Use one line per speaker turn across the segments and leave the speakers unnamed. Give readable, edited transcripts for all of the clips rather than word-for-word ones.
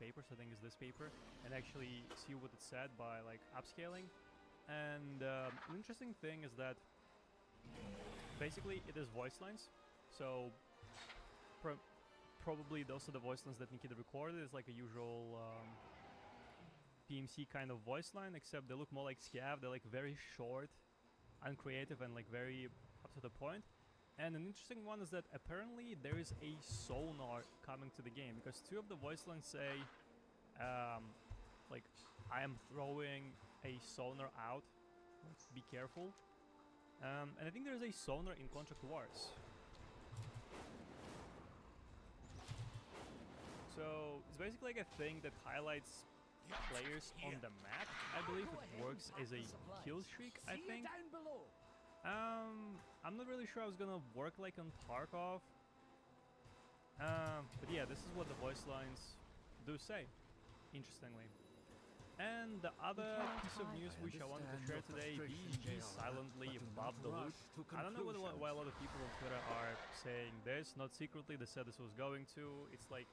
papers, I think is this paper, and actually see what it said by like upscaling. And an interesting thing is that basically it is voice lines, so probably those are the voice lines that Nikita recorded. It's like a usual PMC kind of voice line, except they look more like scav. They're like very short, uncreative, and like very up to the point. And an interesting one is that apparently there is a sonar coming to the game, because two of the voice lines say like, I am throwing a sonar out, be careful. And I think there is a sonar in Contract Wars. So it's basically like a thing that highlights players on the map. I believe it works as a kill streak, I think. I'm not really sure how it's gonna work like on Tarkov. But yeah, this is what the voice lines do say, interestingly. And the other piece of news which I wanted to share today, BG silently buffed the loot. I don't know why a lot of people on Twitter are saying this, not secretly, they said this was going to. It's like,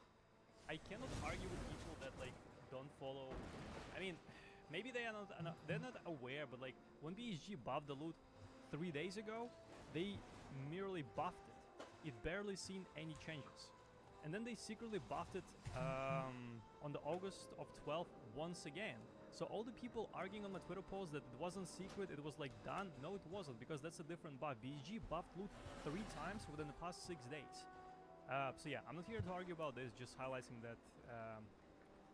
I cannot argue with people that like don't follow. I mean, maybe they're not aware, but like when BSG buffed the loot 3 days ago, they merely buffed it. It barely seen any changes. And then they secretly buffed it on the August of 12th once again. So all the people arguing on my Twitter post that it wasn't secret, it was like done. No, it wasn't, because that's a different buff. BSG buffed loot 3 times within the past 6 days. So yeah, I'm not here to argue about this, just highlighting that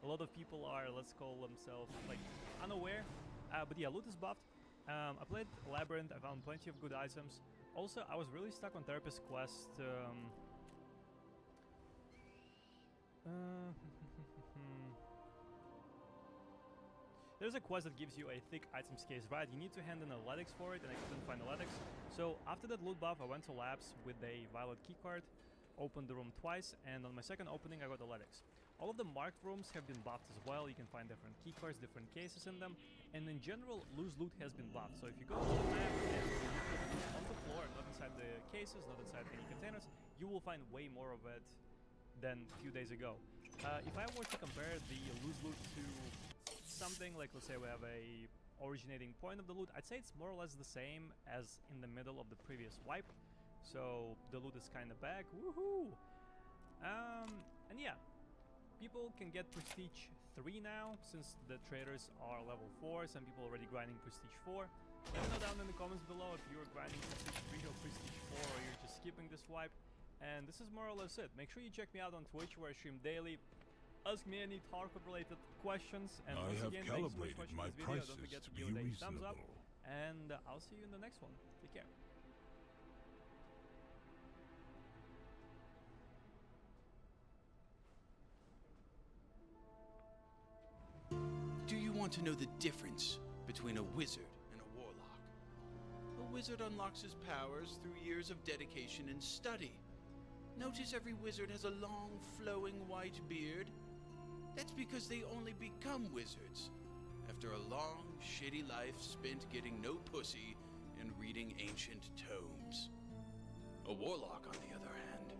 a lot of people are, let's call themselves, like, unaware. But yeah, loot is buffed. I played Labyrinth, I found plenty of good items. Also, I was really stuck on Therapist Quest. There's a quest that gives you a thick items case, right? You need to hand in analytics for it, and I couldn't find analytics. So after that loot buff, I went to labs with a violet keycard, opened the room twice, and on my second opening I got analytics. All of the marked rooms have been buffed as well. You can find different keycards, different cases in them, and in general, loose loot has been buffed. So if you go to the map and you put loot on the floor, not inside the cases, not inside any containers, you will find way more of it than a few days ago. If I were to compare the loose loot to something like, let's say we have a originating point of the loot, I'd say it's more or less the same as in the middle of the previous wipe. So the loot is kind of back, woohoo! And yeah, people can get Prestige 3 now, since the traders are level 4, some people already grinding Prestige 4. Let me know down in the comments below if you're grinding Prestige 3 or Prestige 4, or you're just skipping this wipe. And this is more or less it. Make sure you check me out on Twitch, where I stream daily. Ask me any Tarkov related questions. And once again, thanks so much for watching this video. Don't forget to give it a thumbs up. And I'll see you in the next one. Take care.
Do you want to know the difference between a wizard and a warlock? A wizard unlocks his powers through years of dedication and study. Notice every wizard has a long, flowing white beard? That's because they only become wizards after a long, shitty life spent getting no pussy and reading ancient tomes. A warlock, on the other hand,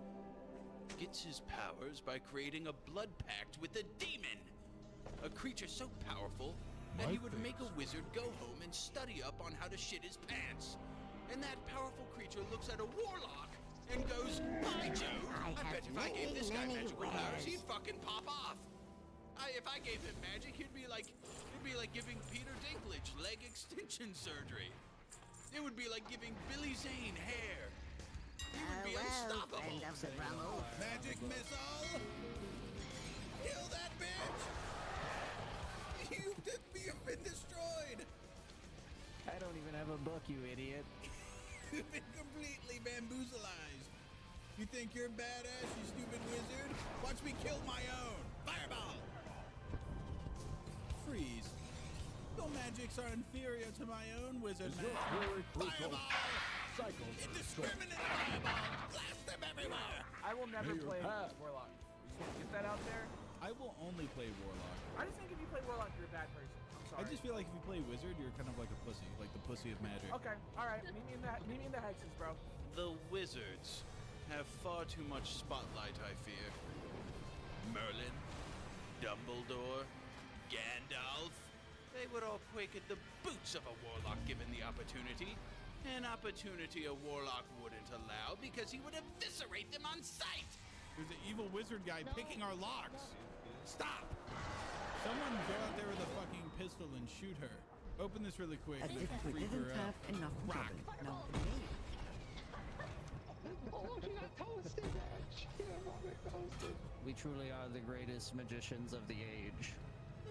gets his powers by creating a blood pact with a demon! A creature so powerful that he would make a wizard go home and study up on how to shit his pants. And that powerful creature looks at a warlock and goes, "By Jove, I bet if I gave this guy magical powers, he'd fucking pop off." If I gave him magic, it'd be like giving Peter Dinklage leg extension surgery. It would be like giving Billy Zane hair. He would be unstoppable. Magic missile! Kill that bitch! You've been destroyed!
I don't even have a book, you idiot.
You've been completely bamboozlized. You think you're badass, you stupid wizard? Watch me kill my own! Fireball! Freeze. Your magics are inferior to my own wizard magic. Fireball! Indiscriminate fireball! Blast them everywhere!
I will never play Warlock. Get that out there.
I will only play Warlock.
I just think if you play Warlock, you're a bad person. I'm sorry.
I just feel like if you play Wizard, you're kind of like a pussy. Like the pussy of magic.
Okay, alright. Meet me in the hexes, bro.
The wizards have far too much spotlight, I fear. Merlin, Dumbledore, Gandalf. They would all quake at the boots of a warlock given the opportunity. An opportunity a warlock wouldn't allow because he would eviscerate them on sight.
There's an evil wizard guy picking our locks. Stop! Someone go out there with a fucking pistol and shoot her. Open this really quick.
As
We
if
can
we
freak
didn't
her
have
out.
enough
Rock.
trouble. Now the maid.
We truly are the greatest magicians of the age.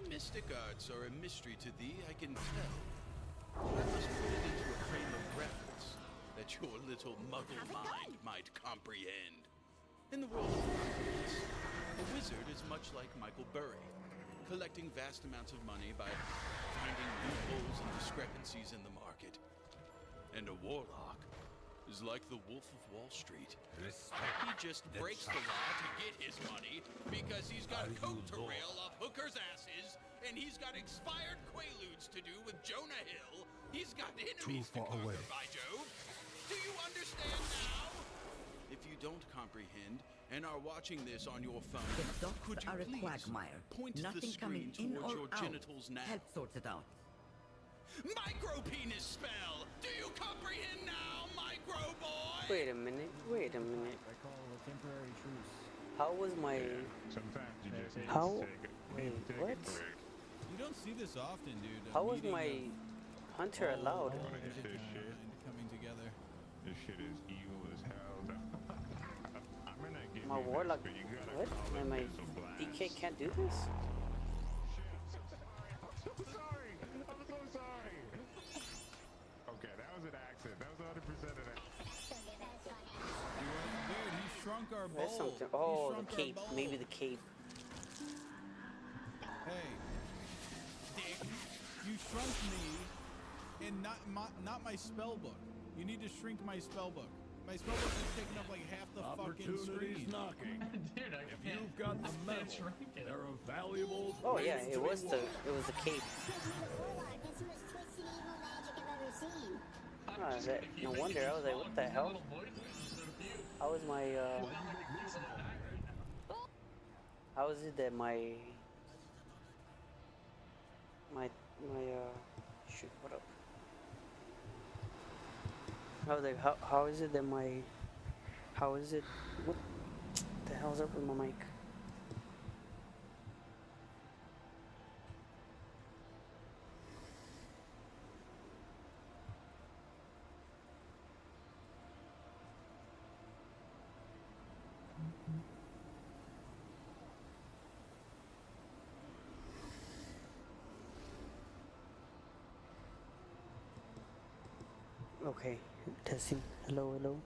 The mystic arts are a mystery to thee, I can tell. I must put it into a frame of reference that your little muggle mind might comprehend. In the world of confidence, a wizard is much like Michael Burry, collecting vast amounts of money by finding loopholes and discrepancies in the market. And a warlock is like the Wolf of Wall Street. He just breaks the law to get his money because he's got a coat to rail off hookers' asses, and he's got expired quaaludes to do with Jonah Hill. He's got enemies to conquer, by Jove. Do you understand now? If you don't comprehend and are watching this on your phone,
The docs
could you
are a
please
quagmire.
point
Nothing
the screen
coming in
towards
or
your
out.
genitals now?
Help sort it out.
Micro-penis spell! Do you comprehend now, micro boy?
Wait a minute. Wait a minute.
I call a temporary truce.
How was my?
Sometimes you just need
How?
to take a,
Wait,
take
what?
a break.
You don't see this often, dude. A
How was
meeting
my
of
hunter
all
allowed?
Wanna hit
magic
this shit?
mind coming together.
This shit is evil as hell. I'm gonna give
My
you
warlock.
this, but you gotta
What?
call it
My
missile blast.
DK can't do this?
I'm so sorry. I'm so sorry. Okay, that was an accident. That was 100% an accident.
Dude, he shrunk our bowl.
There's something.
He
Oh,
shrunk
the
our
cape.
bowl.
Maybe the cape.
Hey, you shrunk me, and not my spell book. You need to shrink my spell book. My spell book is taking up like half the fucking screen.
knocking. Dude, if you've got the metal, there are valuable.
Oh yeah, it was the cape. Ah, no wonder. I was like, what the hell? How was my How is it that my shoot, what up? I was like, how is it that how is it, what the hell's up with my mic? Okay, testing. Hello, hello.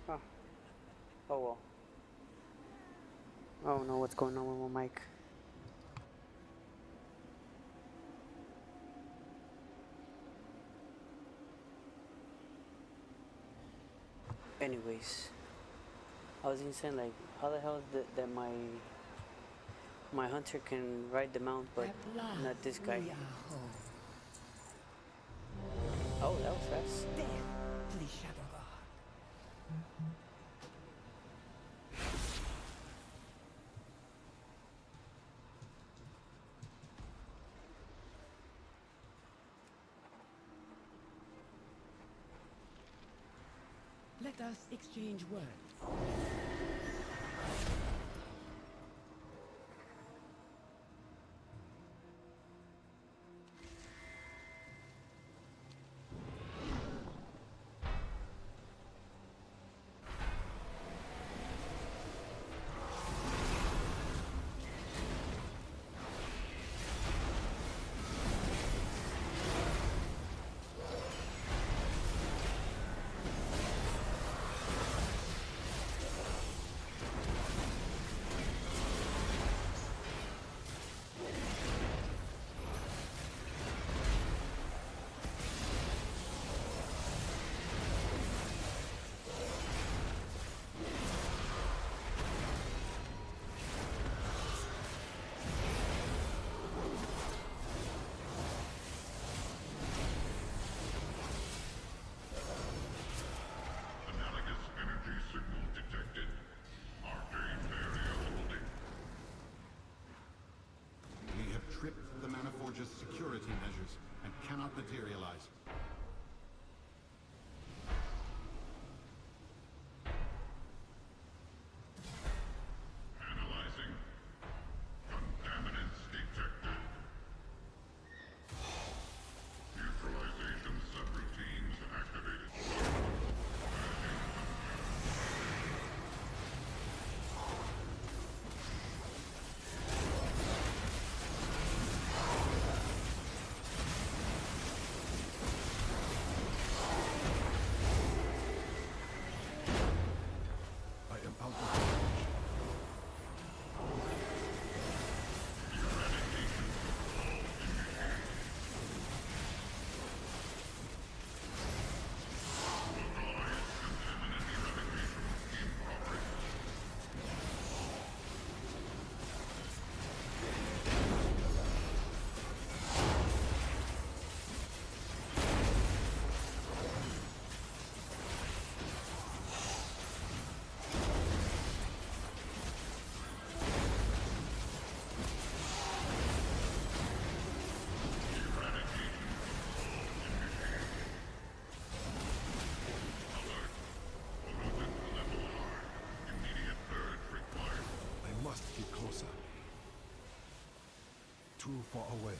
Oh. Oh well. I don't know what's going on with my mic. Anyways, I was even saying, like, how the hell is that my hunter can ride the mount, but not this guy?
We are home.
Oh, that was fast.
Deathly Shadow God. Let us exchange words.
security measures and cannot materialize.
Analyzing. Contaminants detected. Neutralization subroutines activated.
I am out of range. Immediate purge required. I must get closer. Too far away.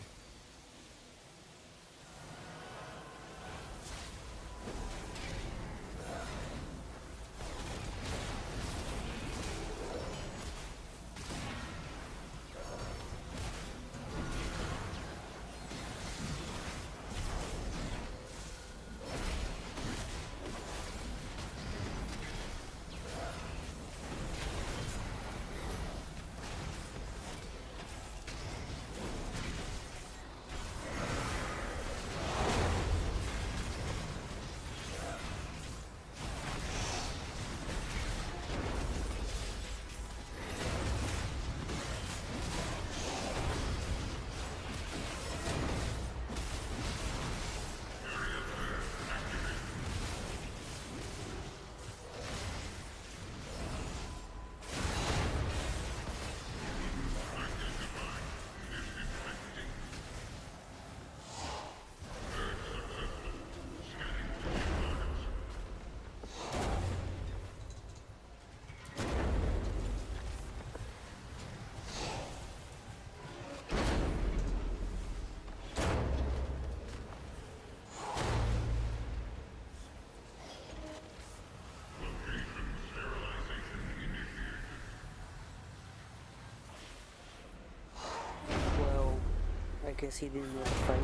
Well, I guess he didn't know the fight.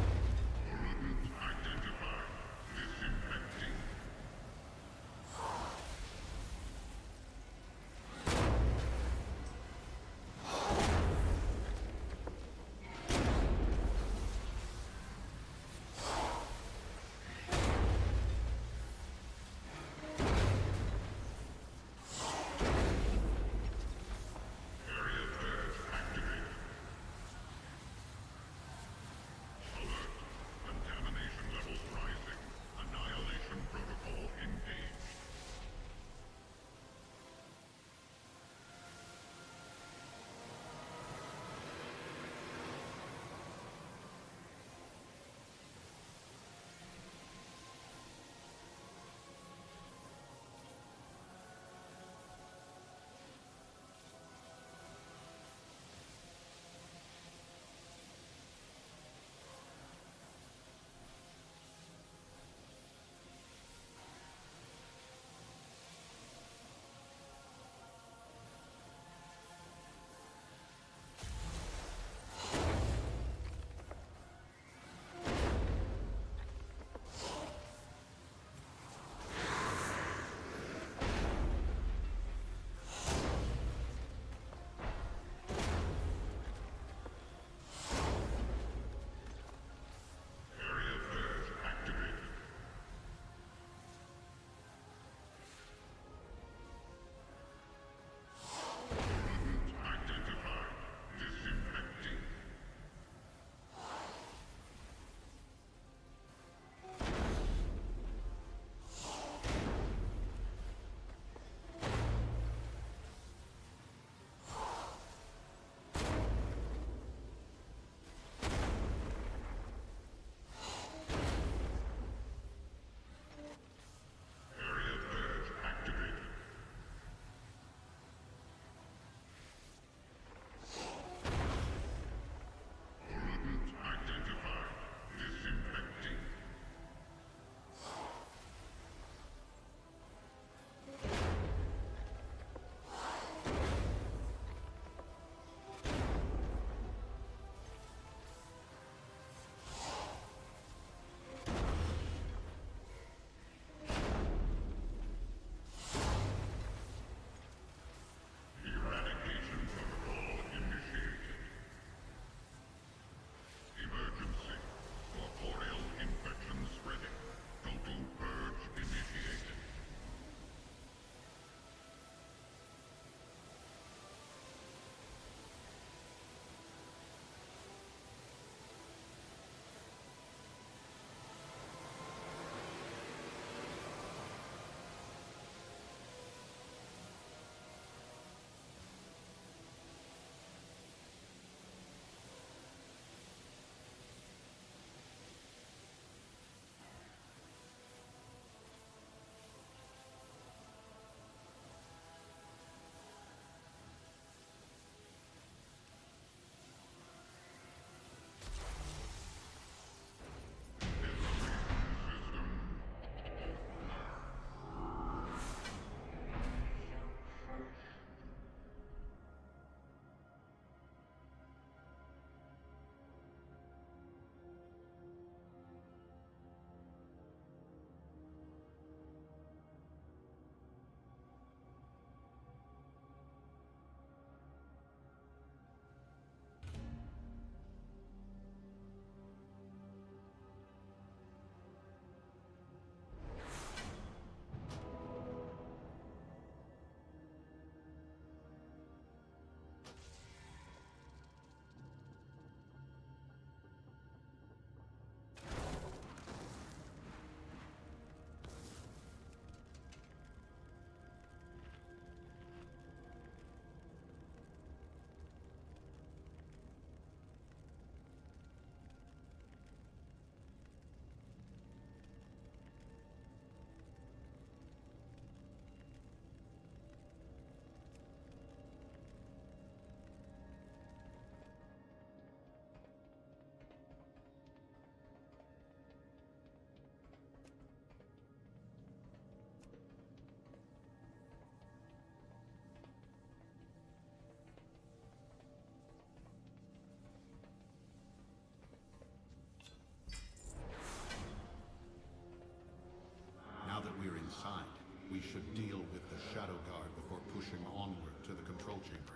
we should deal with the Shadow Guard before pushing onward to the control chamber.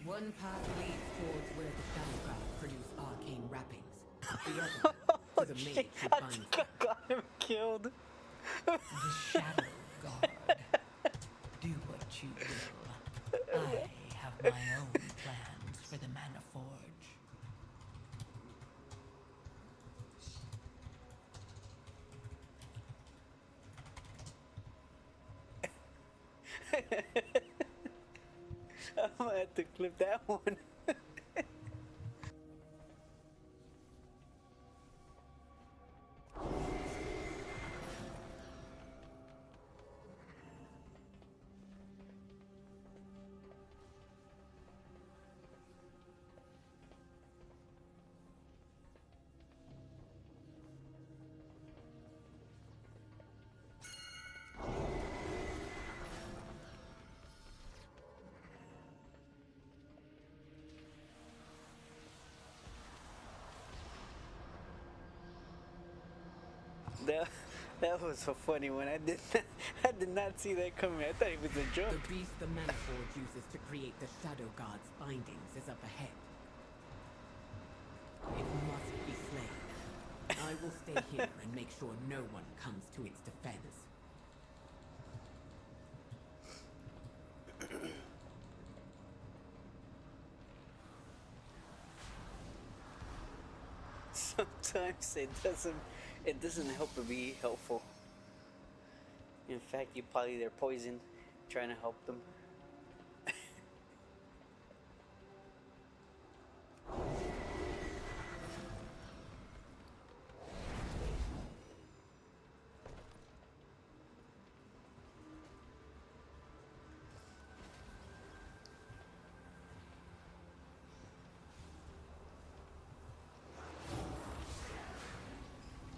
One path leads towards where the Shadow Guard produce arcane wrappings. The other to the mage who
I
finds
think I got him killed.
the Shadow Guard. Do what you will. I have my own plans for the Mana Forge.
I'm gonna have to clip that one. That was so funny when I did not see that coming. I thought it was a
The
jump.
beast the Mana Forge uses to create the Shadow Guard's bindings is up ahead. It must be slain. I will stay here and make sure no one comes to its defense.
Sometimes it doesn't help to be helpful. In fact, you probably they're poisoned trying to help them.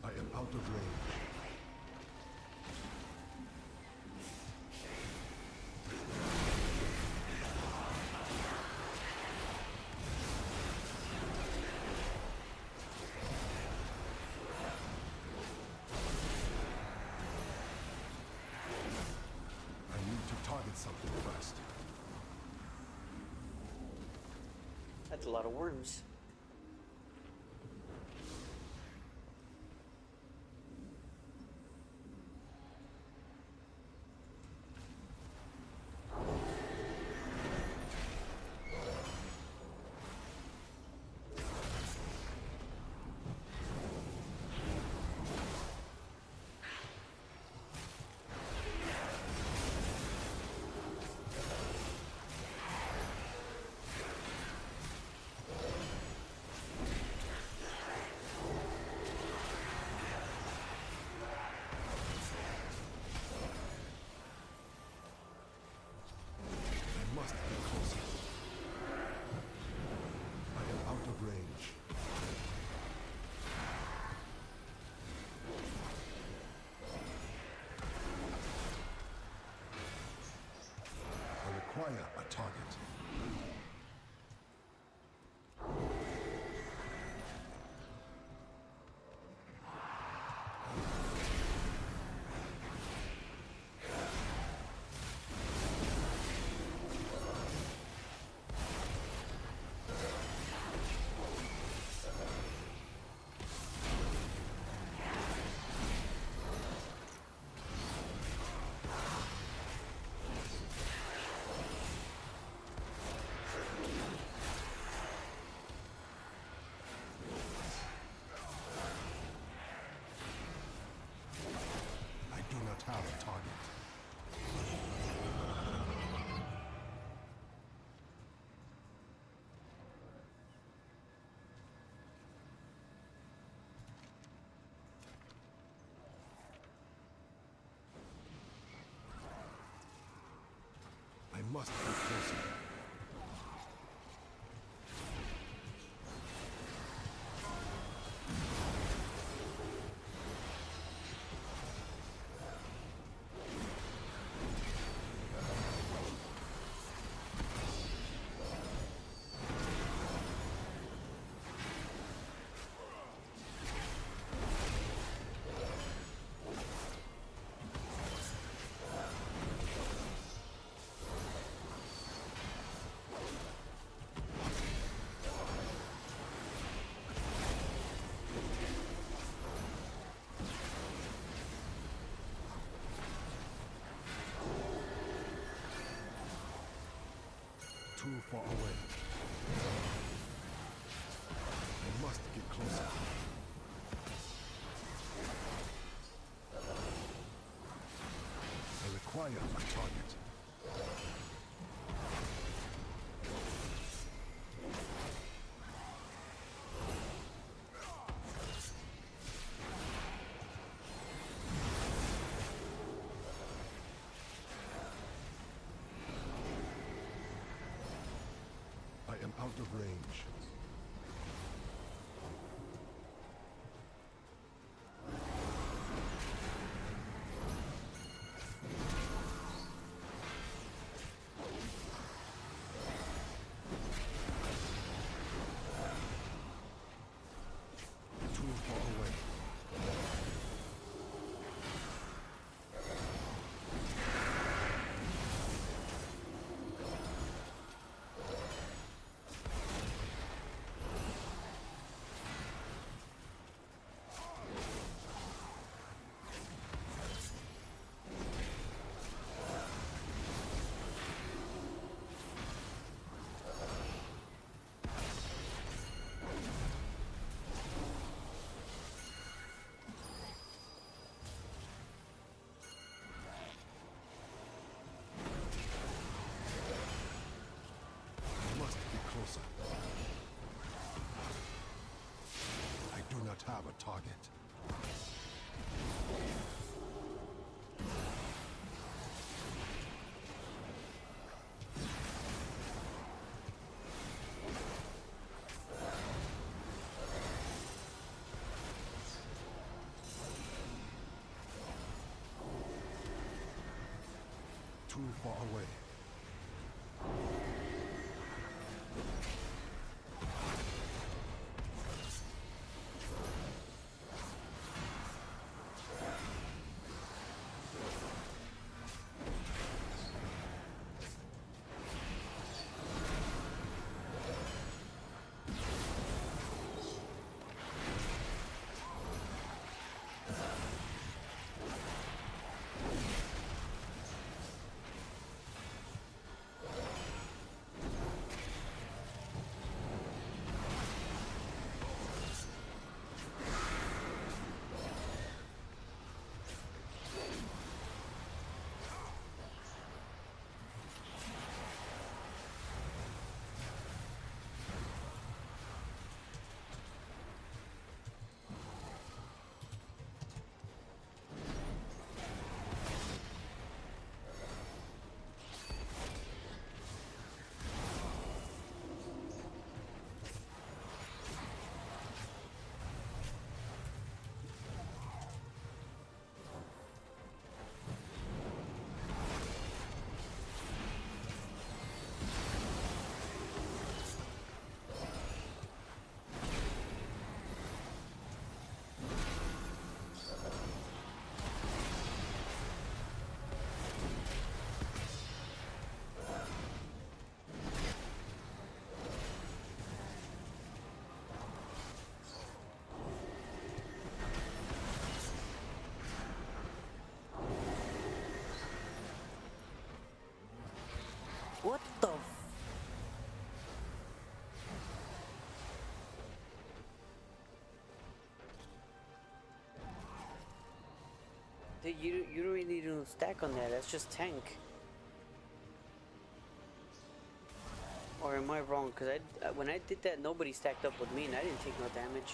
I am out of range. I need to target something first.
That's a lot of worms.
I must be closer. I am out of range. I require a target. I do not have a target. I must be closer.
Too far away. I must get closer. I require a target. I am out of range. Too far away. Must be closer. I do not have a target. Too far away.
What the Dude, you don't really need to stack on that. That's just tank. Or am I wrong? Because when I did that, nobody stacked up with me, and I didn't take no damage.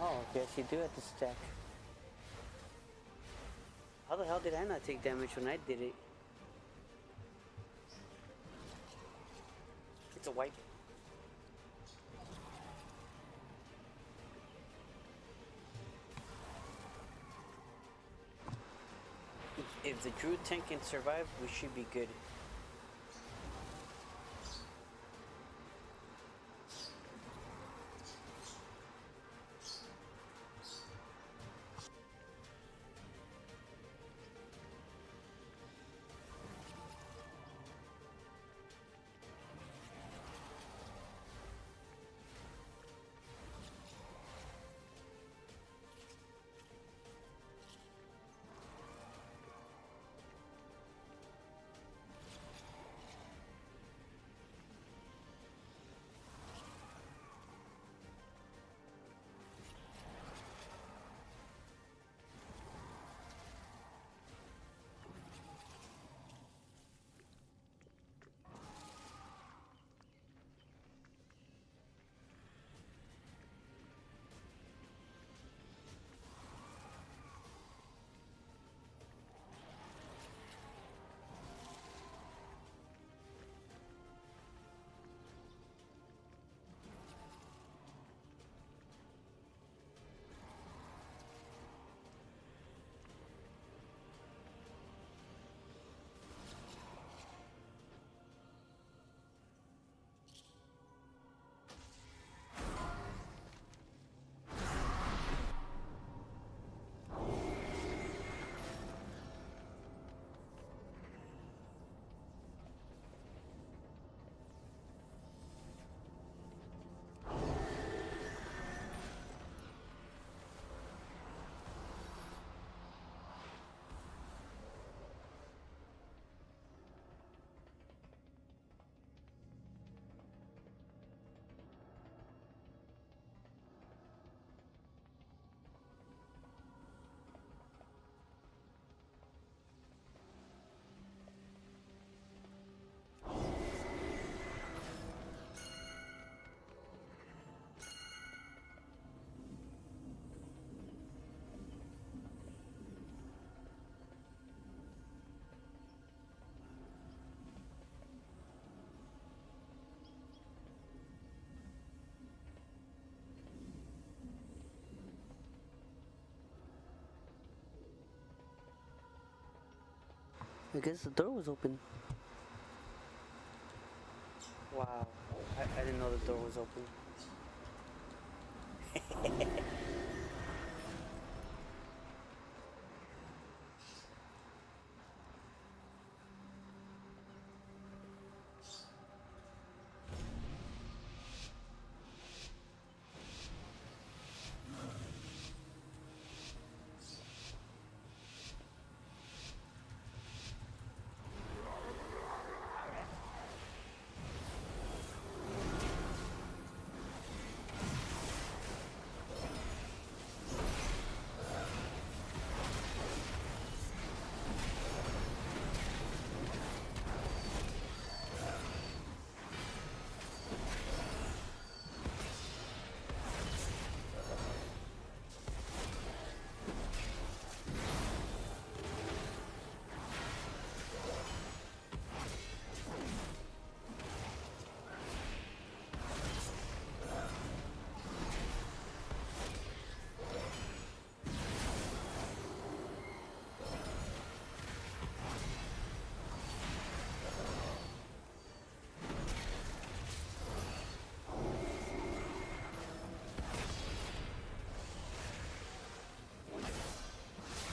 Oh, yes, you do have to stack. How the hell did I not take damage when I did it? It's a wipe. If the Druid tank can survive, we should be good. I guess the door was open. Wow. I didn't know the door was open.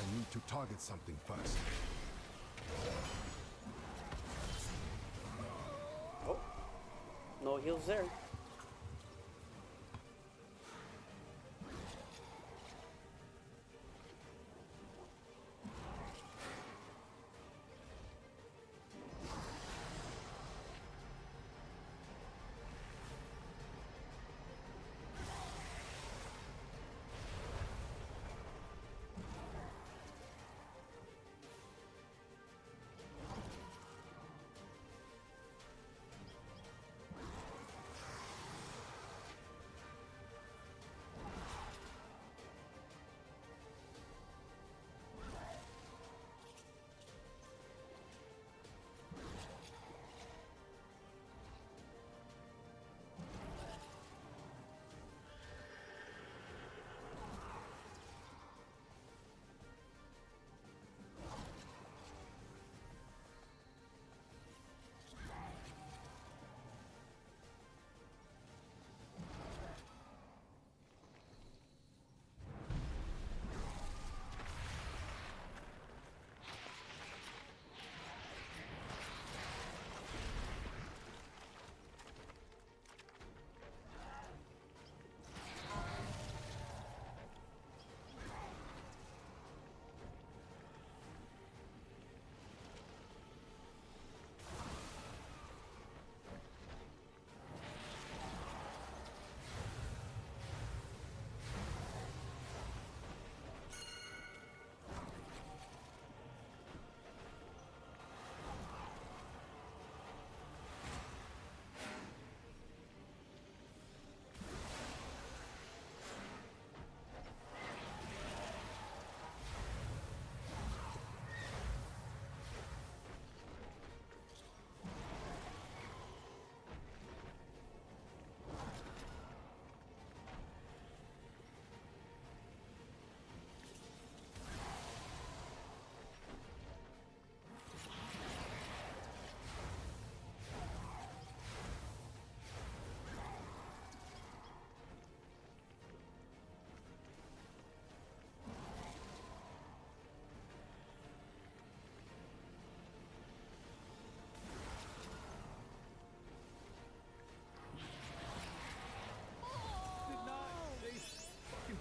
I need to target something first.
Oh. No heals there.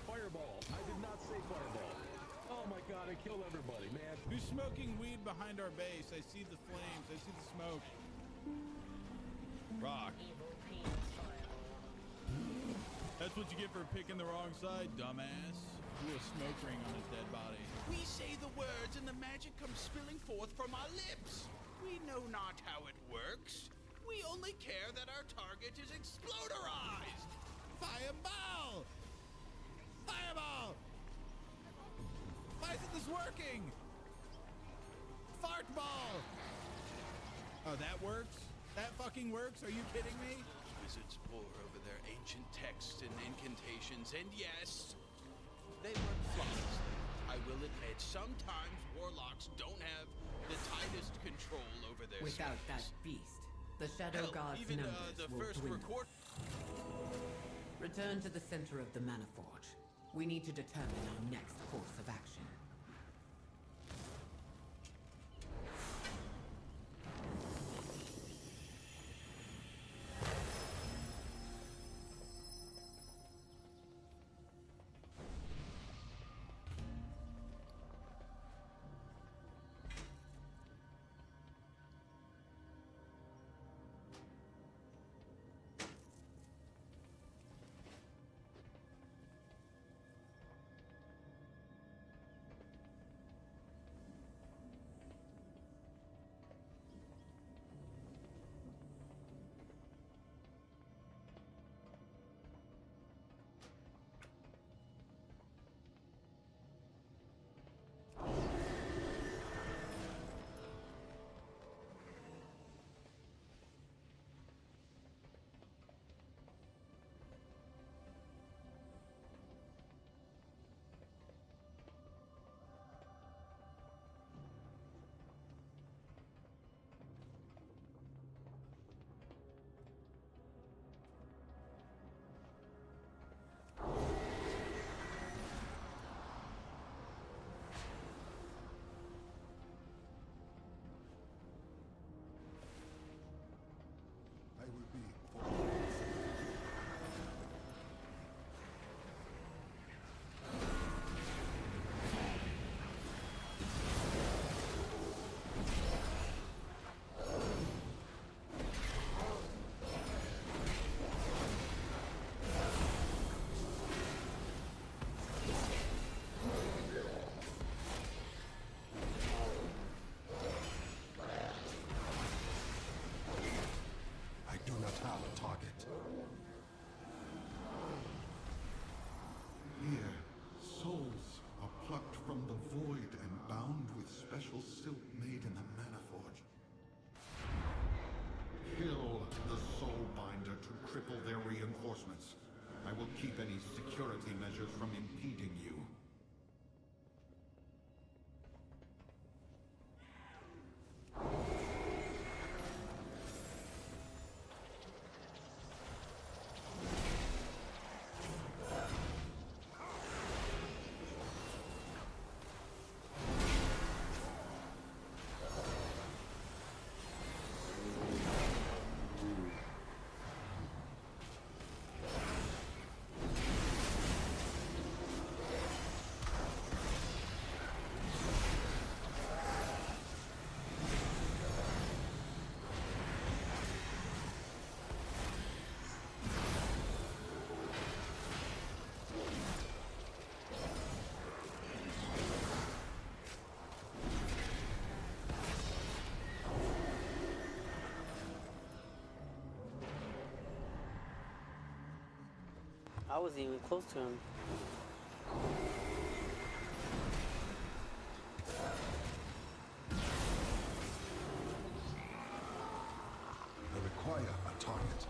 Fireball. I did not say fireball. Oh my god, I killed everybody, man.
Who's smoking weed behind our base? I see the flames. I see the smoke. Rock. That's what you get for picking the wrong side, dumbass. Blew a smoke ring on his dead body.
We say the words and the magic comes spilling forth from our lips. We know not how it works. We only care that our target is exploderized.
Fireball! Fireball! Why isn't this working? Fart ball! Oh, that works? That fucking works? Are you kidding me?
Wizards pore over their ancient texts and incantations, and yes, they work flawlessly. I will admit, sometimes warlocks don't have the tightest control over their
Without that
space.
beast, the Shadow
Hell,
God's
even
numbers
the
will
first
dwindle.
record.
Return to the center of the Mana Forge. We need to determine our next course of action.
I will be I do not have a target. Here, souls are plucked from the void and bound with special silk made in the Mana Forge. Kill the soul binder to cripple their reinforcements. I will keep any security measures from impeding you.
I wasn't even close to him.
I require a target.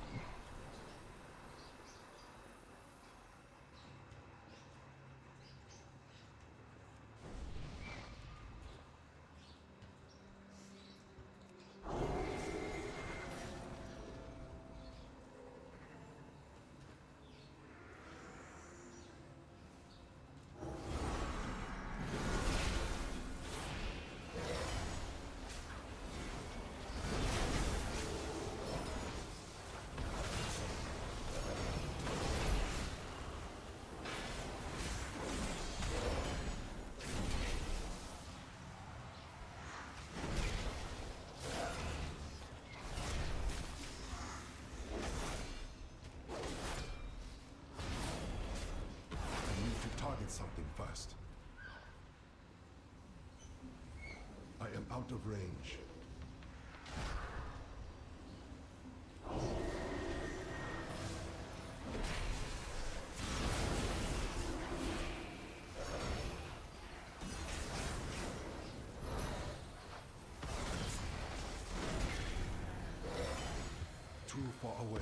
I need to target something first. I am out of range. Too far away.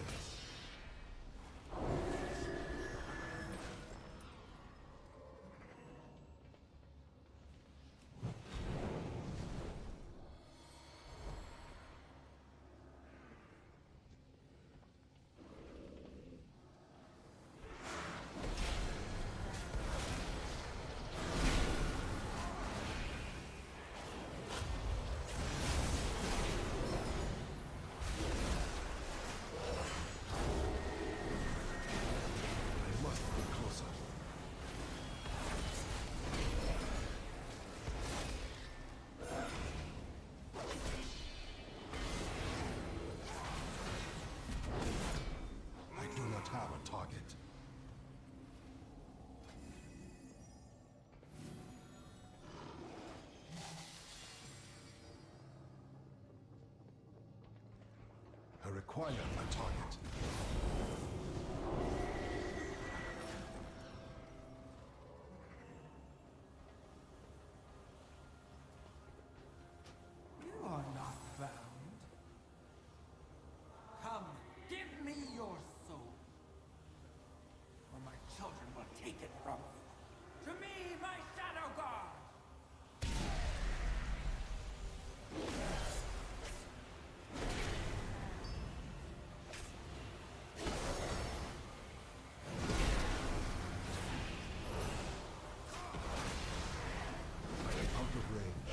require a target.
You are not bound. Come, give me your soul, or my children will take it from you. To me, my Shadow Guard!
Out of range.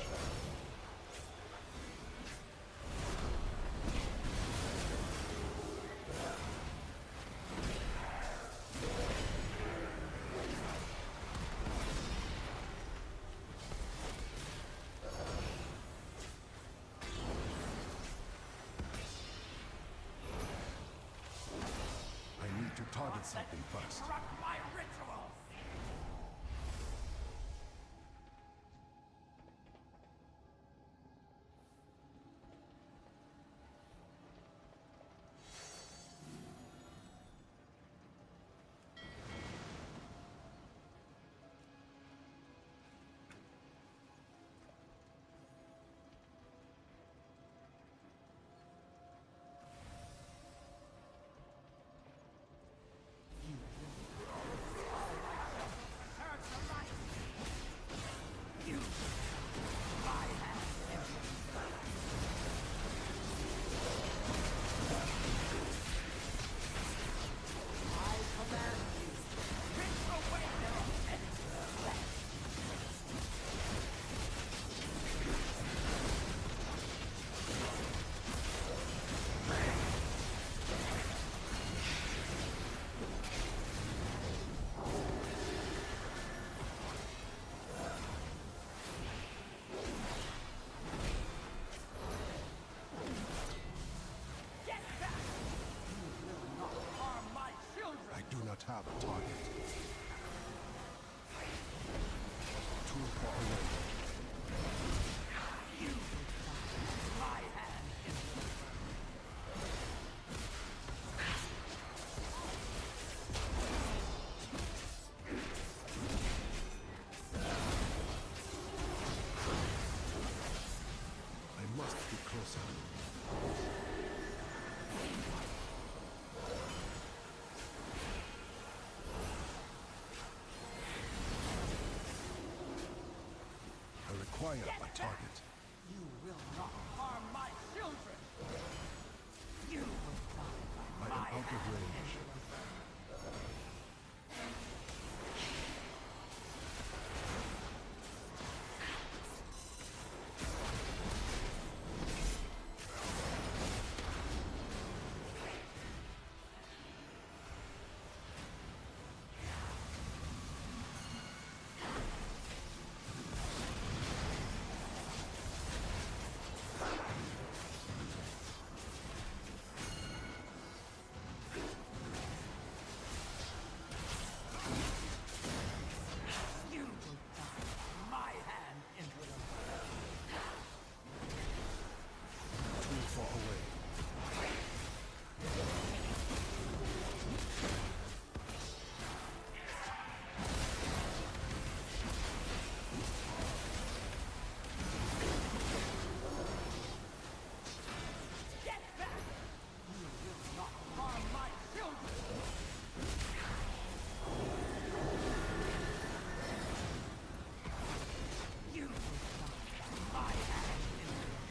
I need to target something first.
Interrupt my rituals!
I do not have a target. Too far away. I must be closer. I require a target.
You will not harm my children! You will die
I
by
am
my
out of
hand.
range.
You will die by my hand, Emperor.
Too far away.
Get back! You will not harm my children! You will die by my hand, Emperor.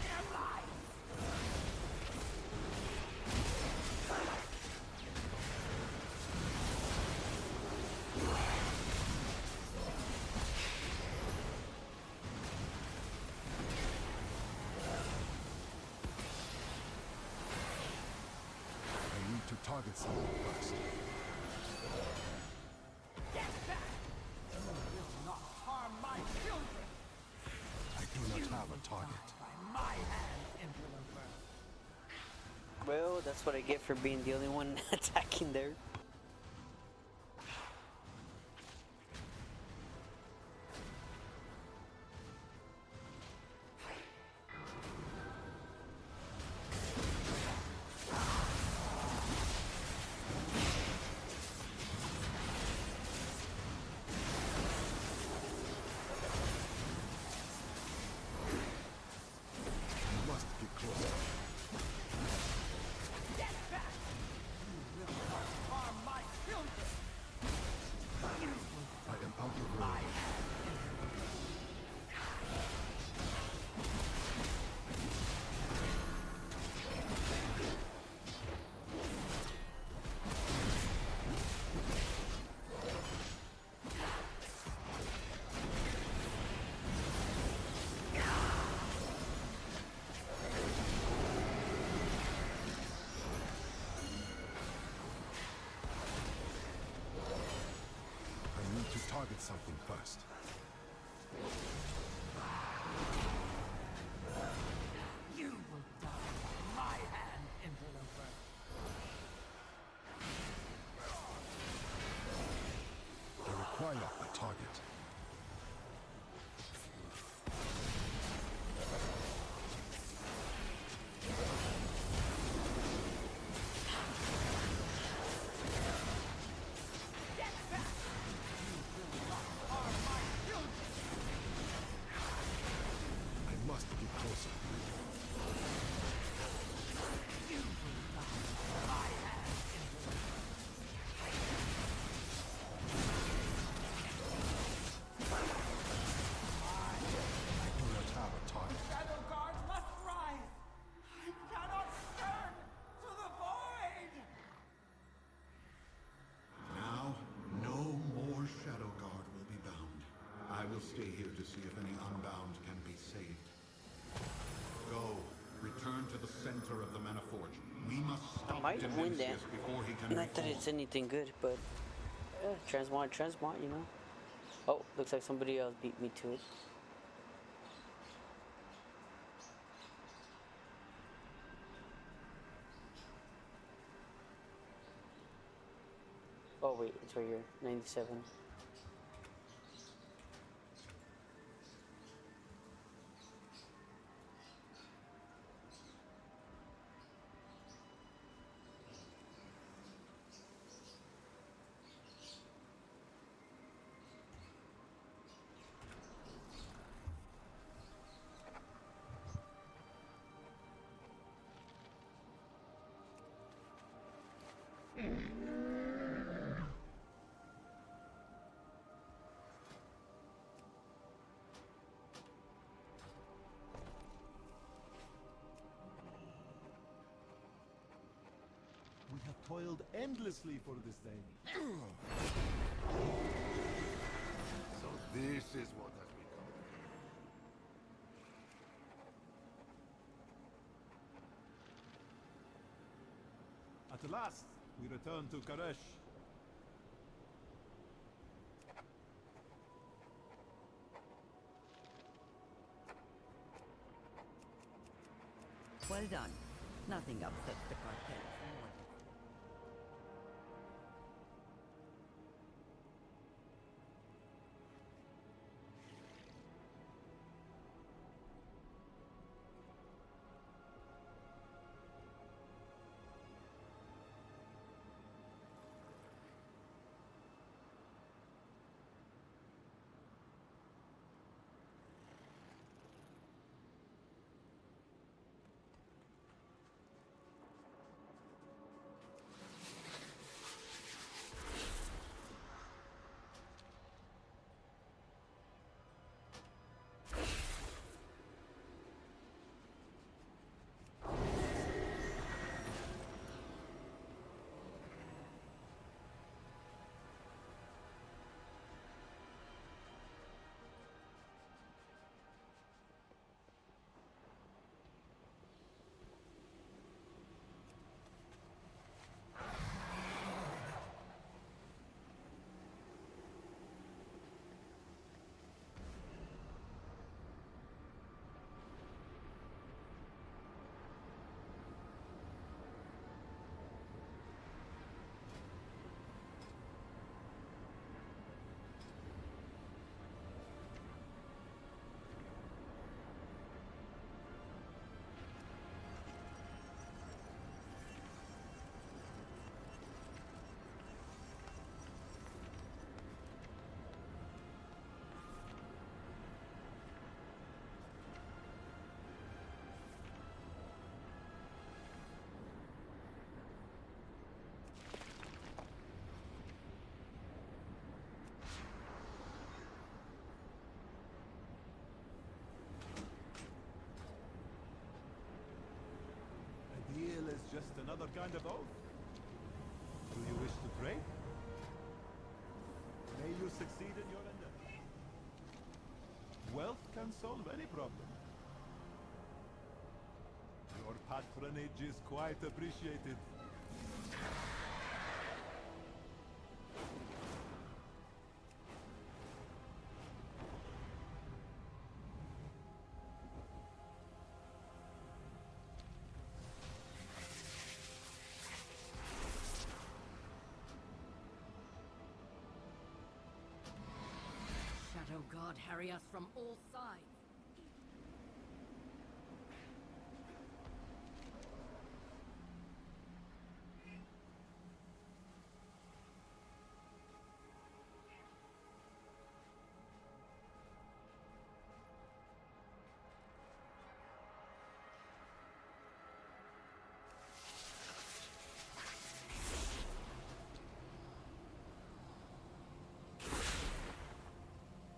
Their lives!
I need to target something first.
Get back! You will not harm my children!
I do not have a target.
By my hand, Emperor.
Well, that's what I get for being the only one attacking there.
target something first.
You will die by my hand, interloper.
I require a target. I must get closer.
You will die by my hand, interloper.
I do not have a target.
Shadow Guard must rise! I cannot turn to the void!
Now, no more Shadow Guard will be bound. I will stay here to see if any unbound can be saved. Go. Return to the center of the Maniforge. We must
I
stop
might win that.
Dimensius before he can
Not that
reform.
it's anything good, but transmog, you know. Oh, looks like somebody else beat me to it. Oh wait, it's right here, 97.
We have toiled endlessly for this day.
So this is what has become.
At last, we return to Karesh.
Well done. Nothing upsets the cartel.
A deal is just another kind of oath. Do you wish to trade? May you succeed in your endeavor. Wealth can solve any problem. Your patronage is quite appreciated.
Shadow God harry us from all sides.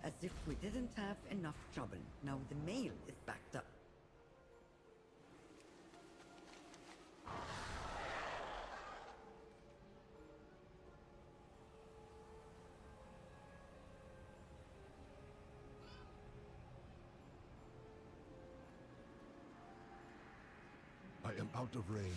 As if we didn't have enough trouble. Now the mail is backed up.
I am out of range.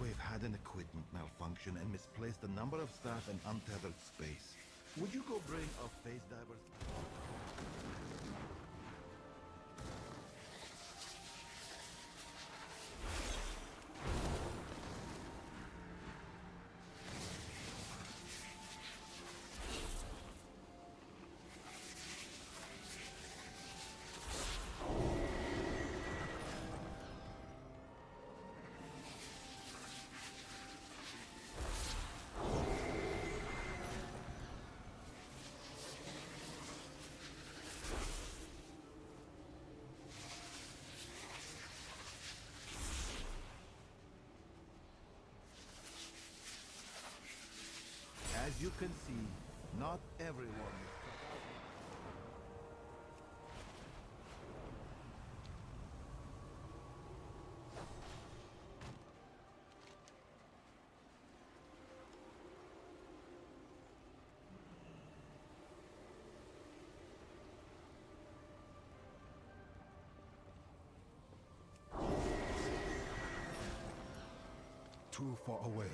We've had an equipment malfunction and misplaced a number of staff in untethered space. Would you go bring our phase divers? As you can see, not everyone is
too far away.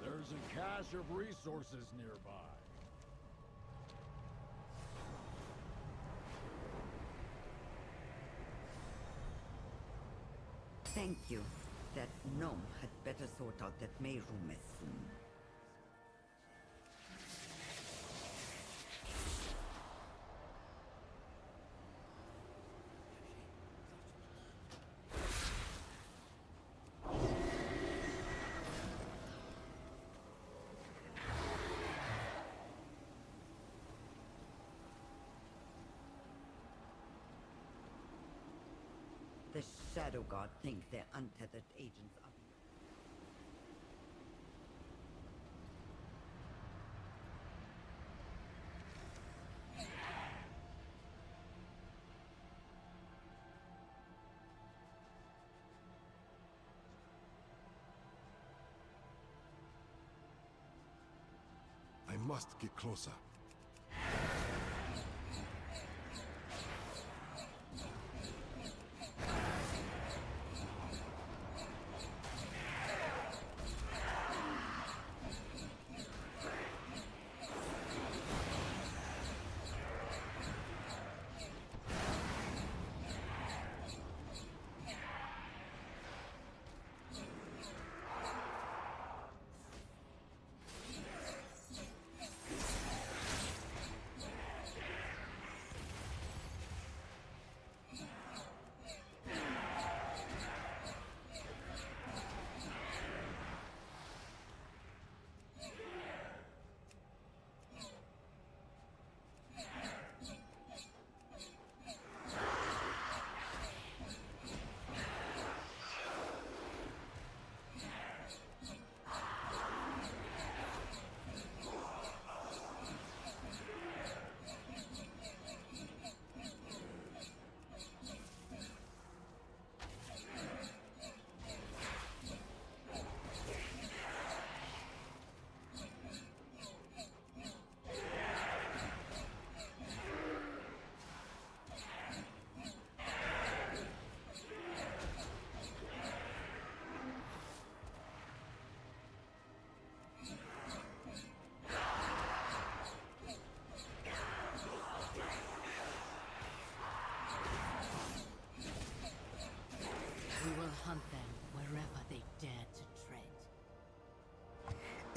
There's a cache of resources nearby.
Thank you. That gnome had better sort out that Mayroom mess soon. The Shadow God think their untethered agents are...
I must get closer.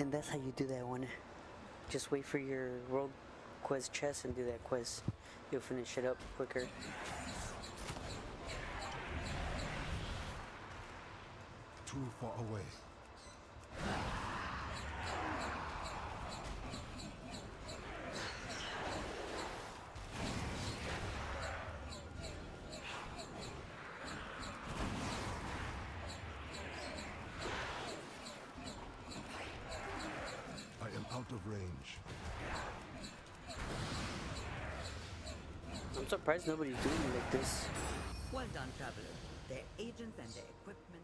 And that's how you do that one. Just wait for your world quest chest and do that quest. You'll finish it up quicker.
Too far away. I am out of range.
I'm surprised nobody's doing it like this.
Well done, traveler. Their agents and their equipment.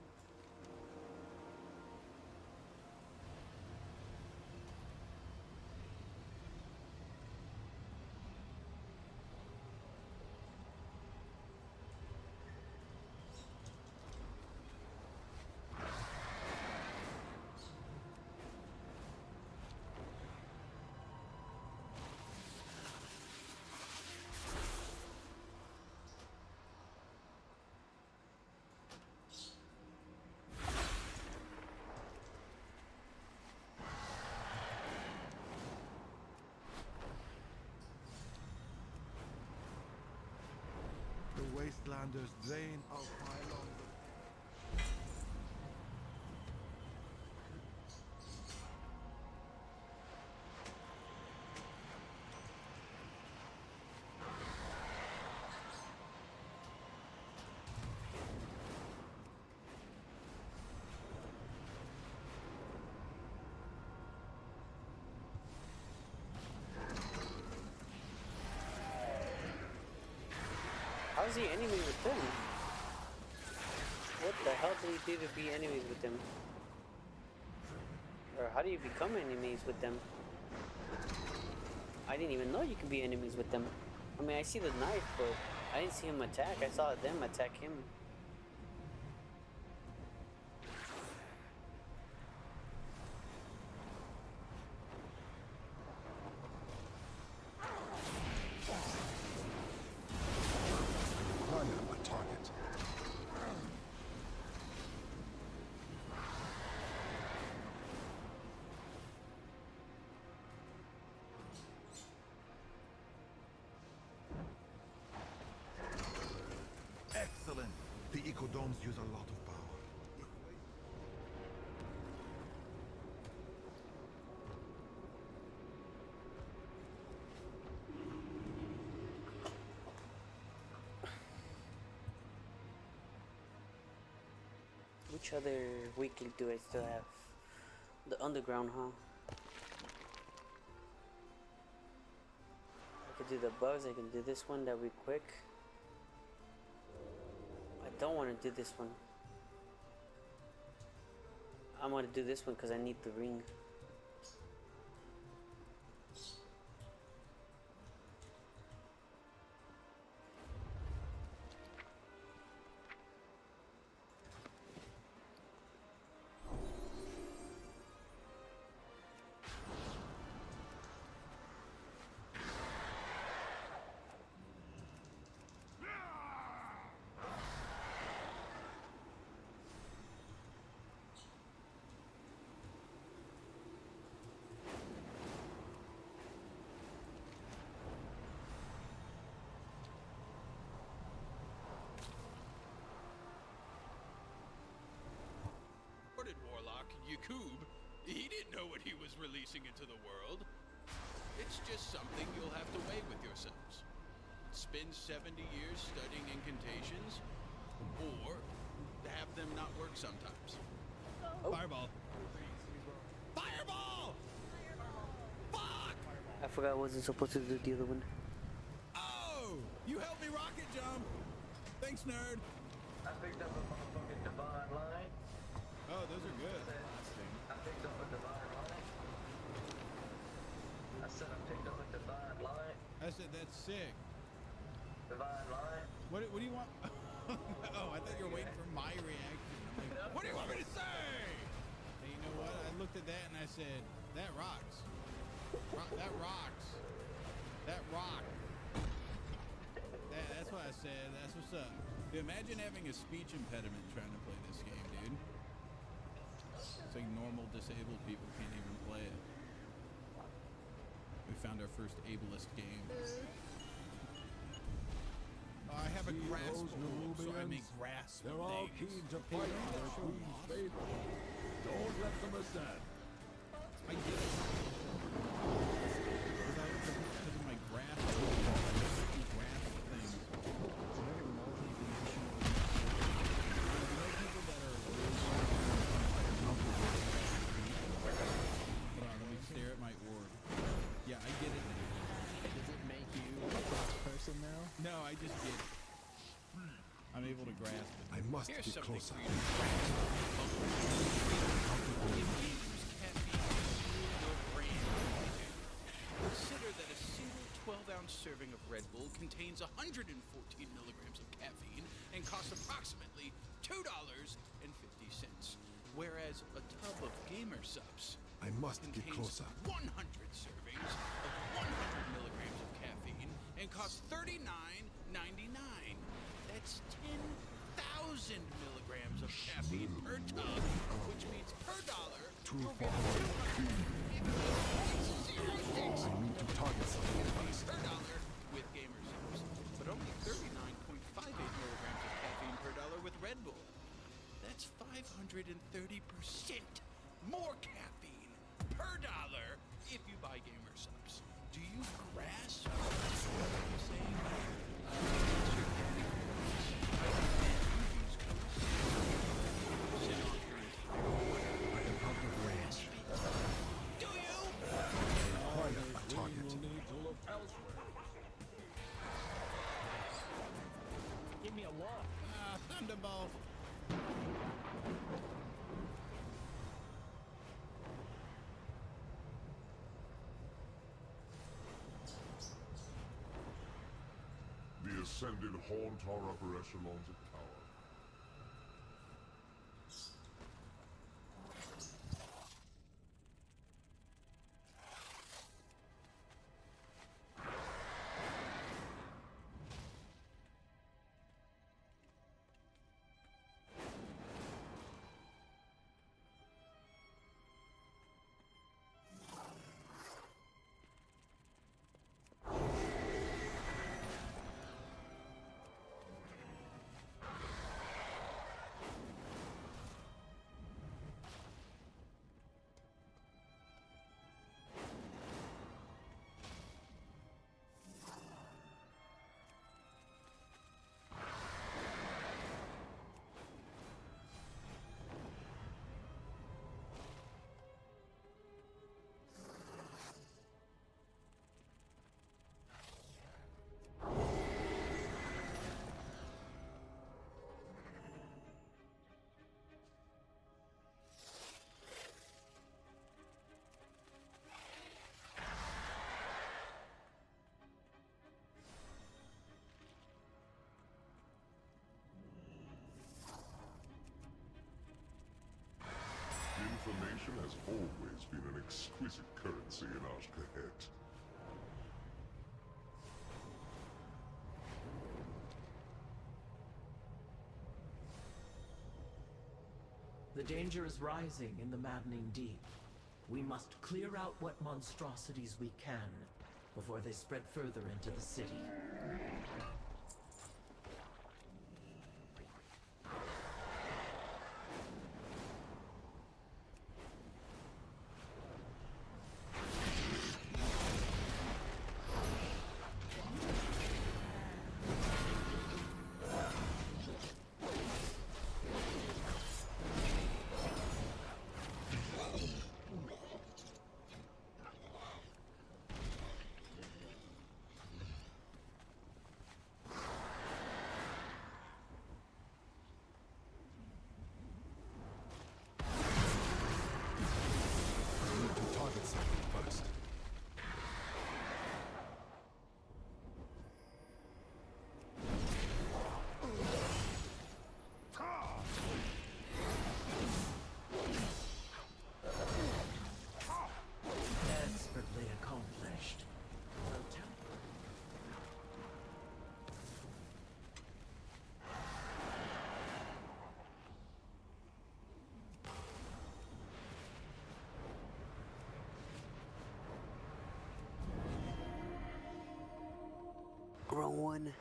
The wastelanders drain our pylons.
How's he enemy with them? What the hell did he do to be enemies with them? Or how do you become enemies with them? I didn't even know you could be enemies with them. I mean, I see the knife, but I didn't see him attack. I saw them attack him.
I am a target. Excellent. The ecodomes use a lot of power.
Which other weekly do I still have? The underground, huh? I could do the bugs, I can do this one, that'll be quick. I don't want to do this one. I'm gonna do this one because I need the ring.
Warlock Yakub, he didn't know what he was releasing into the world. It's just something you'll have to weigh with yourselves. Spend 70 years studying incantations, or have them not work sometimes.
Oh.
Fireball.
Fireball! Fuck!
I forgot I wasn't supposed to do the other one.
Oh! You helped me rocket jump! Thanks, nerd!
I picked up a motherfucking divine line.
Oh, those are good.
I picked up a divine light. I said I picked up a divine light.
I said that's sick.
Divine light.
What do you want? Oh, I thought you were waiting for my reaction. I'm like, what do you want me to say? Hey, you know what? I looked at that and I said, that rocks. That rocks. That rock. That's what I said. That's what's up. Dude, imagine having a speech impediment trying to play this game, dude. It's like normal disabled people can't even play it. We found our first ableist game. I have a grasp hold, so I may grasp
They're all
things.
keen to fight for their queen's favor. Don't let them ascend.
I get it. Because of my grasp hold, I can grasp things. Hold on, let me stare at my orb. Yeah, I get it now.
Does it make you a first person now?
No, I just get it. I'm able to grasp it.
I must
Here's
get
something
closer.
for you to grasp. Infuse caffeine into your brain. Consider that a single 12-ounce serving of Red Bull contains 114 milligrams of caffeine and costs approximately $2.50, whereas a tub of Gamer Subs
I must get
contains
closer.
100 servings of 100 milligrams of caffeine and costs $39.99. That's 10,000 milligrams of caffeine per tub, which means per dollar you'll get 200
I need to target something first.
per dollar with Gamer Subs, but only 39.58 milligrams of caffeine per dollar with Red Bull. That's 530% more caffeine per dollar if you buy Gamer Subs. Do you grasp what I'm saying?
I am out of range.
Do you?
Quite at my target.
Will need to look elsewhere. Give me a walk.
Thunderbolt.
The Ascended haunt our upper echelons of power. Information has always been an exquisite currency in Ashkahet.
The danger is rising in the maddening deep. We must clear out what monstrosities we can before they spread further into the city.
Wrong one.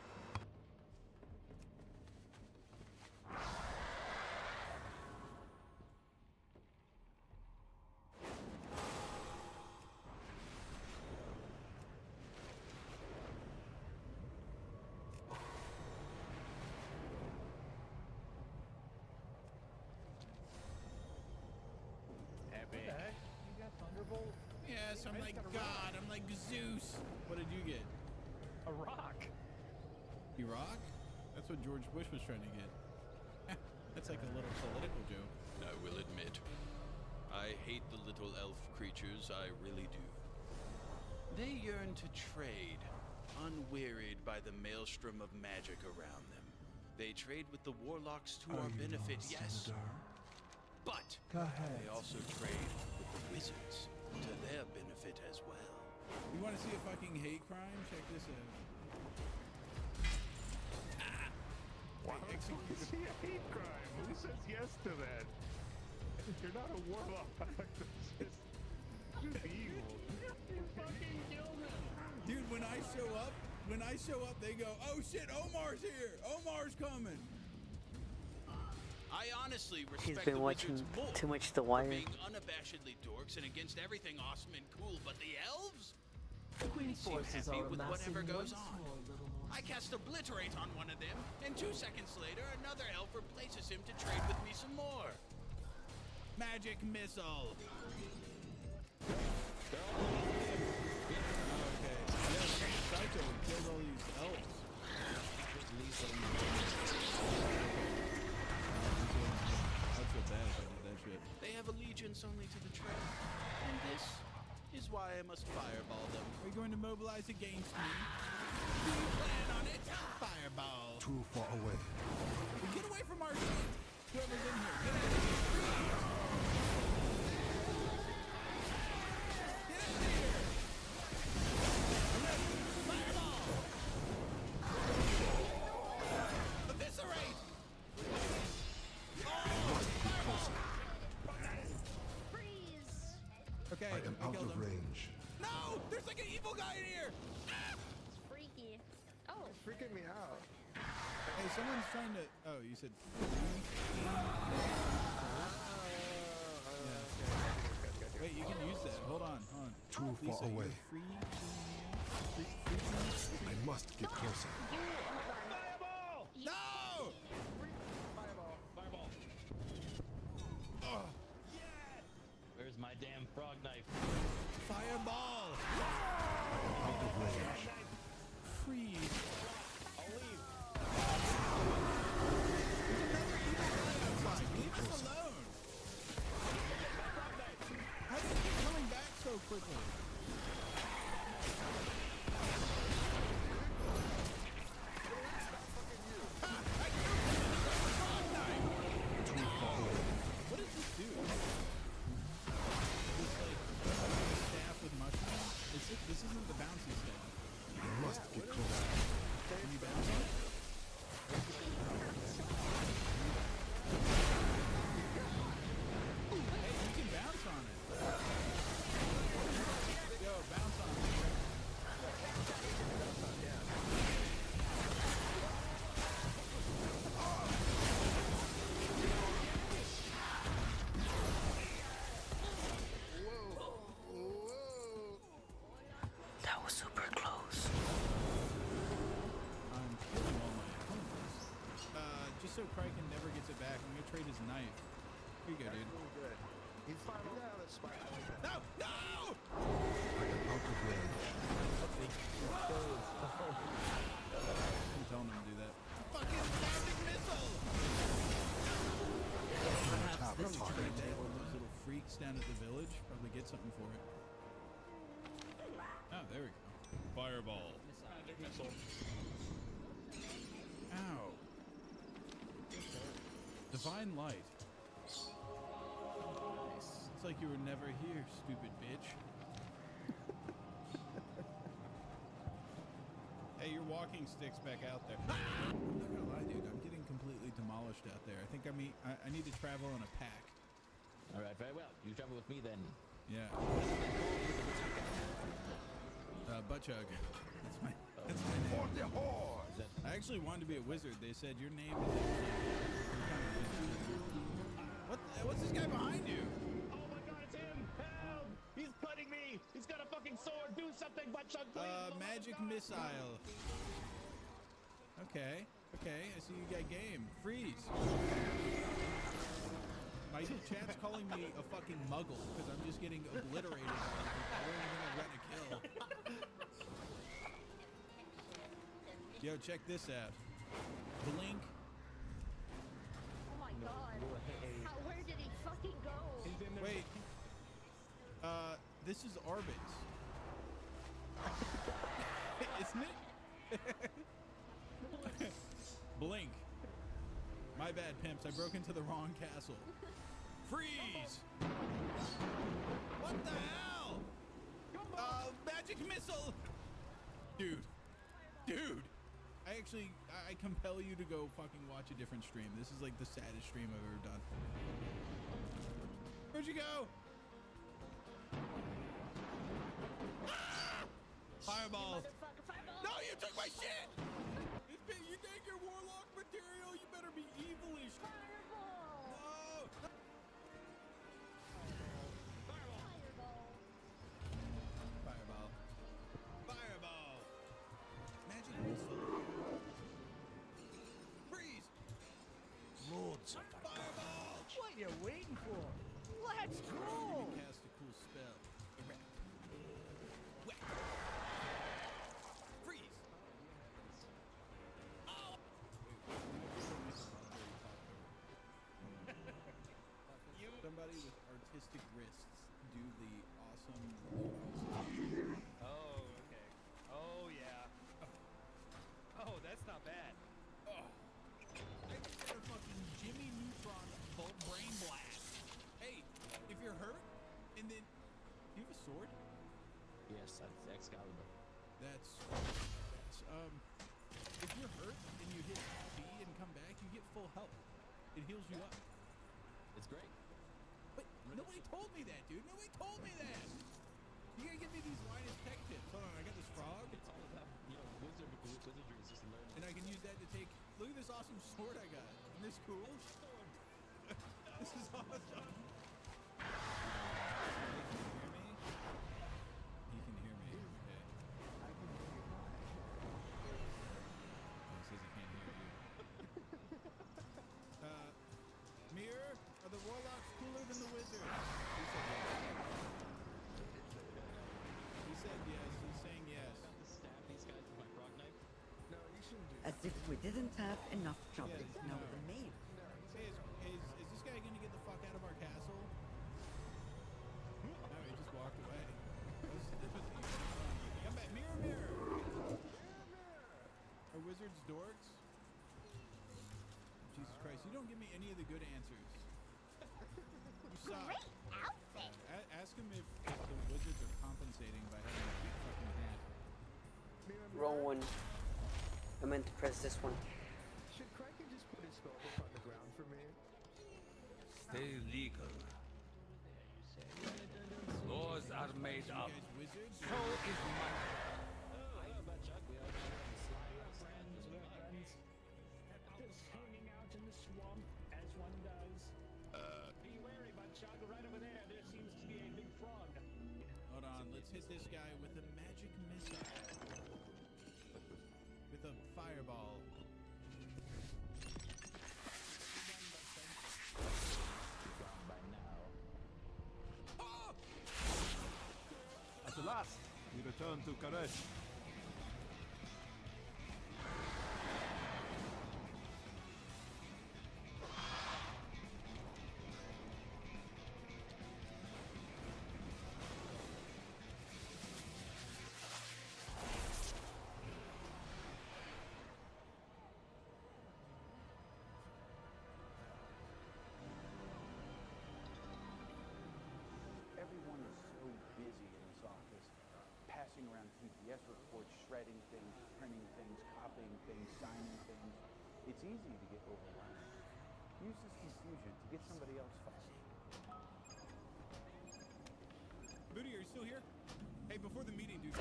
What the heck? You got Thunderbolt?
Yes, I'm like God. I'm like Zeus. What did you get?
A rock.
You rock? That's what George Bush was trying to get. That's like a little political joke.
I will admit, I hate the little elf creatures, I really do. They yearn to trade, unwearied by the maelstrom of magic around them. They trade with the warlocks to our benefit, yes. But they also trade with the wizards to their benefit as well.
You want to see a fucking hate crime? Check this out.
Why would you see a hate crime? Who says yes to that? You're not a warlock. It's just evil. You fucking killed him.
Dude, when I show up, they go, "Oh shit, Omar's here! Omar's coming!"
I honestly respect
He's been
the
watching
wizards more
too much The
for
Wire.
being unabashedly dorks and against everything awesome and cool, but the elves?
The Queen
Seem
forces
happy
are
with
amassing
whatever goes
once
on.
more, little more.
I cast Obliterate on one of them, and 2 seconds later, another elf replaces him to trade with me some more.
Magic missile. Psycho killed all these elves. Just Lisa. I feel bad if I did that shit.
They have allegiance only to the trade, and this is why I must fireball them.
Are you going to mobilize against me? Do you plan on it? Fireball.
Too far away.
Well, get away from our shit. Whoever's in here, get out of here. Get out of here. Fireball. Eviscerate. Okay,
I am out of range.
No! There's like an evil guy in here!
It's freaky. Oh.
It's freaking me out.
Hey, someone's trying to... Oh, you said... Wait, you can use that. Hold on, hold on.
Too
Lisa,
far away.
Free.
I must get closer.
Fireball!
No!
Fireball.
Oh,
Where's my damn frog knife?
fireball!
Out of range.
Freeze.
I'll leave.
Leave us alone! How did you keep coming back so quickly? What does this do? This like staff with mushrooms? This isn't the bouncy staff.
I must get closer.
Can you bounce on it? Hey, you can bounce on it. Yo, bounce on it.
That was super close.
I'm killing all my opponents. Just so Kraken never gets it back, I'm gonna trade his knife. Here you go, dude.
Good. He's fine. Yeah, that's fine.
No! No!
I am out of range.
I'm telling him to do that. Fucking magic missile!
Tap
Probably
target.
trade that with those little freaks down at the village. Probably get something for it. Oh, there we go. Fireball.
Magic missile.
Ow. Divine light. It's like you were never here, stupid bitch. Hey, your walking stick's back out there. I'm not gonna lie, dude. I'm getting completely demolished out there. I think I need to travel on a pack.
All right, very well. You travel with me then.
Yeah. Butt chug. That's my name. actually wanted to be a wizard. They said your name is actually what's this guy behind you?
Oh my god, it's him! Help! He's cutting me! He's got a fucking sword! Do something, Buttchug, please!
Magic missile. Okay, okay, I see you got game. Freeze. My chat's calling me a fucking muggle because I'm just getting obliterated by the only thing I've gotten to kill. Yo, check this out. Blink.
Oh my god. Where did he fucking go?
Wait. This is Orbits. Isn't it? Blink. My bad, pimps. I broke into the wrong castle. Freeze! What the hell? Magic missile! Dude. I compel you to go fucking watch a different stream. This is like the saddest stream I've ever done. Where'd you go? Ah! Fireball. No, you took my shit! You take your warlock material, you better be evilish. Fireball! No! Fireball! Magic missile. Freeze!
Lords of
Fireball!
What are you waiting for? Let's go!
Cast a cool spell. Whack. Freeze! Oh! Somebody with artistic wrists do the awesome.
Oh, okay. Oh, yeah. Oh, that's not bad.
Oh. I just got a fucking Jimmy Neutron bolt brain blast. Hey, if you're hurt, and then do you have a sword?
Yes, that's Excalibur.
That's if you're hurt and you hit B and come back, you get full health. It heals you up.
It's great.
But nobody told me that, dude. Nobody told me that. You gotta give me these Linus Tech tips. Hold on, I got this frog.
It's all about, wizardry is just learning.
And I can use that to take. Look at this awesome sword I got. Isn't this cool? This is awesome. He can hear me. Okay.
I can hear you.
He says he can't hear you. Mirror, are the warlocks cooler than the wizards? He said yes. He's saying yes.
Stab these guys with my frog knife?
No, you shouldn't do
As if we didn't have enough trouble now with the maid.
Hey, is this guy gonna get the fuck out of our castle? No, he just walked away. Come back, mirror. Are wizards dorks? Jesus Christ, you don't give me any of the good answers. You suck.
Great outfit.
Ask him if the wizards are compensating by having a big fucking hat.
Wrong one. I meant to press this one.
Should Kraken just put his spellbook on the ground for me?
Stay legal. Laws are made up.
Wizards?
So is money.
Just hanging out in the swamp, as one does. Be wary, Buttchug. Right over there, there seems to be a big frog.
Hold on, let's hit this guy with a magic missile. With a fireball.
At last, we return to Karesh.
Everyone is so busy in this office, passing around TPS reports, shredding things, printing things, copying things, signing things. It's easy to get overwhelmed. Use this confusion to get somebody else fired.
Booty, are you still here? Hey, before the meeting, dude.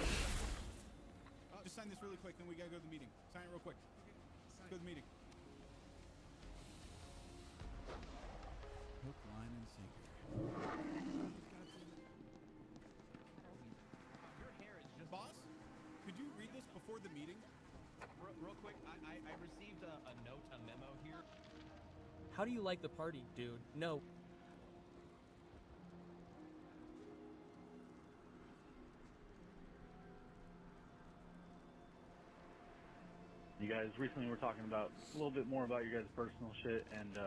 Just sign this really quick, then we gotta go to the meeting. Sign it real quick. Let's go to the meeting. Hook, line, and sinker.
Your hair is just...
Boss, could you read this before the meeting?
Real quick, I received a note, a memo here.
How do you like the party, dude? No.
You guys recently were talking about a little bit more about your guys' personal shit, and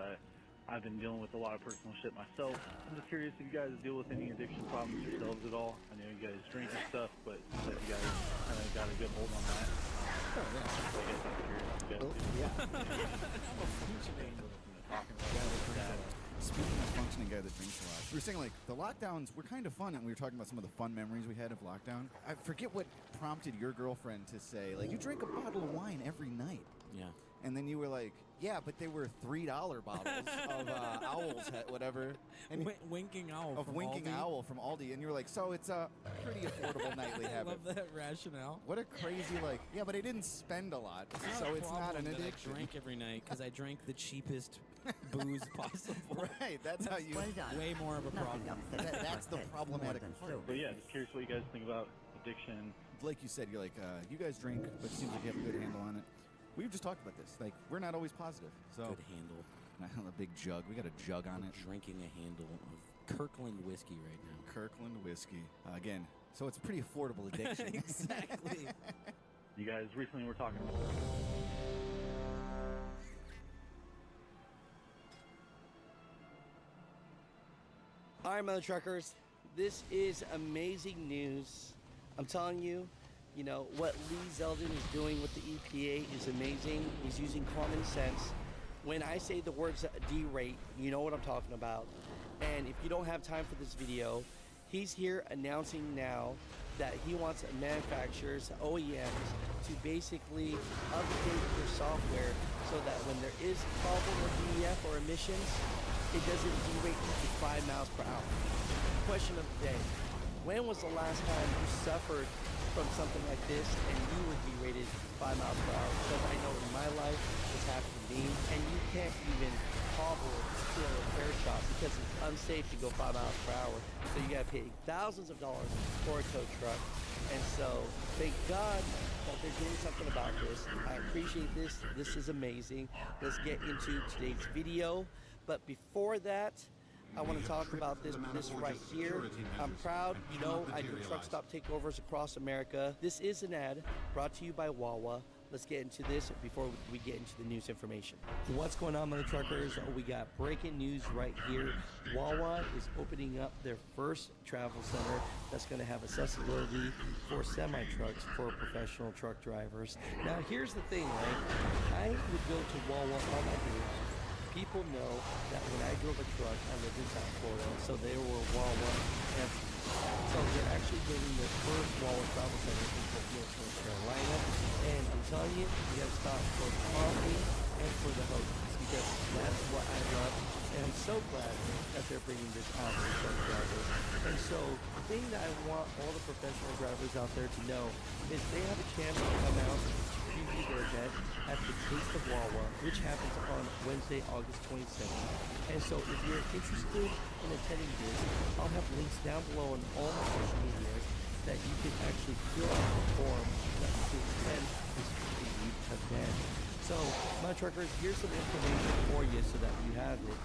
I've been dealing with a lot of personal shit myself. I'm just curious if you guys deal with any addiction problems yourselves at all. I know you guys drink and stuff, but that you guys kind of got a good hold on that. I guess I'm curious if you guys do.
I'm a functioning guy that drinks a lot. Speaking of functioning guy that drinks a lot, we were saying like the lockdowns were kind of fun, and we were talking about some of the fun memories we had of lockdown. I forget what prompted your girlfriend to say like you drink a bottle of wine every night.
Yeah.
And then you were like, yeah, but they were $3 bottles of Owl's Head, whatever. And
Winking Owl
of
from
Winking
Aldi.
Owl from Aldi. And you were like, so it's a pretty affordable nightly
I
habit.
love that rationale.
What a crazy, like, yeah, but I didn't spend a lot, so it's not an addiction.
I drank every night because I drank the cheapest booze possible.
Right, that's how you...
Way more of a problem.
That's the problematic part.
But yeah, just curious what you guys think about addiction.
Like you said, you're like, you guys drink, but it seems like you have a good handle on it. We've just talked about this. Like, we're not always positive. So
Good handle.
A big jug. We got a jug on it.
Drinking a handle of Kirkland whiskey right now.
Kirkland whiskey. Again, so it's a pretty affordable addiction.
Exactly.
You guys recently were talking about...
All right, mother truckers, this is amazing news. I'm telling you, you know, what Lee Zeldin is doing with the EPA is amazing. He's using common sense. When I say the words derate, you know what I'm talking about. And if you don't have time for this video, he's here announcing now that he wants manufacturers, OEMs, to basically update their software so that when there is a problem with DEF or emissions, it doesn't derate you to 5 miles per hour. Question of the day. When was the last time you suffered from something like this and you were derated 5 miles per hour? Because I know in my life it's happened to me, and you can't even hobble to a repair shop because it's unsafe to go 5 miles per hour. So you gotta pay thousands of dollars for a tow truck. And so thank God that they're doing something about this. I appreciate this. This is amazing. Let's get into today's video. But before that, I want to talk about this right here. I'm proud, you know, I do truck stop takeovers across America. This is an ad brought to you by Wawa. Let's get into this before we get into the news information. What's going on, mother truckers? We got breaking news right here. Wawa is opening up their first travel center that's going to have accessibility for semi-trucks for professional truck drivers. Now, here's the thing, right? I would go to Wawa all my days. People know that when I drove a truck, I lived in South Florida, so they were Wawa. And so they're actually building their first Wawa travel center in North Carolina. And I'm telling you, you gotta stop for the coffee and for the hoagies, because that's what I love. And I'm so glad that they're bringing this out for truck drivers. And so the thing that I want all the professional drivers out there to know is they have a chance to come out preview their event at the Taste of Wawa, which happens on Wednesday, August 27th. And so if you're interested in attending this, I'll have links down below on all my social medias that you can actually fill out the form that you can attend this preview event. So, my truckers, here's some information for you so that you have it.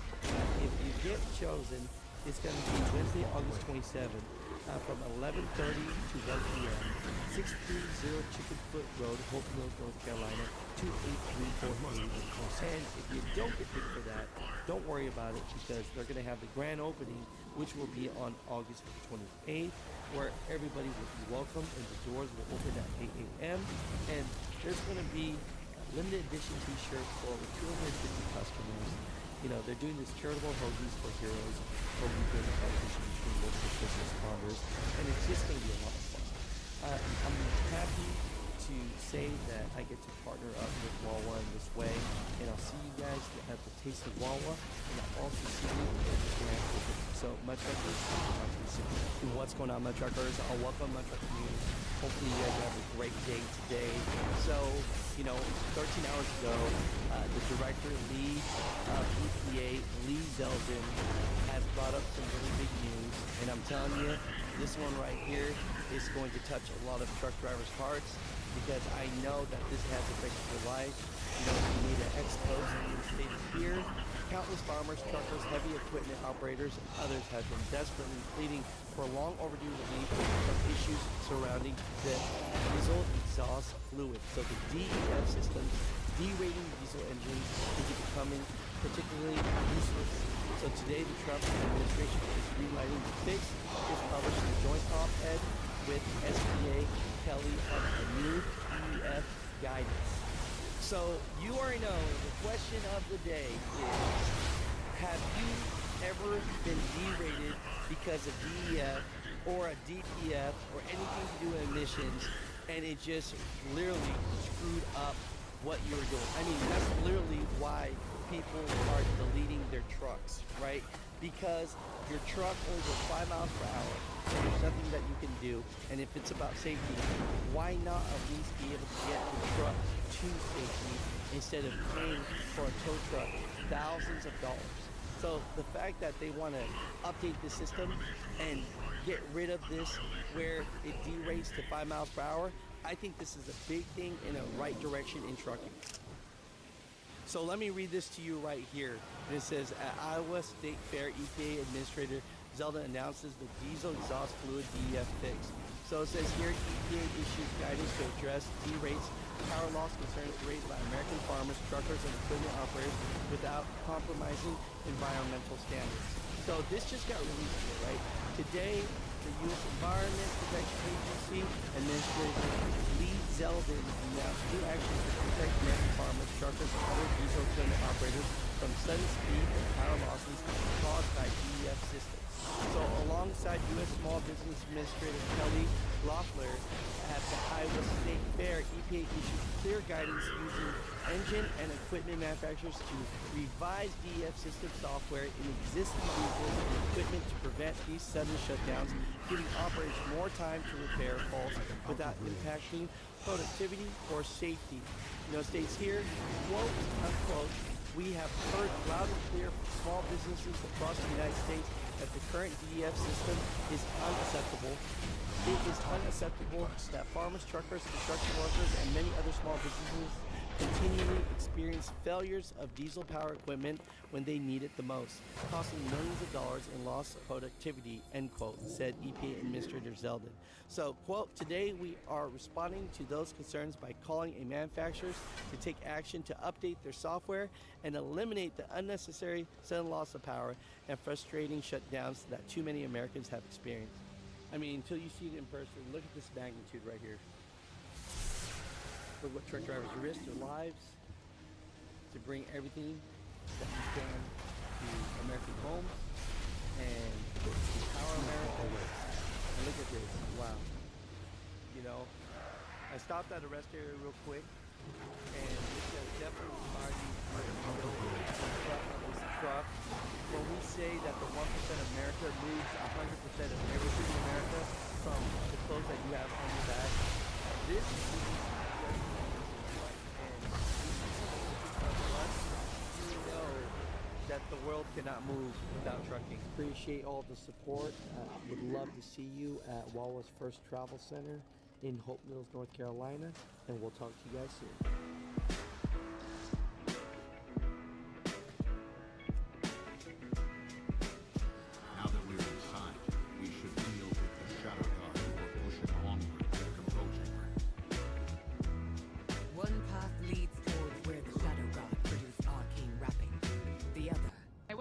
If you get chosen, it's going to be Wednesday, August 27th. From 11:30 to 1 p.m. 630 Chicken Foot Road, Hope Mills, North Carolina, 28348. And if you don't get picked for that, don't worry about it, because they're going to have the grand opening, which will be on August 28th, where everybody will be welcome and the doors will open at 8 a.m. And there's going to be limited edition t-shirts for over 250 customers. You know, they're doing this charitable hoagies for heroes, for weekend competition between local first responders, and it's just going to be a lot of fun. I'm happy to say that I get to partner up with Wawa in this way, and I'll see you guys at the Taste of Wawa, and I'll also see you at the grand opening. So, my truckers, talk to you soon. What's going on, my truckers? I'll welcome my truck community. Hopefully you guys have a great day today. So, 13 hours ago, the director lead of EPA, Lee Zeldin, has brought up some really big news, and I'm telling you, this one right here is going to touch a lot of truck drivers' hearts, because I know that this has affected your life. You need an ex-post stated here. Countless farmers, truckers, heavy equipment operators, and others have been desperately pleading for long overdue relief from issues surrounding the diesel exhaust fluid. So the DEF system, derating diesel engines, is becoming particularly useless. So today the Trump administration is relighting the fix, is publishing a joint op-ed with SPA Kelly on a new DEF guidance. So you already know the question of the day is, have you ever been derated because of DEF or a DPF or anything to do with emissions, and it just literally screwed up what you were doing? I mean, that's literally why people are deleting their trucks, right? Because your truck only goes 5 miles per hour, and there's nothing that you can do. And if it's about safety, why not at least be able to get the truck to safety instead of paying for a tow truck thousands of dollars? So the fact that they want to update the system and get rid of this where it derates to 5 miles per hour, I think this is a big thing in a right direction in trucking. So let me read this to you right here. And it says, at Iowa State Fair, EPA Administrator Zeldin announces the diesel exhaust fluid DEF fix. So it says here, EPA issues guidance to address derates, power loss concerns raised by American farmers, truckers, and equipment operators without compromising environmental standards. So this just got released here, right? Today, the U.S. Environment Protection Agency Administrator Lee Zeldin announced new actions to protect American farmers, truckers, and other diesel equipment operators from sudden speed and power losses caused by DEF systems. So alongside U.S. Small Business Administrator Kelly Loeffler at the Iowa State Fair, EPA issued clear guidance using engine and equipment manufacturers to revise DEF system software in existing vehicles and equipment to prevent these sudden shutdowns, giving operators more time to repair faults without impacting productivity or safety. States here, quote unquote, we have heard loud and clear from small businesses across the United States that the current DEF system is unacceptable. It is unacceptable that farmers, truckers, construction workers, and many other small businesses continually experience failures of diesel power equipment when they need it the most, costing millions of dollars in lost productivity, end quote, said EPA Administrator Zeldin. So, quote, today we are responding to those concerns by calling on manufacturers to take action to update their software and eliminate the unnecessary sudden loss of power and frustrating shutdowns that too many Americans have experienced. I mean, until you see it in person, look at this magnitude right here. Look what truck drivers risk their lives to bring everything that we can to American homes and to power America. And look at this, wow. I stopped at a rest area real quick, and this has definitely inspired me to truck. When we say that the 1% of America moves 100% of everything in America, from the clothes that you have on your back, this is that the world cannot move without trucking. Appreciate all the support. Would love to see you at Wawa's First Travel Center in Hope Mills, North Carolina, and we'll talk to you guys soon.
Now that we're inside, we should deal with the Shadow Guard who are pushing onward with control chamber.
One path leads towards where the Shadow God produce arcane wrapping. The other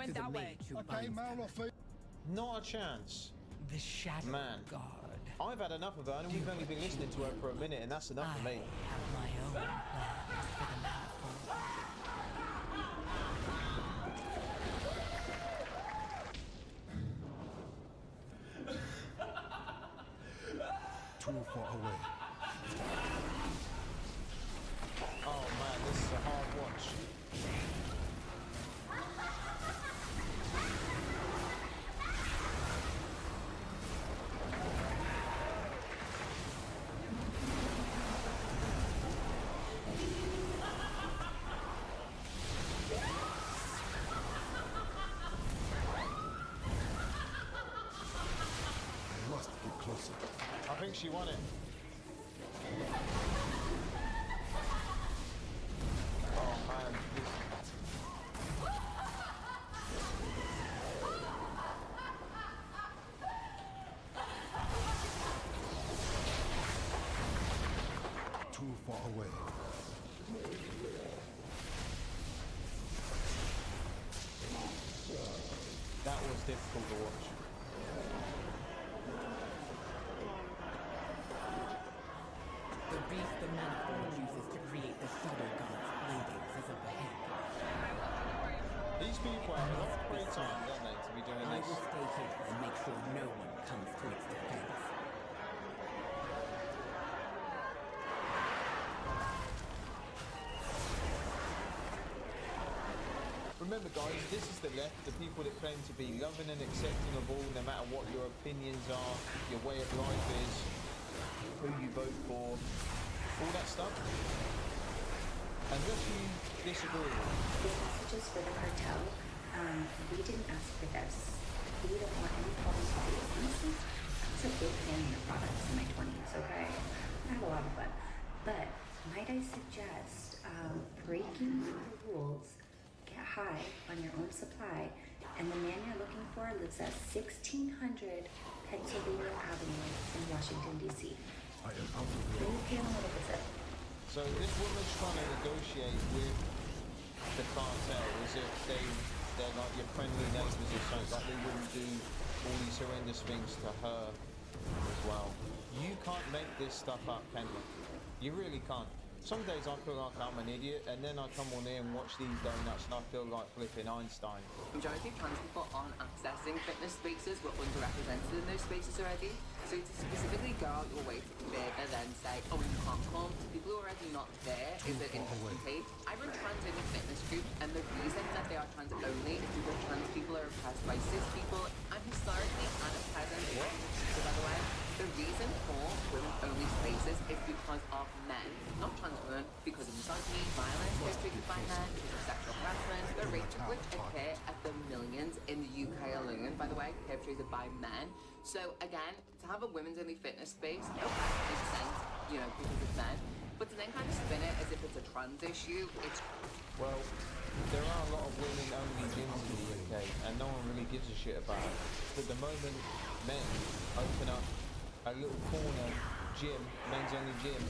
to the mage who binds them.
Not a chance.
The Shadow
Man.
God.
I've had enough of her, and we've only been listening to her for a minute, and that's enough for me.
I have my own plans for the
Too far away.
Oh man, this is a hard watch. think she won it. Oh man.
Too far away.
That was difficult to watch.
The beast the manifold uses to create the shadow gods waiting is up ahead.
These people have a lot of free time, don't they, to be doing
I
this?
will stay here and make sure no one comes to its defense.
Remember guys, this is the left, the people that claim to be loving and accepting of all, no matter what your opinions are, your way of life is, who you vote for, all that stuff. Unless you disagree.
The messages for the cartel, we didn't ask for this. We don't want any problems with the honestly. I was a big fan of your products in my 20s, okay? I have a lot of fun. But might I suggest breaking the rules, get high on your own supply, and the man you're looking for lives at 1600 Pennsylvania Avenue in Washington, D.C.
I am out of
Will you pay him a little visit?
So this woman's trying to negotiate with the cartel as if they're like your friendly neighbours or something, like they wouldn't do all these horrendous things to her as well. You can't make this stuff up, can you? You really can't. Some days I feel like I'm an idiot, and then I come on here and watch these donuts and I feel like flipping Einstein.
Majority of trans people aren't accessing fitness spaces. We're underrepresented in those spaces already. So to specifically go out your way to further then say, oh, you can't come to people who are already not there is an interesting take. I run trans only fitness groups, and the reason that they are trans only is because trans people are oppressed by cis people, and historically and at present, by the way, the reason for women-only spaces is because of men, not trans women, because of misogyny, violence perpetrated by men, because of sexual harassment, the rates of which occur at the millions in the UK alone, by the way, perpetrated by men. So again, to have a women's-only fitness space, okay, makes sense, you know, because it's men, but to then kind of spin it as if it's a trans issue, it's...
Well, there are a lot of women-only gyms in the UK, and no one really gives a shit about it. But the moment men open up a little corner gym, men's only gym,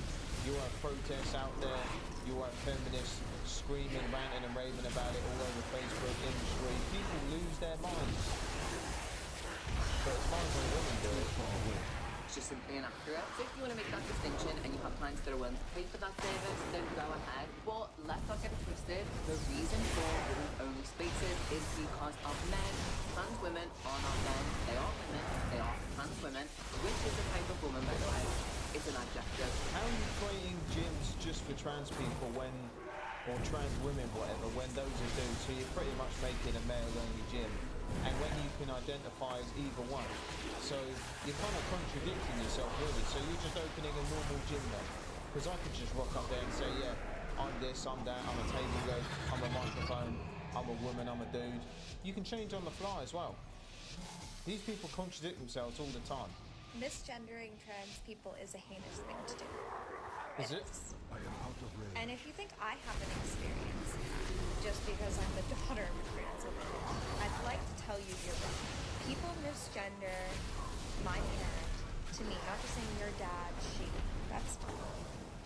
you have protests out there, you have feminists screaming, ranting and raving about it all over Facebook, industry. People lose their minds. But it's fine when women do it.
It's just simply inaccurate. So if you want to make that distinction and you have clients that are willing to pay for that service, then go ahead. But let's not get it twisted. The reason for women-only spaces is because of men. Trans women are not men. They are women. They are trans women. Which is the type of woman, by the way? It's an adjective.
How are you creating gyms just for trans people when, or trans women, whatever, when those are dudes? So you're pretty much making a male-only gym. And when you can identify as either one. So you're kind of contradicting yourself, really. So you're just opening a normal gym then. Because I could just rock up there and say, yeah, I'm this, I'm that, I'm a table leg, I'm a microphone, I'm a woman, I'm a dude. You can change on the fly as well. These people contradict themselves all the time.
Misgendering trans people is a heinous thing to do.
Is it?
I am out of range.
And if you think I have an experience just because I'm the daughter of a trans woman, I'd like to tell you you're wrong. People misgender my parent to me, not just saying your dad, she. That's fine.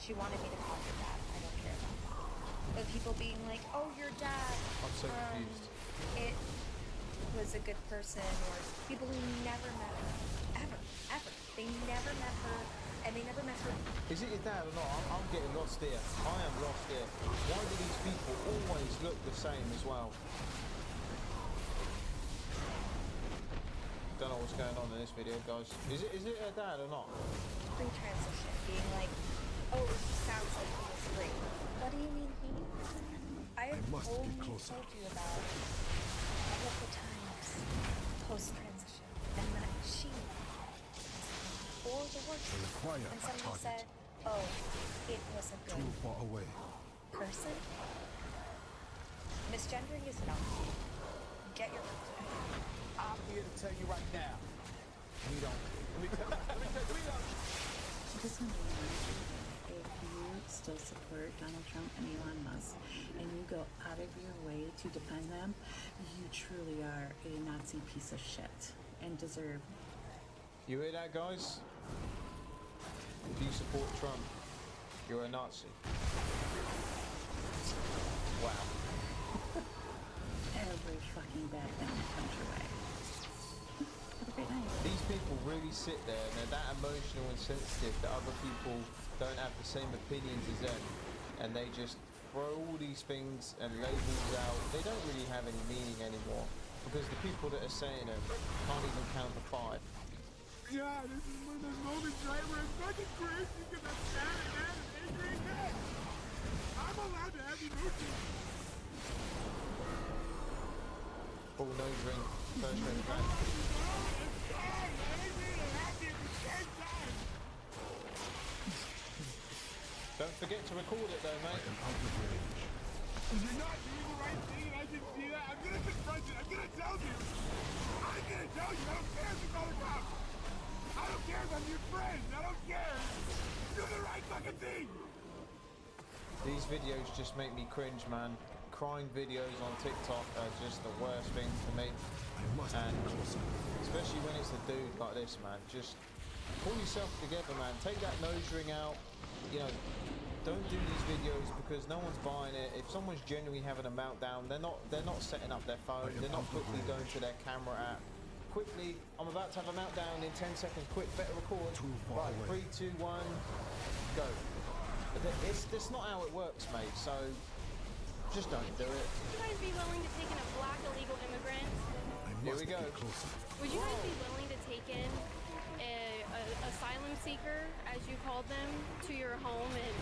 She wanted me to call her dad. I don't care about that. But people being like, oh, your dad.
I'm so confused.
It was a good person, or people who never met her. Ever. They never met her, and they never met her.
Is it your dad or not? I'm getting lost here. I am lost here. Why do these people always look the same as well? Don't know what's going on in this video, guys. Is it her dad or not?
Pre-transition, being like, oh, he sounds like he was great. What do you mean he? I have only told you about all of the times post-transition, and that she or the worst. And somebody said, oh, it was a good
Too far away.
person. Misgendering is not. Get your
I'm here to tell you right now. We don't. Let me tell you, we don't.
just want to remind you that if you still support Donald Trump and Elon Musk and you go out of your way to defend them, you truly are a Nazi piece of shit and deserve.
You hear that, guys? If you support Trump, you're a Nazi. Wow.
Every fucking bad thing that comes your way. Have a great night.
These people really sit there and they're that emotional and sensitive that other people don't have the same opinions as them, and they just throw all these things and labels out. They don't really have any meaning anymore because the people that are saying them can't even count to 5.
Yeah, this is one of those moments right where it's fucking crazy because I'm sad and mad and angry and mad. I'm allowed to have emotions.
Full nose ring, first ring back. Don't forget to record it though, mate.
You're not doing the right thing and I can see that. I'm gonna confront you. I'm gonna tell you. I'm gonna tell you. I don't care if you call the cops. I don't care if I'm your friend. I don't care. Do the right fucking thing.
These videos just make me cringe, man. Crying videos on TikTok are just the worst thing for me. And especially when it's a dude like this, man. Just pull yourself together, man. Take that nose ring out. You know, don't do these videos because no one's buying it. If someone's genuinely having a meltdown, they're not setting up their phone. They're not quickly going to their camera app. Quickly, I'm about to have a meltdown in 10 seconds. Quick, better record. Right, 3, 2, 1, go. That's not how it works, mate. So just don't do it.
Would you guys be willing to take in a black illegal immigrant?
Here we go.
Would you guys be willing to take in a asylum seeker, as you called them, to your home and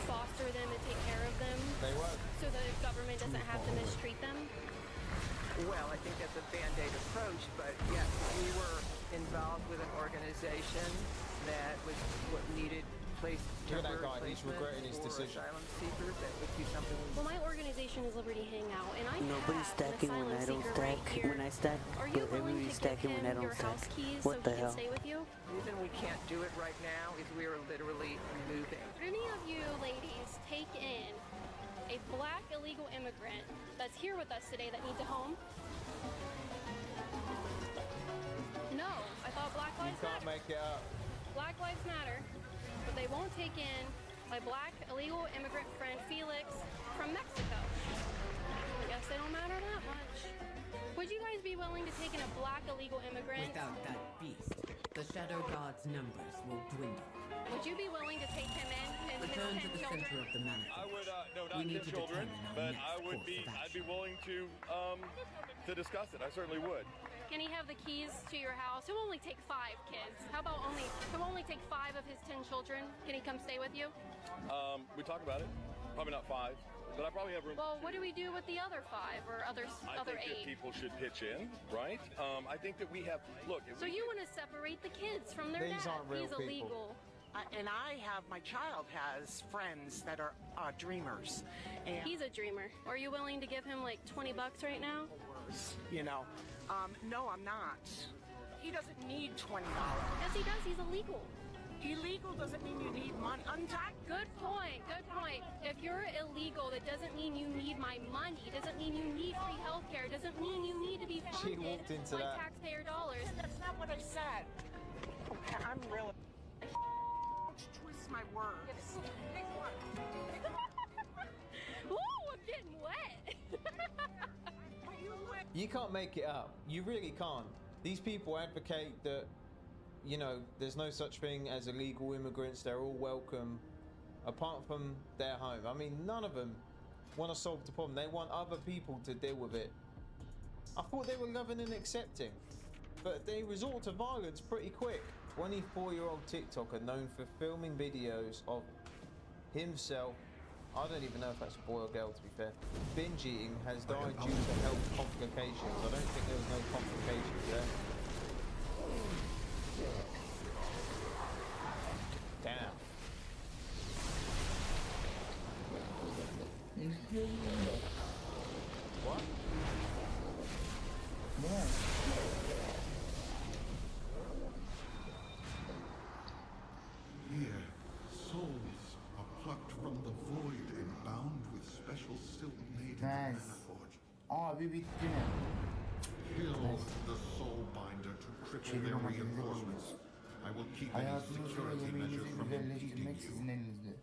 foster them and take care of them?
They won't.
So the government doesn't have to mistreat them?
Well, I think that's a band-aid approach, but yes, we were involved with an organization that was what needed
Look at that guy, he's regretting his decision.
Asylum seekers. That would be something.
Well, my organization is Liberty Hangout, and I
Nobody's
have
stacking
an
when I
asylum
don't
seeker right
stack.
here.
When I stack,
Are
but
you willing
everybody's
to give
stacking when I
him
don't
your
stack.
house keys
What
so
the
he
hell?
can stay with you?
The reason we can't do it right now is we are literally moving.
Would any of you ladies take in a black illegal immigrant that's here with us today that needs a home? No, I thought Black
You
Lives
can't
Matter.
make it up.
Black Lives Matter, but they won't take in my black illegal immigrant friend Felix from Mexico. I guess they don't matter that much. Would you guys be willing to take in a black illegal immigrant?
Without that beast, the Shadow God's numbers will dwindle.
Would you be willing to take him in and
Return
his
to
10
the
children?
center of the manifest.
I would, no,
We
not
need
10
to
children,
determine our
but
next
I'd be willing to discuss it. I certainly would.
Can he have the keys to your house? He'll only take 5 kids. How about he'll only take 5 of his 10 children? Can he come stay with you?
We talk about it. Probably not 5, but I probably have room.
Well, what do we do with the other 5 or other
I think
8?
that people should pitch in, right? I think that we have. Look.
So you want to separate the kids from their
These
dad?
aren't real
He's illegal.
And I have, my child has friends that are dreamers. And
He's a dreamer. Are you willing to give him like $20 right now?
you know, no, I'm not. He doesn't need $20.
Yes, he does. He's illegal.
Illegal doesn't mean you need money. Untaxed.
Good point. Good point. If you're illegal, that doesn't mean you need my money. Doesn't mean you need free healthcare. Doesn't mean you need to be
She
funded
walked into
by
that.
taxpayer dollars.
That's not what I said. Okay, I'm really. Twist my words.
Ooh, I'm getting wet.
You can't make it up. You really can't. These people advocate that, you know, there's no such thing as illegal immigrants. They're all welcome, apart from their home. I mean, none of them want to solve the problem. They want other people to deal with it. I thought they were loving and accepting, but they resort to violence pretty quick. 24-year-old TikToker known for filming videos of himself, I don't even know if that's a boy or girl to be fair, binge eating, has died due to health complications. I don't think there was no complications there. Damn. What?
Here,
Nice. Abi bitti mi?
Kill the soul binder to cripple their reinforcements. I will keep any
Hayatınızı ve
security
yemeğinizi
measures from impeding
güzelleştirmek
you.
sizin elinizde.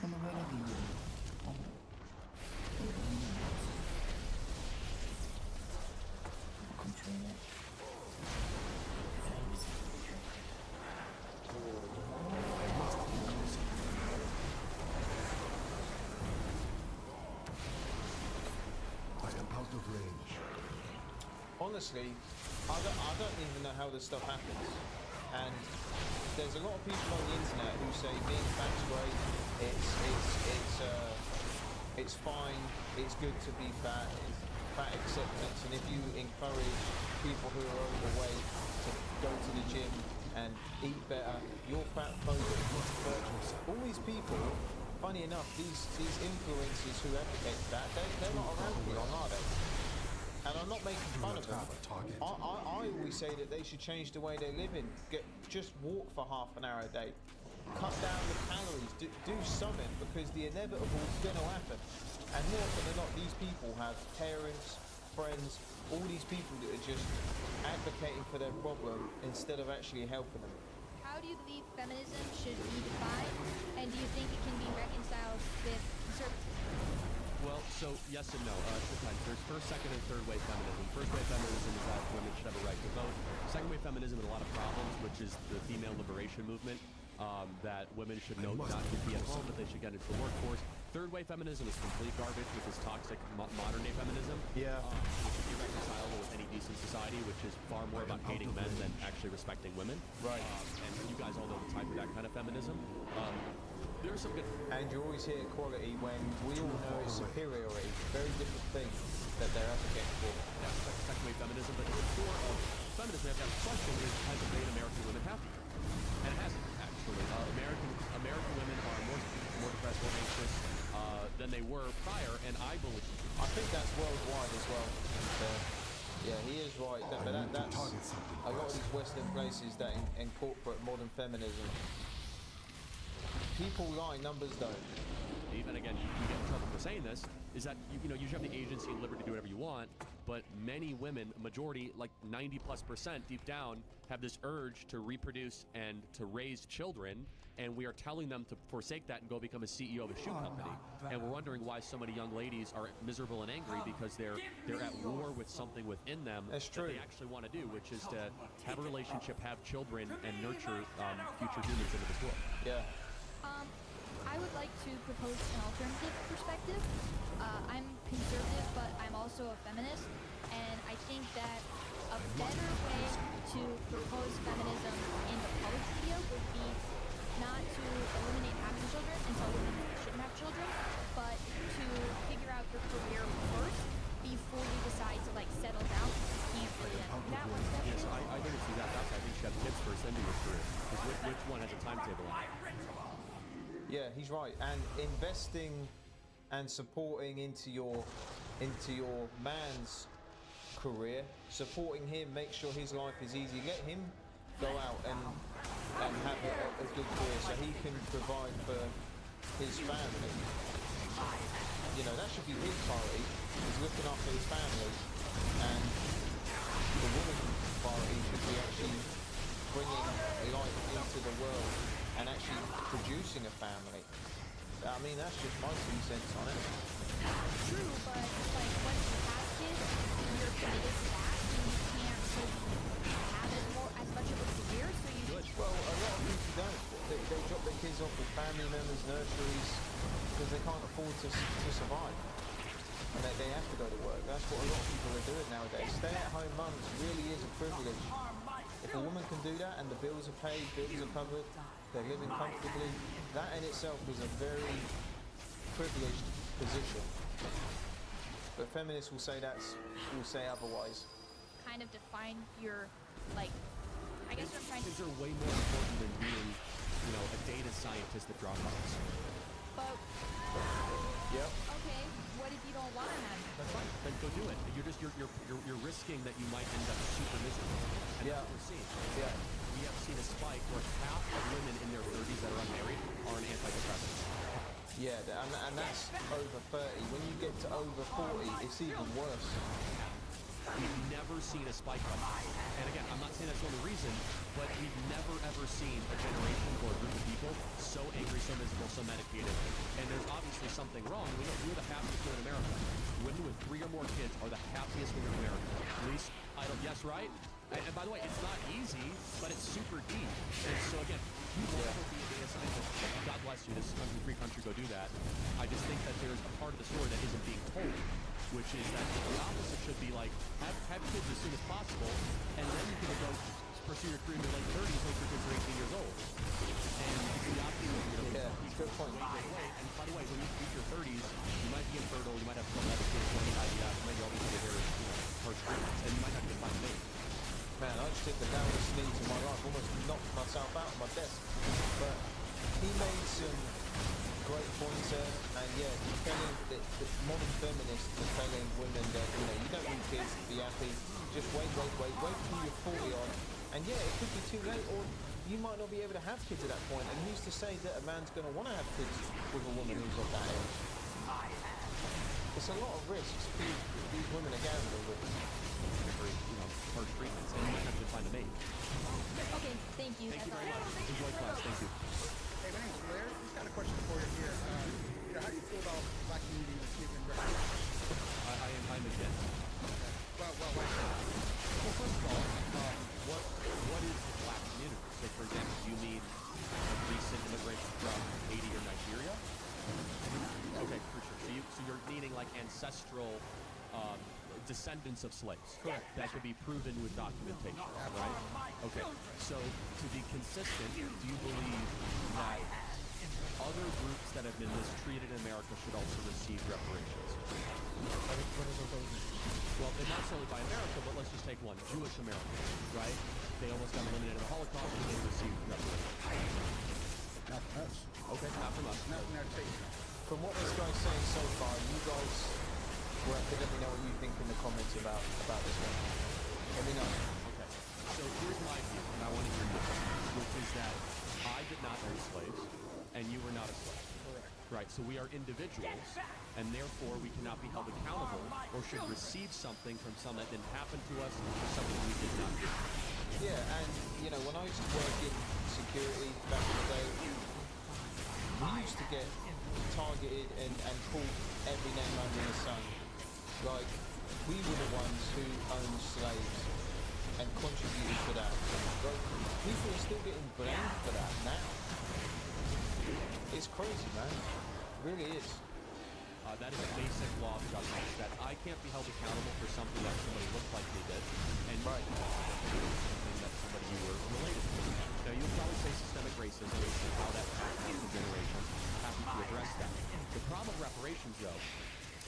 Bunu böyle diyeceğim. Bakın şöyle. Güzel bir sıkıntı.
I am out of range.
Honestly, I don't even know how this stuff happens. And there's a lot of people on the internet who say being fat's great. It's fine. It's good to be fat. It's fat acceptance. And if you encourage people who are overweight to go to the gym and eat better, you're fat phobic. But all these people, funny enough, these influencers who advocate that, they're not around for long, are they? And I'm not making fun of them. I always say that they should change the way they live in. Just walk for half an hour a day. Cut down the calories. Do something, because the inevitable is going to happen. And more often than not, these people have parents, friends, all these people that are just advocating for their problem instead of actually helping them.
How do you believe feminism should be defined, and do you think it can be reconciled with conservatism?
Well, so yes and no. Depends. There's first, second, and third wave feminism. First wave feminism is that women should have a right to vote. Second wave feminism has a lot of problems, which is the female liberation movement, that women should not just be at home, but they should get into the workforce. Third wave feminism is complete garbage, which is toxic modern day feminism.
Yeah.
Which is irreconcilable with any decent society, which is far more about hating men than actually respecting women.
Right.
And you guys all know the type of that kind of feminism. There's some good.
And you always hear equality when we all know it's superiority. Very different thing that they're advocating for.
Yeah, second wave feminism, but at the core of feminism, we have to have a question: has it made American women happy? And it hasn't, actually. American women are more depressed, more anxious than they were prior, and I believe.
I think that's worldwide as well. And, yeah, he is right. But that's a lot of these Western places that incorporate modern feminism. People lie, numbers don't.
Even again, you get in trouble for saying this, is that you know you should have the agency and liberty to do whatever you want, but many women, majority, like 90+% deep down, have this urge to reproduce and to raise children, and we are telling them to forsake that and go become a CEO of a shoe company. And we're wondering why so many young ladies are miserable and angry, because they're at war with something within them that they actually want to do, which is to have a relationship, have children, and nurture future humans into this world.
Yeah.
I would like to propose an alternative perspective. I'm conservative, but I'm also a feminist, and I think that a better way to propose feminism in the public sphere would be not to eliminate having children and tell women that they shouldn't have children, but to figure out your career first before you decide to settle down substantially and do that one step.
Yes, I think it's exactly that. I think you should have kids first, then do your career. Because which one has a timetable on it?
Yeah, he's right. And investing and supporting into your man's career, supporting him, make sure his life is easy. Let him go out and have a good career so he can provide for his family. You know, that should be his priority, is looking after his family. And the woman's priority should be actually bringing life into the world and actually producing a family. I mean, that's just my 2 cents on it.
True, but once you have kids, you're committed to that, and you can't really have it as much of a career, so you...
Well, a lot of people don't. They drop their kids off with family members, nurseries, because they can't afford to survive. And they have to go to work. That's what a lot of people are doing nowadays. Stay-at-home mums really is a privilege. If a woman can do that and the bills are paid, bills are covered, they're living comfortably, that in itself is a very privileged position. But feminists will say otherwise.
Kind of define your, I guess what I'm trying to...
Kids are way more important than being, a data scientist that draws models.
But...
Yep.
Okay, what if you don't want to have it?
That's fine. Then go do it. You're risking that you might end up super miserable. And that's what we're seeing.
Yeah.
We have seen a spike where half of women
Yeah, and that's over 30. When you get to over 40, it's even worse.
We've never seen a spike like that. And again, I'm not saying that's the only reason, but we've never ever seen a generation or a group of people so angry, so miserable, so medicated. And there's obviously something wrong. We know we're the happiest women in America. Women with 3 or more kids are the happiest women in America. At least, I don't, yes, right? And by the way, it's not easy, but it's super deep. And so again, you want to be innocent. God bless you, this is country, free country, go do that. I just think that there's a part of the story that isn't being told, which is that the opposite should be like, have kids as soon as possible, and then you can go pursue your career in your late 30s once your kids are 18 years old. And the opposite, you know,
yeah, good point.
Wait. And by the way, when you reach your 30s, you might be infertile, you might have some other kids, you might have maybe all these other, harsh treatments, and you might not get find a mate.
Man, I just did the downest knees of my life, almost knocked myself out of my desk. But he made some great points there, and yeah, telling the modern feminists are telling women that, you know, you don't need kids to be happy, just wait till you're 40 on, and yeah, it could be too late, or you might not be able to have kids at that point. And who's to say that a man's going to want to have kids with a woman who's of that age? It's a lot of risks these women are gambling with.
You know, harsh treatments, and you might have to find a mate.
Okay, thank you.
Thank you very much. Enjoy class. Thank you.
Hey, my name's Blair. Just got a question for you here. You know, how do you feel about black community that's given recognition?
I'm against.
Okay. Well, why?
Well, first of all, what is the black community? So, for example, do you mean recent immigration from Haiti or Nigeria? Okay, for sure. So you're meaning like ancestral descendants of slaves.
Correct.
That could be proven with documentation, right? Okay. So to be consistent, do you believe that other groups that have been mistreated in America should also receive reparations? Well, they're not solely by America, but let's just take one. Jewish Americans, right? They almost got eliminated in the Holocaust, and they received reparations.
Not from us.
Okay, not from us.
Not from the United States.
From what this guy's saying so far, you guys will have to let me know what you think in the comments about this one. Let me know.
Okay. So here's my view, and I want to hear yours, which is that I did not own slaves, and you were not a slave.
Correct.
Right, so we are individuals, and therefore we cannot be held accountable or should receive something from something that didn't happen to us or something we did not do.
Yeah, and you know, when I used to work in security back in the day, we used to get targeted and called every name under the sun. Like, we were the ones who owned slaves and contributed to that. Like, people are still getting blamed for that now. It's crazy, man. It really is.
That is a basic law of justice, that I can't be held accountable for something that somebody looked like they did, and something that somebody you were related to. Now, you'll probably say systemic racism and how that passed down the generations. Happy to address that. The problem with reparations, though,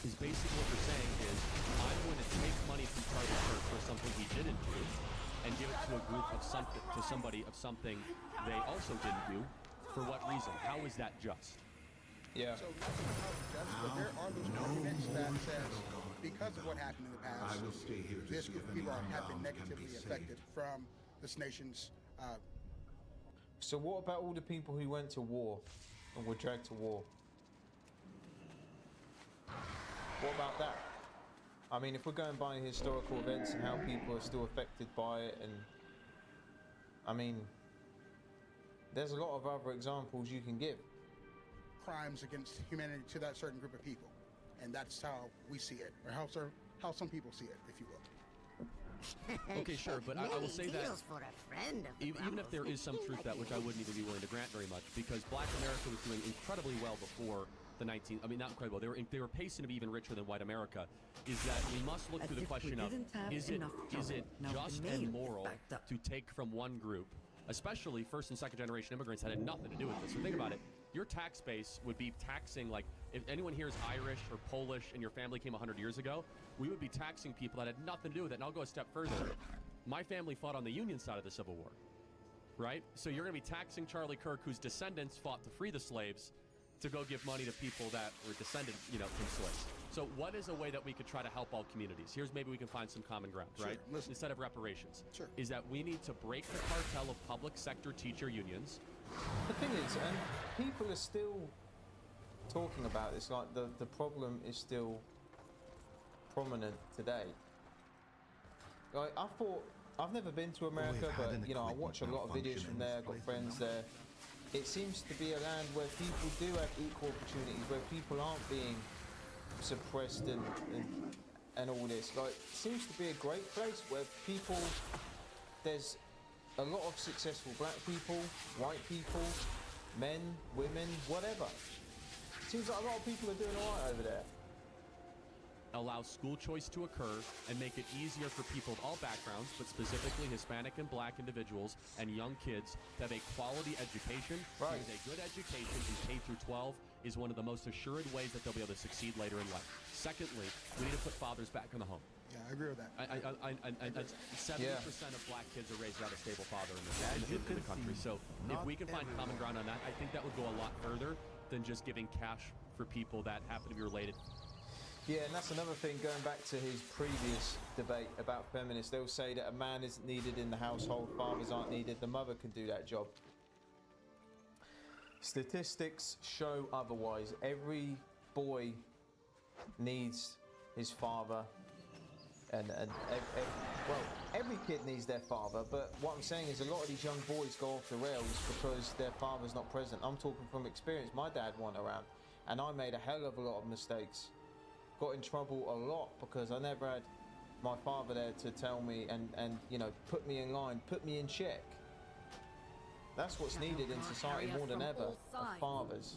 is basically what you're saying is, I'm going to take money from Charlie Kirk for something he didn't do, and give it to a group of something, to somebody of something they also didn't do. For what reason? How is that just?
Yeah.
So, not just, but there are those arguments that says because of what happened in the past, this group of people have been negatively affected from this nation's.
So what about all the people who went to war and were dragged to war? What about that? I mean, if we're going by historical events and how people are still affected by it, and I mean, there's a lot of other examples you can give.
Crimes against humanity to that certain group of people, and that's how we see it, or how some people see it, if you will.
Okay, sure, but I will say that even if there is some truth to that, which I wouldn't even be willing to grant very much, because Black America was doing incredibly well before the not incredible. They were pacing to be even richer than white America. Is that we must look through the question of is it just and moral to take from one group, especially first and second generation immigrants that had nothing to do with this. So think about it. Your tax base would be taxing, like, if anyone here is Irish or Polish and your family came 100 years ago, we would be taxing people that had nothing to do with it. And I'll go a step further. My family fought on the Union side of the Civil War, right? So you're going to be taxing Charlie Kirk, whose descendants fought to free the slaves, to go give money to people that were descended, from slaves. So what is a way that we could try to help all communities? Here's maybe we can find some common ground, right? Instead of reparations.
Sure.
Is that we need to break the cartel of public sector teacher unions.
The thing is, and people are still talking about this, like the problem is still prominent today. Like, I've never been to America, but you know, I watch a lot of videos from there. I've got friends there. It seems to be a land where people do have equal opportunities, where people aren't being suppressed and all this. Like, it seems to be a great place where people, there's a lot of successful black people, white people, men, women, whatever. Seems like a lot of people are doing alright over there.
Allow school choice to occur and make it easier for people of all backgrounds, but specifically Hispanic and black individuals and young kids to have a quality education.
Right.
Because a good education in K through 12 is one of the most assured ways that they'll be able to succeed later in life. Secondly, we need to put fathers back in the home.
Yeah, I agree with that.
70% of black kids are raised without a stable father in the country. So if we can find common ground on that, I think that would go a lot further than just giving cash for people that happen to be related.
Yeah, and that's another thing, going back to his previous debate about feminists. They'll say that a man isn't needed in the household, fathers aren't needed, the mother can do that job. Statistics show otherwise. Every boy needs his father, and every kid needs their father, but what I'm saying is a lot of these young boys go off the rails because their father's not present. I'm talking from experience. My dad wasn't around, and I made a hell of a lot of mistakes. Got in trouble a lot because I never had my father there to tell me and you know, put me in line, put me in check. That's what's needed in society more than ever, are fathers.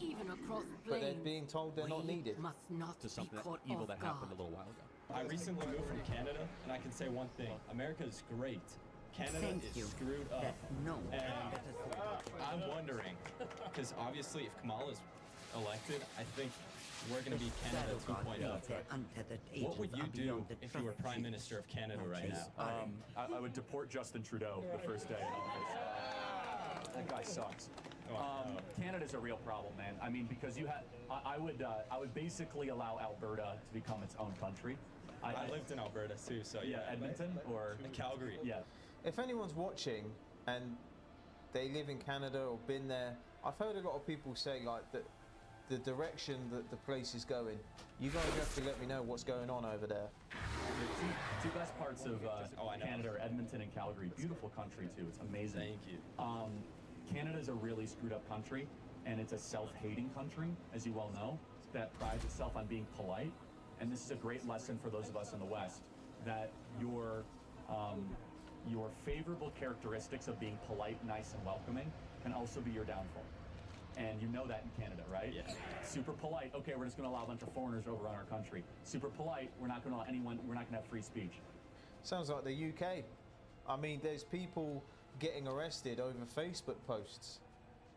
But they're being told they're not needed.
To something evil that happened a little while ago.
I recently moved from Canada, and I can say one thing. America is great. Canada is screwed up. And I'm wondering, because obviously if Kamala's elected, I think we're going to be Canada 2.0. What would you do if you were Prime Minister of Canada right now?
I would deport Justin Trudeau the first day in office. That guy sucks. Canada's a real problem, man. I mean, because you have, I would basically allow Alberta to become its own country.
I lived in Alberta too, so
yeah. Edmonton or
Calgary.
Yeah.
If anyone's watching and they live in Canada or been there, I've heard a lot of people say like that the direction that the place is going, you guys have to let me know what's going on over there.
The two best parts of Canada are Edmonton and Calgary. Beautiful country too. It's amazing.
Thank you.
Canada's a really screwed up country, and it's a self-hating country, as you well know, that prides itself on being polite. And this is a great lesson for those of us in the West, that your favorable characteristics of being polite, nice, and welcoming can also be your downfall. And you know that in Canada, right?
Yeah.
Super polite. Okay, we're just going to allow a bunch of foreigners over on our country. Super polite. We're not going to allow anyone. We're not going to have free speech.
Sounds like the UK. I mean, there's people getting arrested over Facebook posts,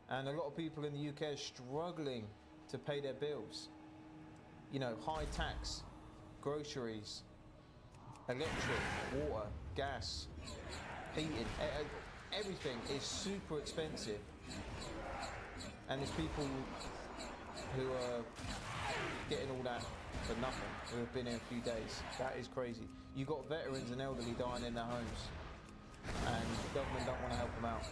and a lot of people in the UK are struggling to pay their bills. You know, high tax, groceries, electric, water, gas, heating, everything is super expensive. And there's people who are getting all that for nothing, who have been here a few days. That is crazy. You've got veterans and elderly dying in their homes, and the government don't want to help them out.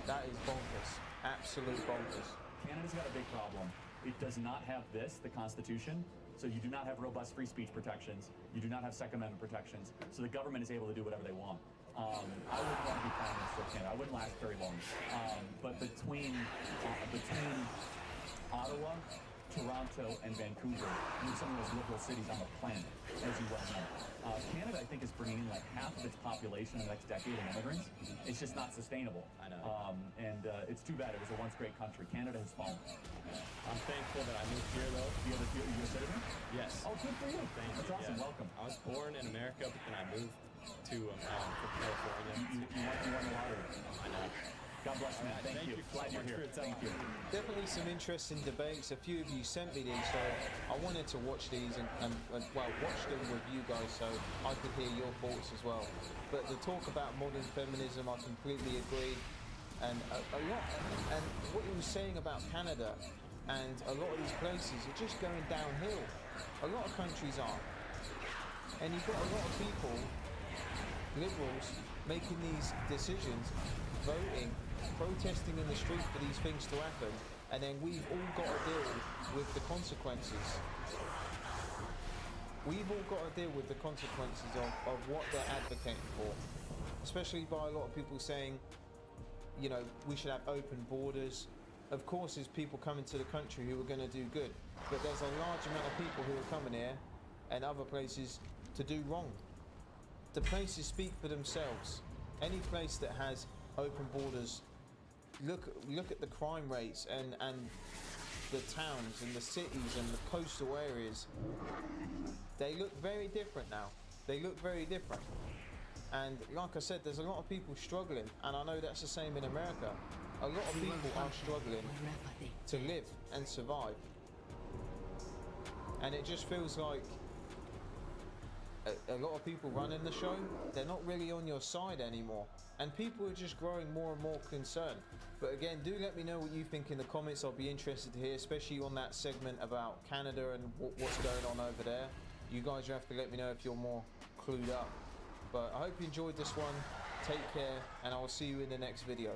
That is bonkers. Absolute bonkers.
Canada's got a big problem. It does not have this, the Constitution, so you do not have robust free speech protections. You do not have Second Amendment protections, so the government is able to do whatever they want. I wouldn't want to be Prime Minister of Canada. I wouldn't last very long. But between Ottawa, Toronto, and Vancouver, you're some of those liberal cities on the planet, as you well know. Canada, I think, is bringing in like half of its population in the next decade of immigrants. It's just not sustainable.
I know.
And it's too bad. It was a once great country. Canada has fallen.
I'm thankful that I moved here, though.
You have a citizen?
Yes.
Oh, good for you.
Thank you.
That's awesome.
Yeah.
Welcome.
I was born in America, but then I moved to California.
You won the lottery.
I know.
God bless you, man. Thank you. Glad you're here. Thank you.
Definitely some interesting debates. A few of you sent me these, so I wanted to watch these and watch them with you guys so I could hear your thoughts as well. But the talk about modern feminism, I completely agree. And a lot, and what you were saying about Canada and a lot of these places are just going downhill. A lot of countries are. And you've got a lot of people, liberals, making these decisions, voting, protesting in the street for these things to happen, and then we've all got to deal with the consequences. We've all got to deal with the consequences of what they're advocating for, especially by a lot of people saying, you know, we should have open borders. Of course, there's people coming to the country who are going to do good, but there's a large amount of people who are coming here and other places to do wrong. The places speak for themselves. Any place that has open borders, look at the crime rates and the towns and the cities and the coastal areas. They look very different now. They look very different. And like I said, there's a lot of people struggling, and I know that's the same in America. A lot of people are struggling to live and survive. And it just feels like a lot of people running the show, they're not really on your side anymore. And people are just growing more and more concerned. But again, do let me know what you think in the comments. I'll be interested to hear, especially on that segment about Canada and what's going on over there. You guys have to let me know if you're more clued up. But I hope you enjoyed this one. Take care, and I will see you in the next video.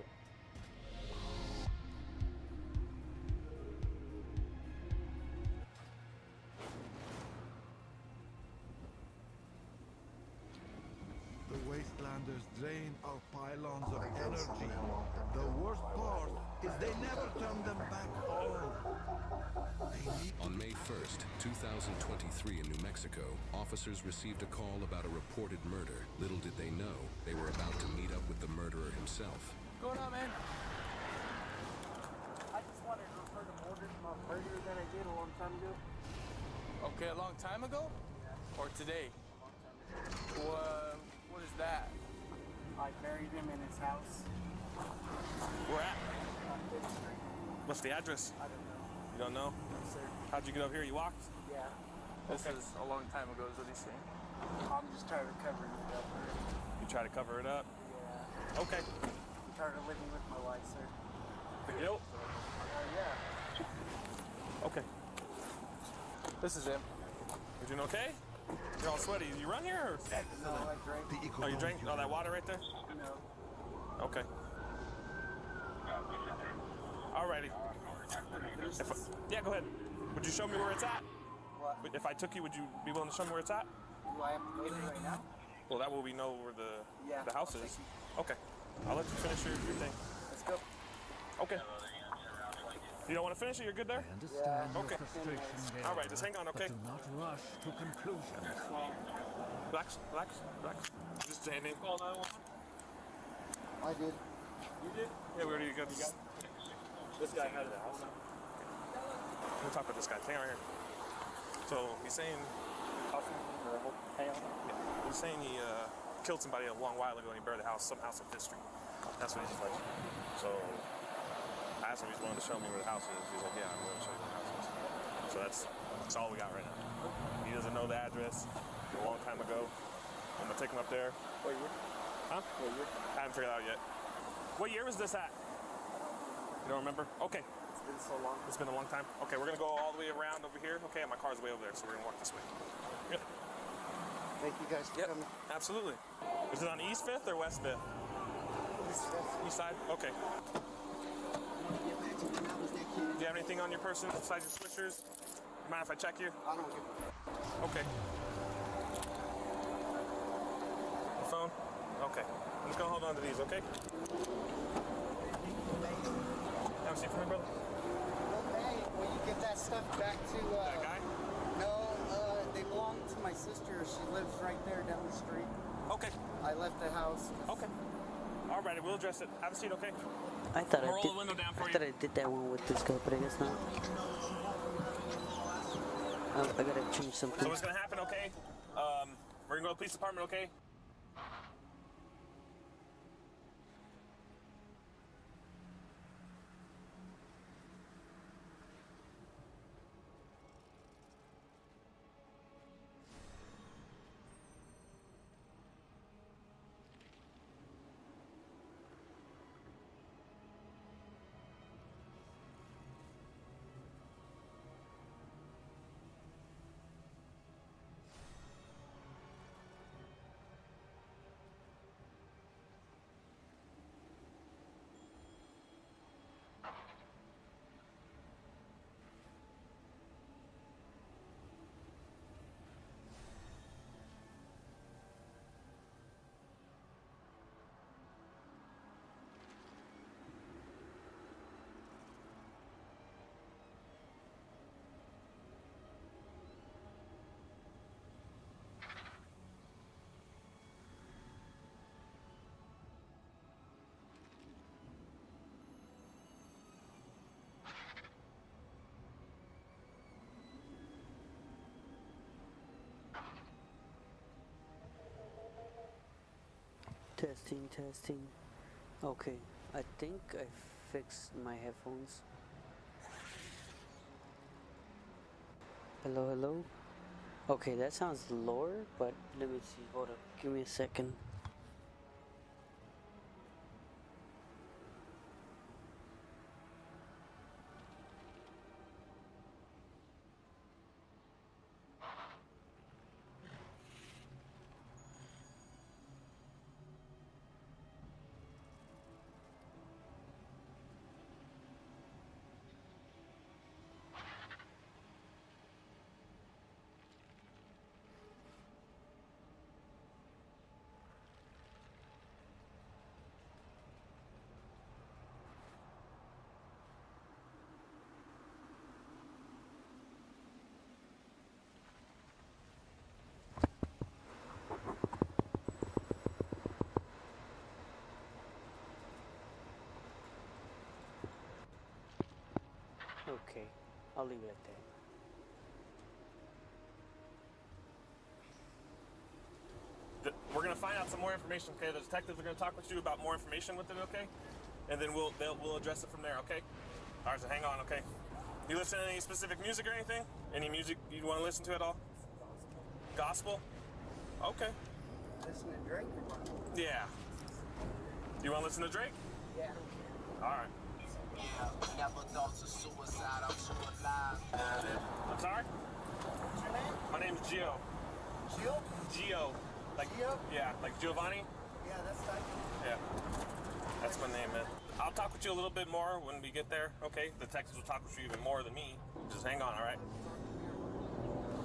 The wastelanders drain our pylons of energy. The worst part is they never turn them back on.
On May 1st, 2023 in New Mexico, officers received a call about a reported murder. Little did they know, they were about to meet up with the murderer himself.
What's going on, man? I just wanted to report a murder that I did a long time ago. Okay, a long time ago? Yeah. Or today? What is that? I buried him in his house.
Where at? What's the address?
I don't know.
You don't know?
No, sir.
How'd you get over here? You walked?
Yeah. This is a long time ago, is what he's saying. I'm just tired of covering it up.
You try to cover it up?
Yeah.
Okay.
I'm tired of living with my wife, sir.
Yep.
Yeah.
Okay. This is him. You doing okay? You're all sweaty. You run here? Or?
No, I drank.
Oh, you drank all that water right there?
No.
Okay. Alrighty. Yeah, go ahead. Would you show me where it's at?
What?
If I took you, would you be willing to show me where it's at?
Do I have to go there right now?
Well, that way we know where the house is. Okay. I'll let you finish your thing.
Let's go.
Okay. You don't want to finish it? You're good there?
I understand
Okay.
your frustration there,
All right, just hang on, okay?
but do not rush to conclusions.
Relax, relax, relax. Just standing. Call 911.
I did.
You did? Yeah, we already got this.
This guy had the house.
Let me talk with this guy. Hang on here. So he's saying. He's saying he killed somebody a long while ago and he buried the house, some house on 5th Street. That's what he's like. So I asked him if he's willing to show me where the house is. He's like, yeah, I'm willing to show you where the house is. So that's all we got right now. He doesn't know the address. A long time ago. I'm gonna take him up there.
What year?
Huh?
What year?
I haven't figured it out yet. What year was this at? You don't remember? Okay.
It's been so long.
It's been a long time. Okay, we're gonna go all the way around over here. Okay, and my car's way over there, so we're gonna walk this way. Yep.
Thank you guys for coming.
Absolutely. Is it on East 5th or West 5th?
East 5th.
East side? Okay. Do you have anything on your person besides your swishers? Mind if I check you?
I don't give a
Okay. Your phone? Okay. I'm just gonna hold on to these, okay? Have a seat for me, brother.
Okay, will you get that stuff back to,
that guy?
No, they belong to my sister. She lives right there down the street.
Okay.
I left the house.
Okay. Alrighty, we'll address it. Have a seat, okay?
I thought
I'll roll the window down for you.
I did that one with this guy, but I guess not. I gotta change something.
So what's gonna happen, okay? We're gonna go to the police department, okay?
Testing, testing. Okay, I think I fixed my headphones. Hello, hello. Okay, that sounds lower, but let me see. Hold up, give me a second. Okay, I'll leave it at that.
We're gonna find out some more information, okay? The detectives are gonna talk with you about more information with it, okay? And then we'll address it from there, okay? All right, so hang on, okay? You listen to any specific music or anything? Any music you want to listen to at all? Gospel? Okay.
Listen to Drake?
Yeah. You want to listen to Drake?
Yeah.
All right.
Never thought of suicide, I'm so alive.
I'm sorry?
What's your name?
My name's Gio.
Gio?
Gio. Like,
Gio?
Yeah, like Giovanni?
Yeah, that's tight.
Yeah. That's my name, man. I'll talk with you a little bit more when we get there, okay? The detectives will talk with you even more than me. Just hang on, all right?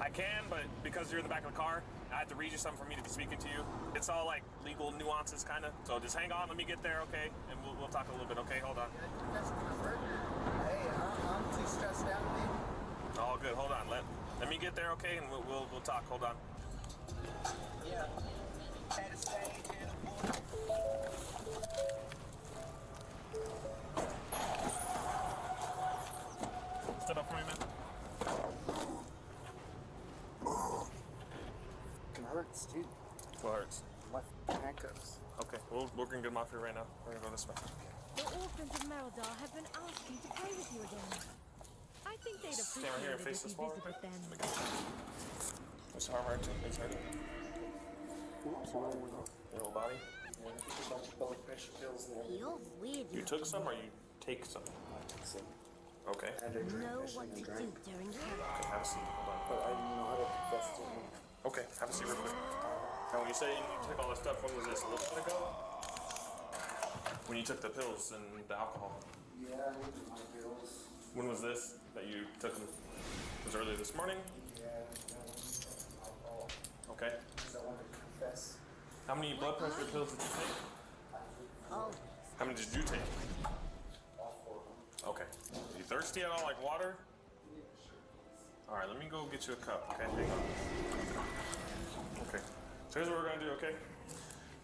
I can, but because you're in the back of the car, I have to read you something for me to be speaking to you. It's all like legal nuances, kind of. So just hang on, let me get there, okay? And we'll talk a little bit, okay? Hold on.
Hey, I'm too stressed out, man.
All good. Hold on. Let me get there, okay? And we'll talk. Hold on.
Yeah. At a stage in the border.
Step up for me, man.
It hurts, dude.
What hurts?
My handcuffs.
Okay, we're gonna get them off here right now. We're gonna go this way.
The orphans of Meldar have been asking to play with you again. I think they'd
Stand right here and face
appreciate it if
this
you
wall.
visited them.
It's hard to inside it. Your whole body.
Blood pressure pills and everything.
Feels weird.
You took some or you take some?
I took some.
Okay.
Know what to do during camp.
Okay, have a seat. Hold on.
But I didn't know how to confess to him.
Okay, have a seat real quick. Now, when you say you took all this stuff, when was this? A little bit ago? When you took the pills and the alcohol?
Yeah, I took my pills.
When was this that you took them? Was it earlier this morning?
Yeah, alcohol.
Okay.
Because I wanted to confess.
How many blood pressure pills did you take?
Oh.
How many did you take?
All 4 of them.
Okay. Are you thirsty at all, like water? All right, let me go get you a cup. Okay, hang on. Okay. So here's what we're gonna do. Okay.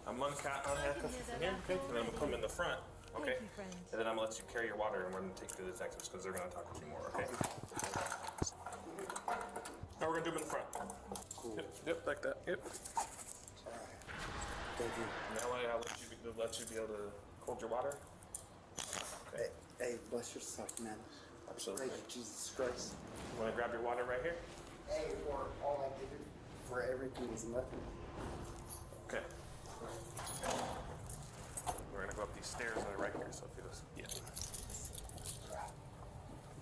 I'm unhandcuffed from here. Okay. And then I'm gonna put them in the front. Okay. And then I'm gonna let you carry your water, and we're gonna take you to the detectives because they're gonna talk with you more. Okay. Now we're gonna do them in the front. Cool. Yep, like that. Yep.
Thank you.
Now I'll let you be able to hold your water. Okay.
Hey, bless yourself, man.
Absolutely.
Praise Jesus Christ.
You wanna grab your water right here?
Hey, for all I did for everything is nothing.
Okay. We're gonna go up these stairs that are right here, so if you just, yeah.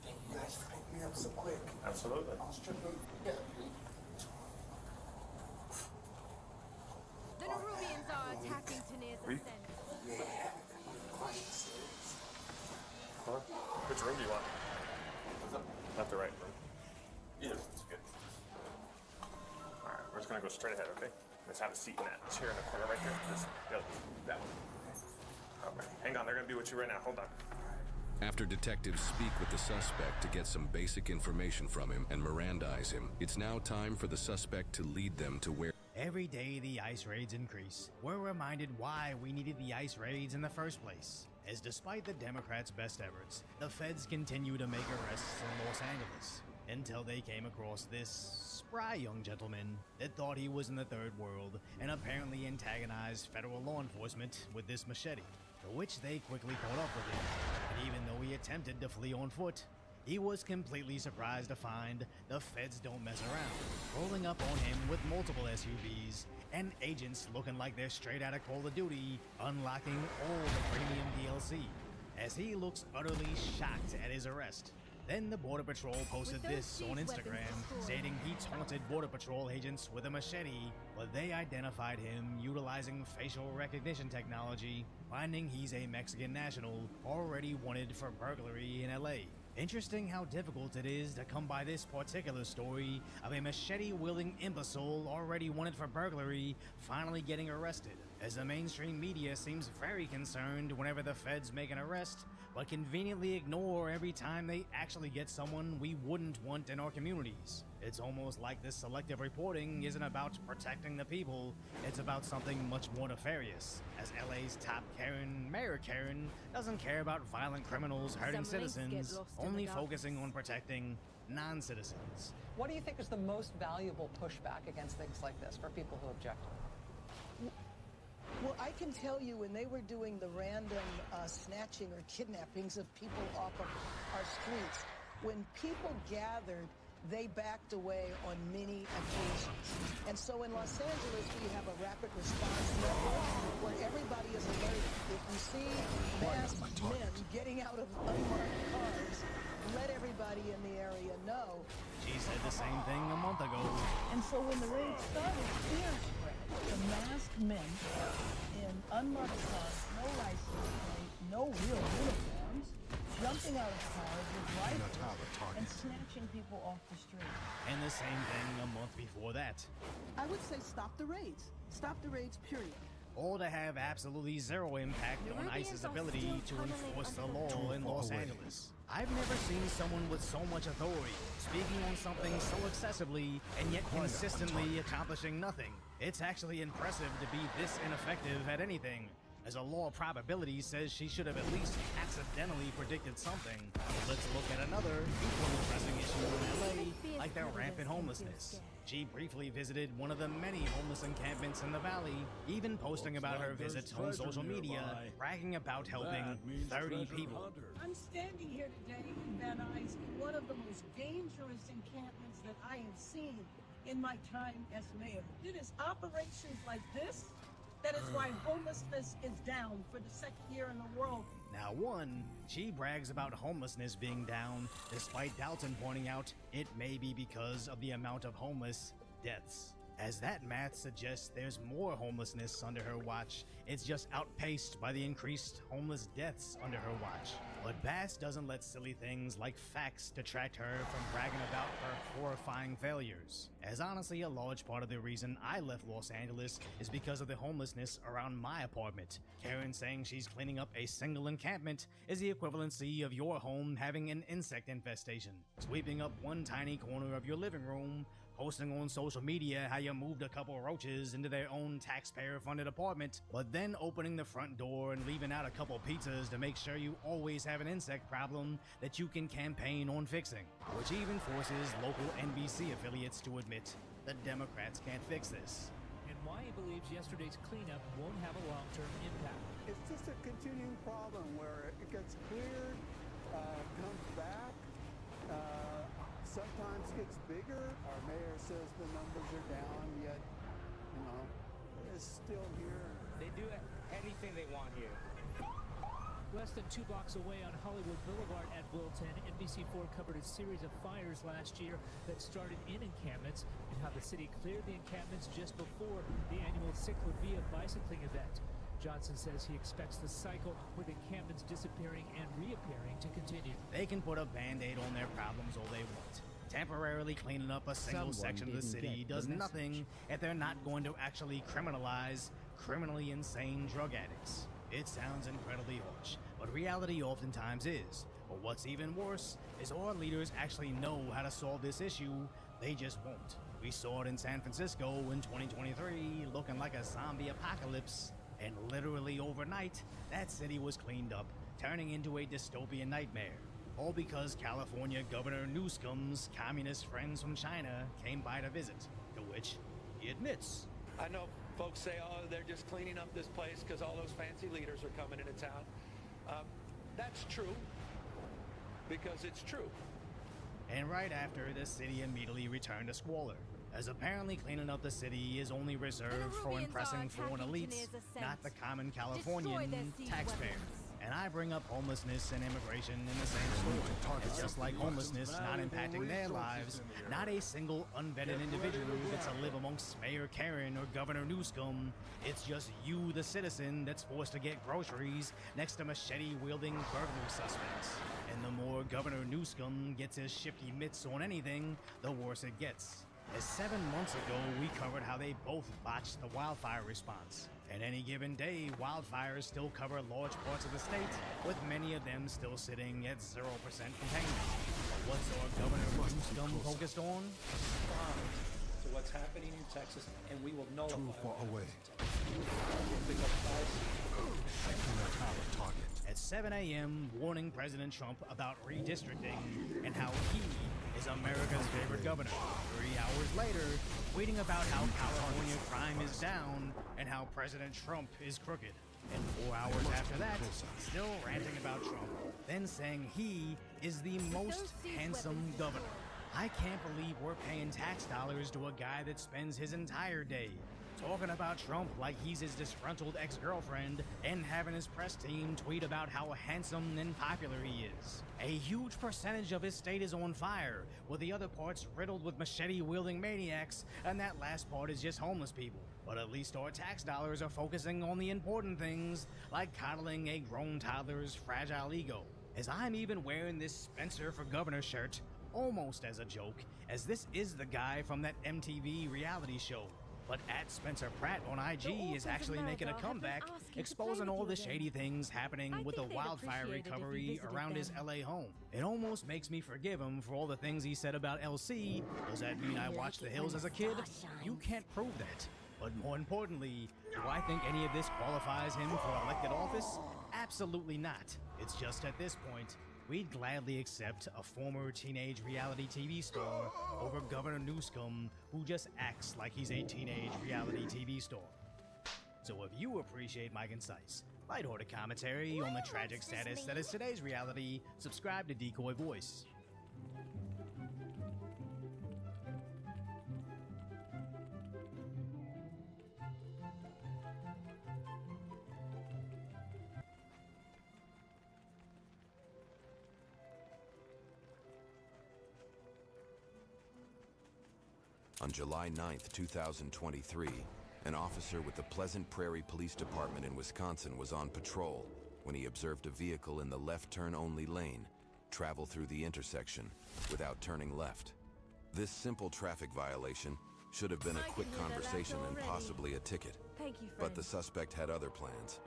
Thank you guys for picking me up so quick.
Absolutely.
I was tripping. Yeah.
The Nerubians are attacking Tanir's
We-
ascent.
Yeah. Climb the stairs.
Huh? Which room do you want? Not the right room. Yeah, that's good. All right, we're just gonna go straight ahead, okay? Just have a seat in that chair in the corner right there. Just that one. All right, hang on. They're gonna be with you right now. Hold on.
After detectives speak with the suspect to get some basic information from him and Mirandize him, it's now time for the suspect to lead them to where...
Every day the ICE raids increase. We're reminded why we needed the ICE raids in the first place. As despite the Democrats' best efforts, the feds continue to make arrests in Los Angeles. until they came across this spry young gentleman that thought he was in the third world and apparently antagonized federal law enforcement with this machete, to which they quickly caught up with him. And even though he attempted to flee on foot, he was completely surprised to find the feds don't mess around, rolling up on him with multiple SUVs and agents looking like they're straight out of Call of Duty, unlocking all the premium DLC, as he looks utterly shocked at his arrest. Then the Border Patrol posted this on Instagram, stating he taunted Border Patrol agents with a machete, but they identified him utilizing facial recognition technology, finding he's a Mexican national already wanted for burglary in LA. Interesting how difficult it is to come by this particular story of a machete-wielding imbecile already wanted for burglary finally getting arrested, as the mainstream media seems very concerned whenever the feds make an arrest, but conveniently ignore every time they actually get someone we wouldn't want in our communities. It's almost like this selective reporting isn't about protecting the people, it's about something much more nefarious, as LA's top Karen, Mayor Karen, doesn't care about violent criminals hurting citizens, only focusing on protecting non-citizens.
What do you think is the most valuable pushback against things like this for people who object?
Well, I can tell you when they were doing the random snatching or kidnappings of people off of our streets, when people gathered, they backed away on many occasions. And so in Los Angeles, we have a rapid response network where everybody is alerted. If you see masked men getting out of unmarked cars, let everybody in the area know.
She said the same thing a month ago.
And so when the raid started, fear spread. The masked men in unmarked cars, no license plate, no real uniforms, jumping out of cars with rifles and snatching people off the street.
And the same thing a month before that.
I would say stop the raids. Stop the raids, period.
All to have absolutely zero impact on ICE's ability to enforce the law in Los Angeles. I've never seen someone with so much authority, speaking on something so excessively, and yet consistently accomplishing nothing. It's actually impressive to be this ineffective at anything, as a law of probability says she should have at least accidentally predicted something. Let's look at another equally pressing issue in LA, like the rampant homelessness. She briefly visited one of the many homeless encampments in the valley, even posting about her visits on social media, bragging about helping 30 people.
I'm standing here today in Van Nuys in one of the most dangerous encampments that I have seen in my time as mayor. It is operations like this that is why homelessness is down for the second year in a row.
Now one, she brags about homelessness being down, despite Dalton pointing out it may be because of the amount of homeless deaths. As that math suggests there's more homelessness under her watch, it's just outpaced by the increased homeless deaths under her watch. But Bass doesn't let silly things like facts detract her from bragging about her horrifying failures. As honestly, a large part of the reason I left Los Angeles is because of the homelessness around my apartment. Karen saying she's cleaning up a single encampment is the equivalency of your home having an insect infestation, sweeping up one tiny corner of your living room, posting on social media how you moved a couple roaches into their own taxpayer-funded apartment, but then opening the front door and leaving out a couple pizzas to make sure you always have an insect problem that you can campaign on fixing, which even forces local NBC affiliates to admit the Democrats can't fix this.
And why he believes yesterday's cleanup won't have a long-term impact.
It's just a continuing problem where it gets cleared, comes back, sometimes gets bigger. Our mayor says the numbers are down, yet, it's still here.
They do anything they want here.
Less than 2 blocks away on Hollywood Boulevard at Wilton, NBC4 covered a series of fires last year that started in encampments and how the city cleared the encampments just before the annual Cicla Via bicycling event. Johnson says he expects the cycle with encampments disappearing and reappearing to continue.
They can put a band-aid on their problems all they want. Temporarily cleaning up a single section of the city does nothing if they're not going to actually criminalize criminally insane drug addicts. It sounds incredibly harsh, but reality oftentimes is. But what's even worse is our leaders actually know how to solve this issue, they just won't. We saw it in San Francisco in 2023, looking like a zombie apocalypse. And literally overnight, that city was cleaned up, turning into a dystopian nightmare. all because California Governor Newsom's communist friends from China came by to visit, to which he admits.
I know folks say, oh, they're just cleaning up this place because all those fancy leaders are coming into town. That's true, because it's true.
And right after, the city immediately returned to squalor, as apparently cleaning up the city is only reserved for impressing foreign elites, not the common Californian taxpayer. And I bring up homelessness and immigration in the same story. It's just like homelessness not impacting their lives, not a single unvetted individual gets to live amongst Mayor Karen or Governor Newsom. It's just you, the citizen, that's forced to get groceries next to machete-wielding burglary suspects. And the more Governor Newsom gets his shifty mitts on anything, the worse it gets. As 7 months ago, we covered how they both botched the wildfire response. At any given day, wildfires still cover large parts of the state, with many of them still sitting at 0% containment. What's our Governor Newsom focused on?
To what's happening in Texas, and we will nullify.
Too far away.
At 7 a.m., warning President Trump about redistricting and how he is America's favorite governor. 3 hours later, tweeting about how California crime is down and how President Trump is crooked. And 4 hours after that, still ranting about Trump, then saying he is the most handsome governor. I can't believe we're paying tax dollars to a guy that spends his entire day talking about Trump like he's his disgruntled ex-girlfriend and having his press team tweet about how handsome and popular he is. A huge percentage of his state is on fire, with the other parts riddled with machete-wielding maniacs, and that last part is just homeless people. But at least our tax dollars are focusing on the important things, like coddling a grown toddler's fragile ego. As I'm even wearing this Spencer for Governor shirt, almost as a joke, as this is the guy from that MTV reality show. But at Spencer Pratt on IG is actually making a comeback, exposing all the shady things happening with the wildfire recovery around his LA home. It almost makes me forgive him for all the things he said about LC. Does that mean I watched The Hills as a kid? You can't prove that. But more importantly, do I think any of this qualifies him for elected office? Absolutely not. It's just at this point, we'd gladly accept a former teenage reality TV star over Governor Newsom, who just acts like he's a teenage reality TV star. So if you appreciate my concise, lighthearted commentary on the tragic status that is today's reality, subscribe to Decoy Voice.
On July 9th, 2023, an officer with the Pleasant Prairie Police Department in Wisconsin was on patrol when he observed a vehicle in the left turn-only lane travel through the intersection without turning left. This simple traffic violation should have been a quick conversation and possibly a ticket.
Thank you,
but the suspect had other plans.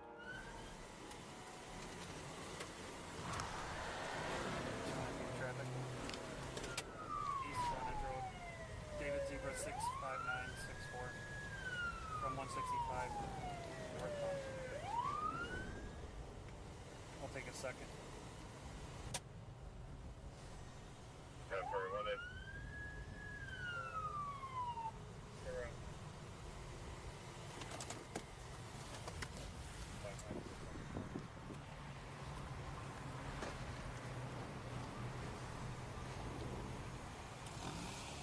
Traffic. East Frontage Road. David Zebra 65964 from 165 northbound. I'll take a second.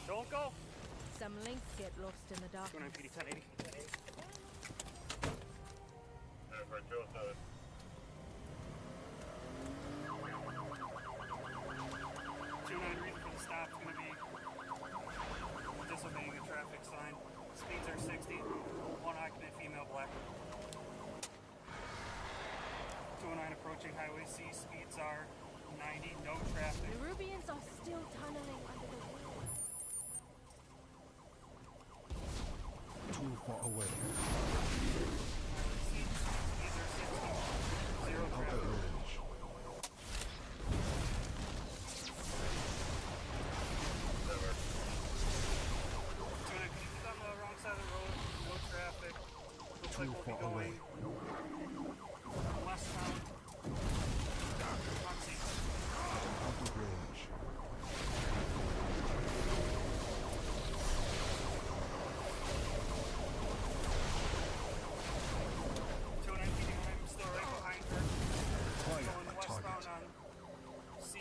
Don't go!
Some links get lost in the dark.
29 PD 1080. 29 reason for the stop is going to be disobeying a traffic sign. Speeds are 60. One occupant, female, black. 209 approaching Highway C. Speeds are 90. No traffic.
The Rubians are still tunneling under the wheel.
Too far away.
Zero traffic. On the wrong side of the road, no traffic. Looks like we'll be going westbound.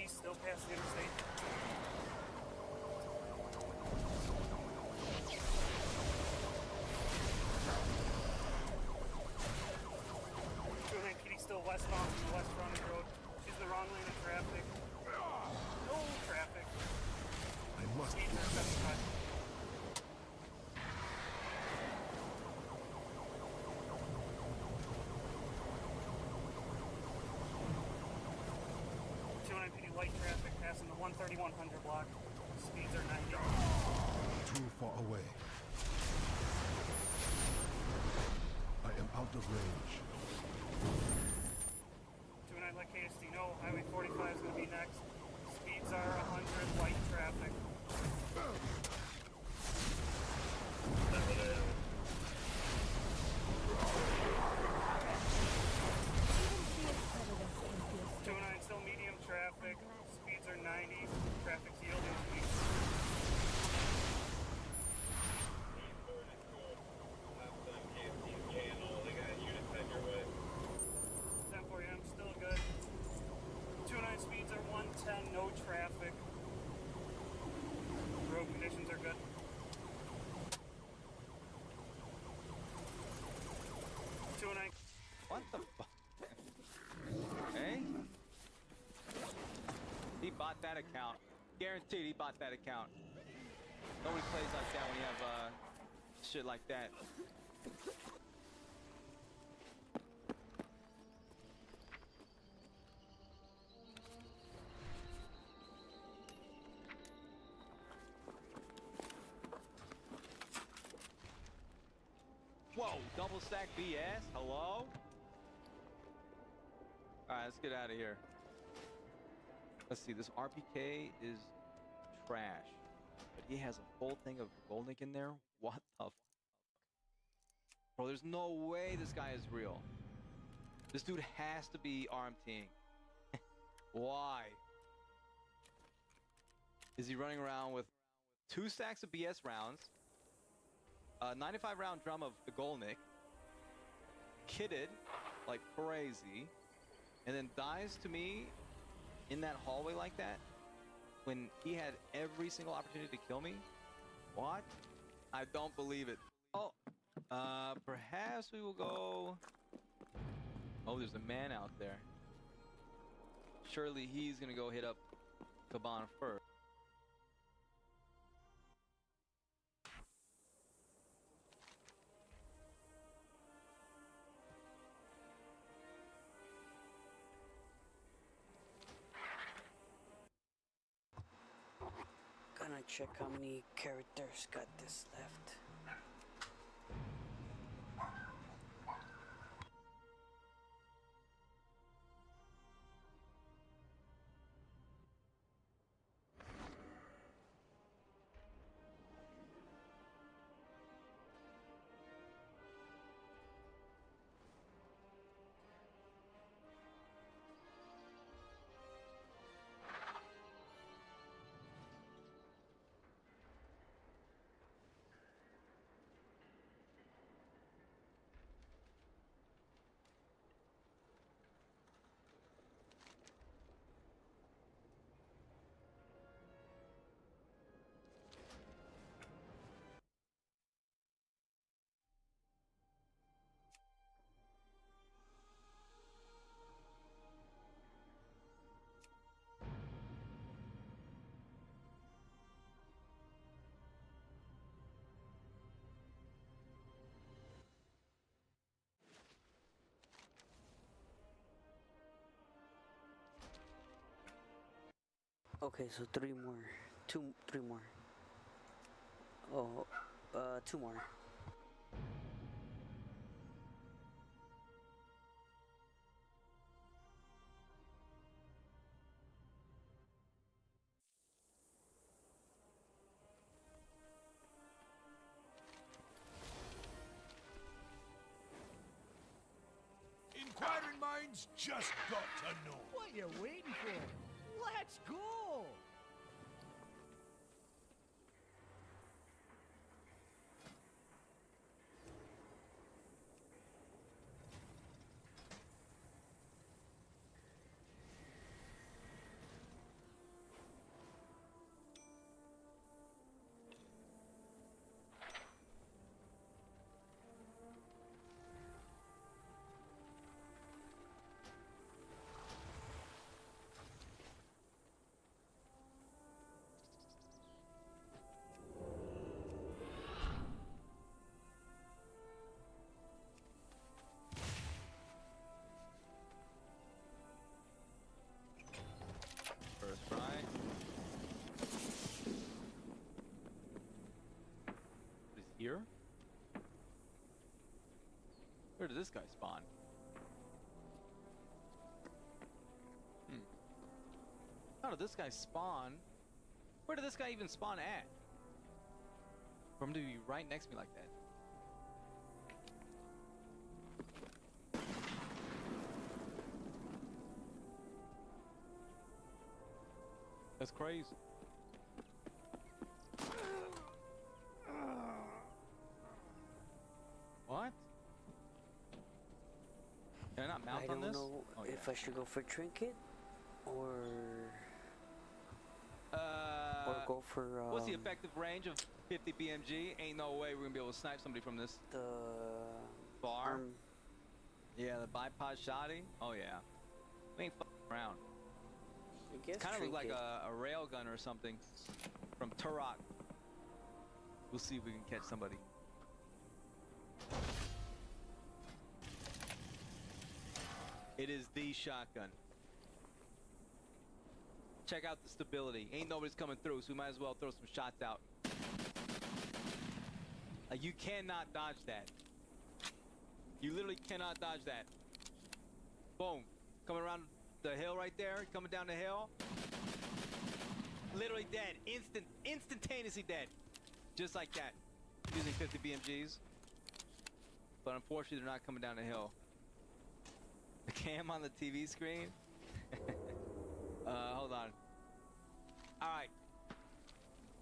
He's still past the interstate. PD still westbound from the west frontage road. She's in the wrong lane of traffic. No traffic.
I must
Speeds are 75. PD light traffic passing the 13100 block. Speeds are 90.
Too far away. I am out of range.
29 let KSD know. Highway 45 is going to be next. Speeds are 100 light traffic. Still medium traffic. Speeds are 90. Traffic's yielding speeds. I'm still good. 29 speeds are 110, no traffic. Road conditions are good.
What the fuck? Hey? He bought that account. Guaranteed he bought that account. Nobody plays like that when you have shit like that. Whoa, double stack BS? Hello? Alright, let's get out of here. Let's see, this RPK is trash. But he has a full thing of Golnick in there? What the fuck? Bro, there's no way this guy is real. This dude has to be RMTing. Why? Is he running around with 2 stacks of BS rounds, a 95 round drum of the Golnick, kitted like crazy, and then dies to me in that hallway like that when he had every single opportunity to kill me? What? I don't believe it. Oh, perhaps we will go... Oh, there's a man out there. Surely he's gonna go hit up Caban first.
Gonna check how many characters got this left. Okay, so 3 more. 3 more. Oh, 2 more.
Inquiring minds just got to know.
What you waiting for? Let's go!
this guy spawn? How did this guy spawn? Where did this guy even spawn at? For him to be right next to me like that. That's crazy. What? Can I not mount on this?
I don't know if I should go for trinket or go for
what's the effective range of 50 BMG? Ain't no way we're gonna be able to snipe somebody from this.
the
Bar? Yeah, the bipod shotty? Oh yeah. We ain't fucking around. It kind of look like a rail gun or something from Turok. We'll see if we can catch somebody. It is the shotgun. Check out the stability. Ain't nobody's coming through, so we might as well throw some shots out. You cannot dodge that. You literally cannot dodge that. Boom. Coming around the hill right there, coming down the hill. Literally dead. Instantaneously dead. Just like that. Using 50 BMGs. But unfortunately, they're not coming down the hill. The cam on the TV screen? Hold on. Alright.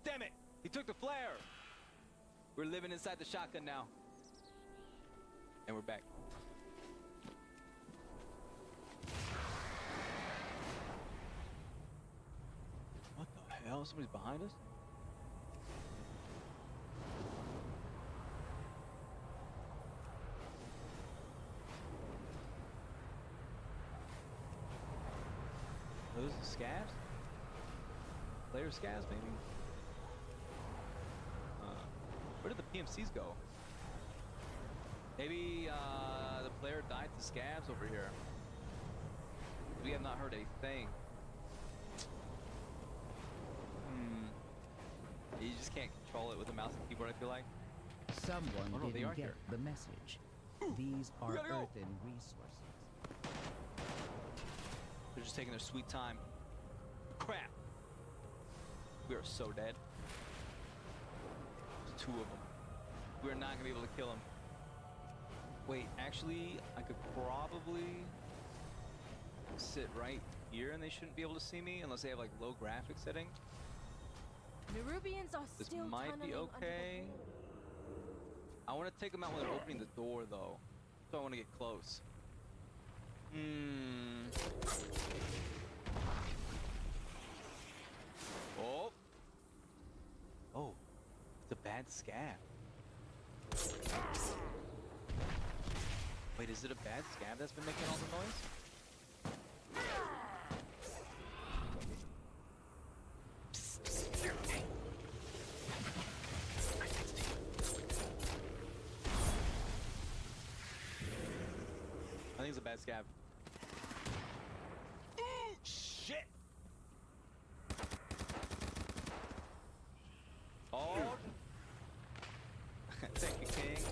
Damn it! He took the flare! We're living inside the shotgun now. And we're back. What the hell? Somebody's behind us? Those are scabs? Player scabs, maybe? Where did the PMCs go? Maybe the player died to scabs over here. We have not heard a thing. You just can't control it with a mouse and keyboard, I feel like.
Someone didn't get the message. These are earthen resources.
They're just taking their sweet time. Crap! We are so dead. There's two of them. We're not gonna be able to kill them. Wait, actually, I could probably sit right here and they shouldn't be able to see me unless they have like low graphic setting.
Nerubians are
This
still
might be okay. I want to take them out when they're opening the door though. So I want to get close. Oh. Oh. It's a bad scab. Wait, is it a bad scab that's been making all the noise? I think it's a bad scab. Shit! Oh! Thank you, King.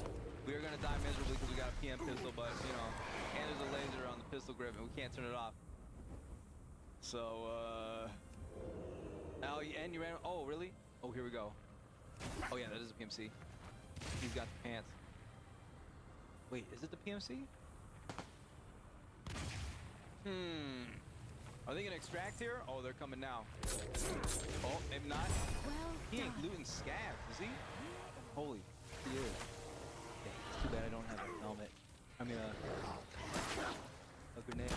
We are gonna die miserably because we got a PM pistol, but you know, and there's a laser on the pistol grip, and we can't turn it off. So, oh, and you ran. Oh, really? Oh, here we go. Oh yeah, that is a PMC. He's got the pants. Wait, is it the PMC? Are they gonna extract here? Oh, they're coming now. Oh, maybe not. He ain't looting scabs, is he? Holy, he is. Yeah, it's too bad I don't have a helmet. I mean, a grenade.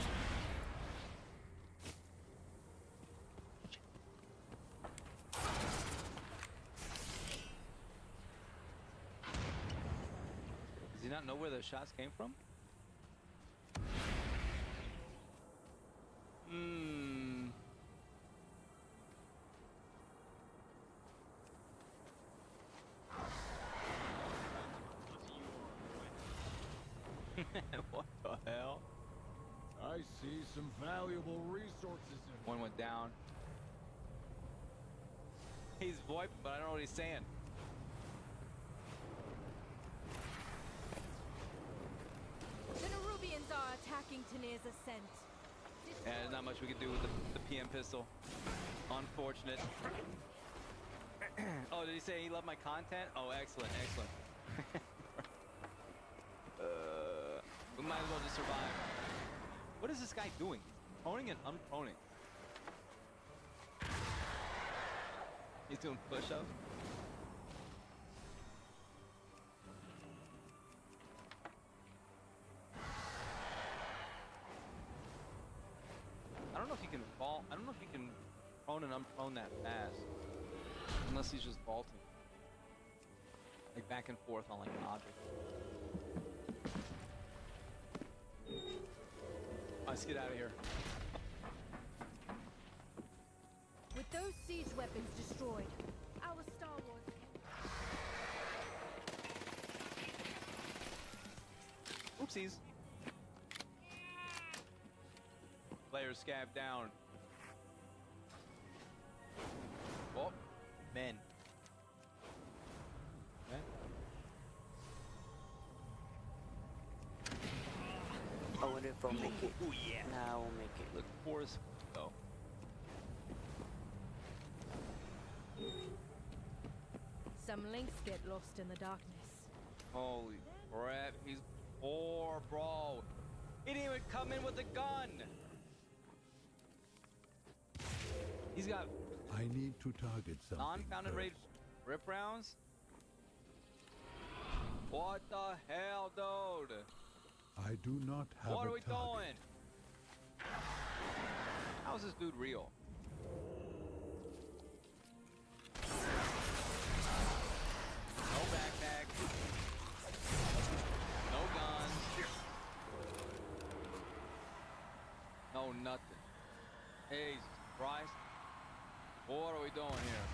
Does he not know where the shots came from? What the hell?
I see some valuable resources in
One went down. He's VoIP, but I don't know what he's saying.
Enemies are attacking Tanir's ascent.
Yeah, there's not much we can do with the PM pistol. Unfortunate. Oh, did he say he loved my content? Oh, excellent, excellent. We might as well just survive. What is this guy doing? Proning and unproning. He's doing push-ups. I don't know if you can vault. I don't know if you can prone and unprone that fast. Unless he's just vaulting. Like back and forth on like an object. Let's get out of here.
With those siege weapons destroyed, our Star Wars.
Oopsies. Player scav down. Oh, men. Okay.
I wonder if I'll make it.
Oh yeah.
Nah, I won't make it.
Look, forest. Go.
Some links get lost in the darkness.
Holy crap, he's poor, bro. He didn't even come in with a gun. He's got
I need to target something.
non-founded rage rip rounds. What the hell, dude?
I do not have
What
a
are we
target.
doing? How is this dude real? No backpack. No guns. No nothing. Jesus Christ. What are we doing here?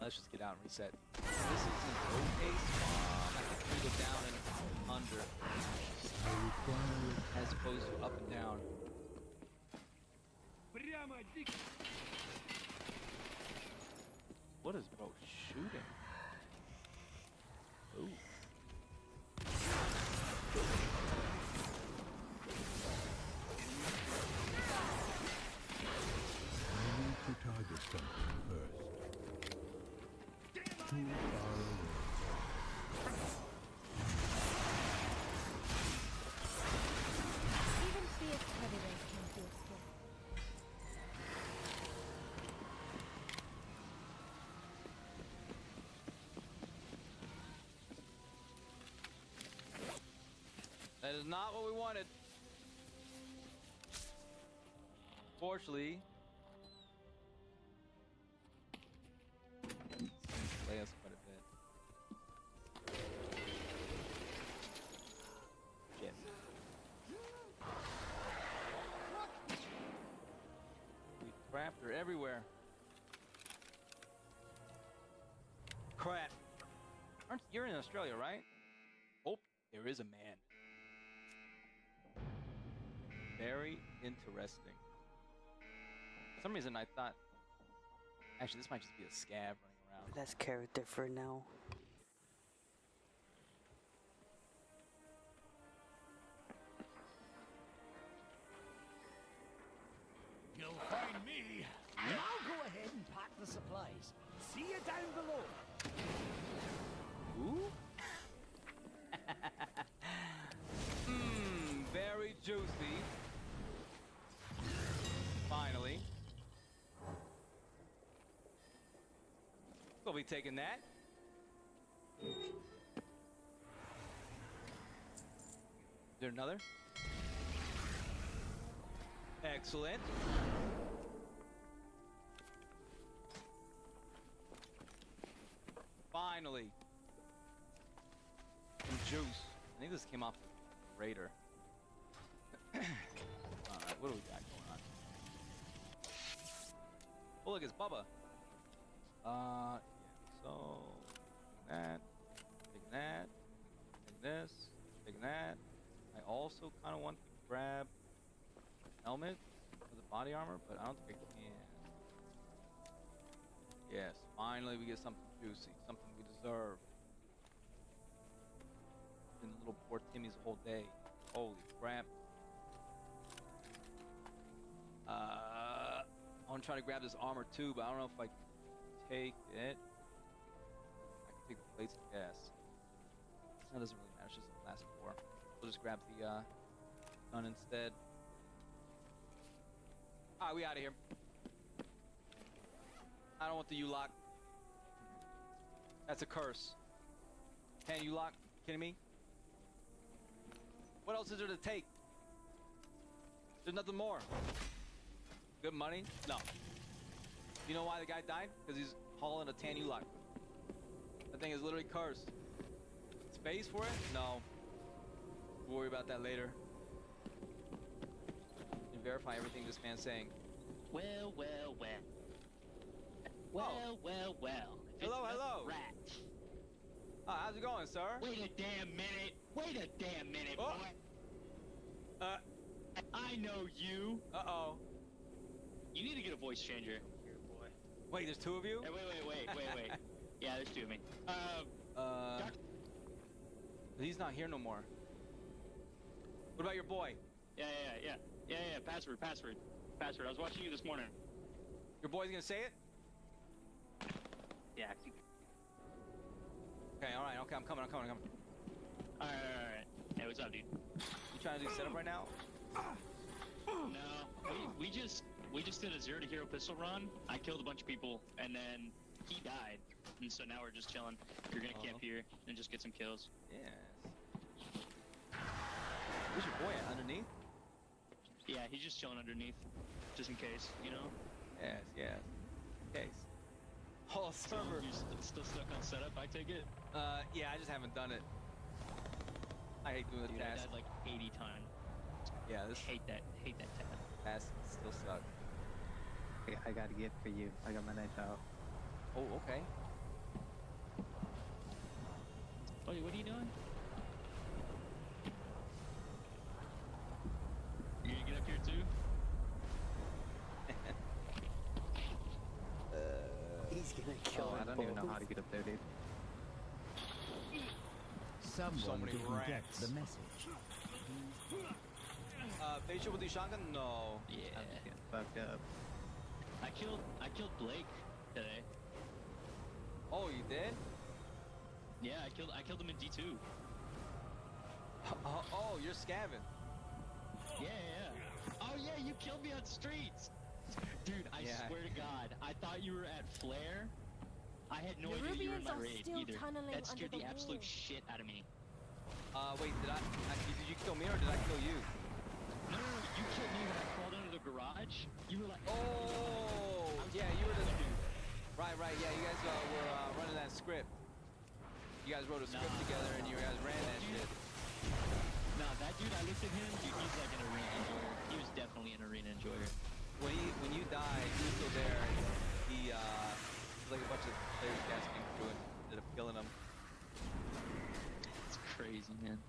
Let's just get out and reset. This is an okay spawn. I think we go down and under. As opposed to up and down. What is bro shooting? Ooh.
I need to target something first. Too far away.
Even fierce predators can feel scared.
That is not what we wanted. Fortunately, delay us quite a bit. Shit. We trapped her everywhere. Crap. You're in Australia, right? Oh, there is a man. Very interesting. For some reason I thought... Actually, this might just be a scav running around.
That's character for now.
You'll find me. Now go ahead and pack the supplies. See you down below.
Ooh? Very juicy. Finally. We'll be taking that. Is there another? Excellent. Finally. Some juice. I think this came off the Raider. Alright, what do we got going on? Oh, look, it's Bubba. Yeah, so taking that, taking this, taking that. I also kind of want to grab helmet for the body armor, but I don't think I can. Yes, finally we get something juicy, something we deserve. Been little poor Timmy's the whole day. Holy crap. I want to try to grab this armor too, but I don't know if I can take it. I can take the plates of gas. That doesn't really matter, it's just the last 4. We'll just grab the gun instead. Alright, we out of here. I don't want the U-lock. That's a curse. Can U-lock? Kidding me? What else is there to take? There's nothing more. Good money? No. You know why the guy died? Because he's hauling a tan U-lock. That thing is literally cursed. Space for it? No. We'll worry about that later. And verify everything this man's saying.
Well, well, well. Well, well, well.
Hello, hello.
Rat.
How's it going, sir?
Wait a damn minute. Wait a damn minute, boy. I know you.
Uh-oh.
You need to get a voice changer here, boy.
Wait, there's 2 of you?
Hey, wait. Yeah, there's 2 of me.
He's not here no more. What about your boy?
Yeah. Password. I was watching you this morning.
Your boy's gonna say it?
Yeah.
Okay, alright, okay, I'm coming.
Alright. Hey, what's up, dude?
You trying to do setup right now?
No, we just did a 0 to hero pistol run. I killed a bunch of people, and then he died, and so now we're just chilling. You're gonna camp here and just get some kills.
Yes. Where's your boy at? Underneath?
Yeah, he's just chilling underneath, just in case, you know?
Yes. Case. Whole server.
You're still stuck on setup, I take it?
Yeah, I just haven't done it. I hate doing the
Dude,
task.
I died like 80 times.
Yeah, this
hate that
task still sucks.
I got a gift for you. I got my knife out.
Oh, okay.
Oh, what are you doing? You gonna get up here too?
He's gonna kill
I don't even know how to get up there, dude.
Someone didn't get the message.
Facial with the shotgun? No.
Yeah.
I'm just getting fucked up.
I killed Blake today.
Oh, you did?
Yeah, I killed him in D2.
Oh, you're scavenging.
Yeah. Oh yeah, you killed me on streets. Dude, I swear to God, I thought you were at Flare. I had no idea you were in my raid either. That scared the absolute shit out of me.
Wait, did you kill me or did I kill you?
No, you killed me when I crawled under the garage. You were like,
oh, yeah, you were the dude. Right, yeah, you guys were running that script. You guys wrote a script together and you guys ran that shit.
Nah, that dude, I looked at him, dude, he's like an arena enjoyer. He was definitely an arena enjoyer.
When you died, he was still there, and he like a bunch of players gasping through it, ended up killing him.
It's crazy, man.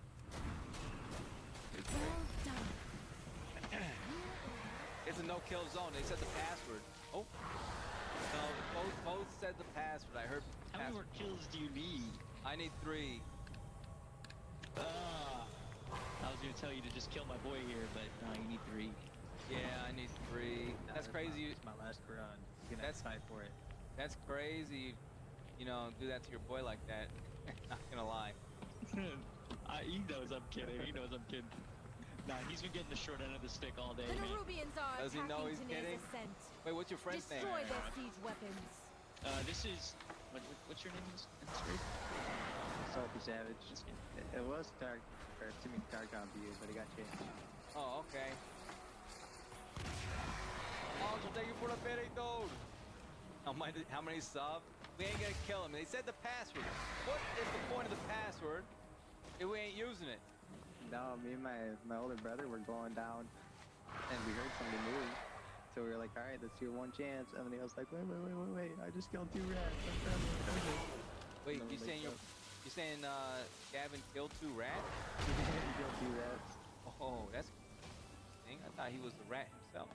It's a no-kill zone. They said the password. Oh. No, both said the password. I heard
How many more kills do you need?
I need 3.
I was gonna tell you to just kill my boy here, but no, you need 3.
Yeah, I need 3. That's crazy.
It's my last run. That's fight for it.
That's crazy. You know, do that to your boy like that. Not gonna lie.
He knows I'm kidding. Nah, he's been getting the short end of the stick all day,
The
man.
Nerubians are
Does he know he's
attacking
kidding?
Tana's ascent.
Wait, what's your friend's name?
Destroy their siege weapons.
This is what's your name?
Salty Savage. It was dark, or dark on view, but it got changed.
Oh, okay. Oh, so thank you for the perito. How many subs? We ain't gonna kill him. They said the password. What is the point of the password if we ain't using it?
No, me and my older brother were going down, and we heard somebody move. So we were like, all right, let's do one chance. And then he was like, wait, I just killed 2 rats.
Wait, you saying Gavin killed 2 rats?
He killed 2 rats.
Oh, that's interesting. I thought he was the rat himself.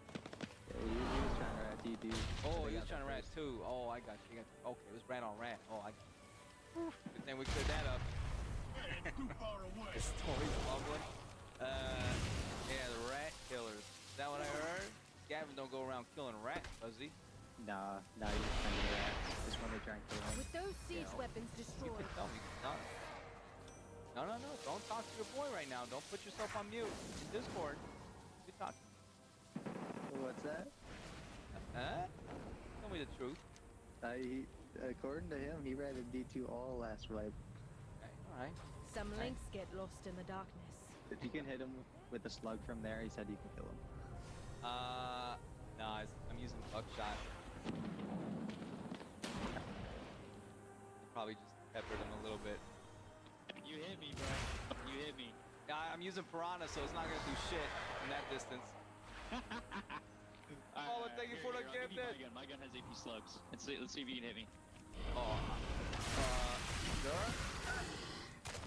Yeah, he was trying to rat you, dude.
Oh, he was trying to rat too. Oh, I got you. Okay, it was rat on rat. Oh, I got you. Good thing we cleared that up.
Too far away.
This story's bubbling. Yeah, the rat killers. Is that what I heard? Gavin don't go around killing rats, does he?
Nah, you just kind of rats. Just when they try and kill him.
With those siege weapons
You
destroyed.
can tell me. No. Don't talk to your boy right now. Don't put yourself on mute. In Discord. You talk to me.
What's that?
Tell me the truth.
According to him, he ran a D2 all last wipe.
Okay, alright.
Some links get lost in the darkness.
If you can hit him with a slug from there, he said you can kill him.
No, I'm using buckshot. Probably just peppered him a little bit.
You hit me, bro. You hit me.
Yeah, I'm using piranha, so it's not gonna do shit from that distance. Oh, thank you for the gift.
My gun has 80 slugs. Let's see if you can hit me.
Oh, sure?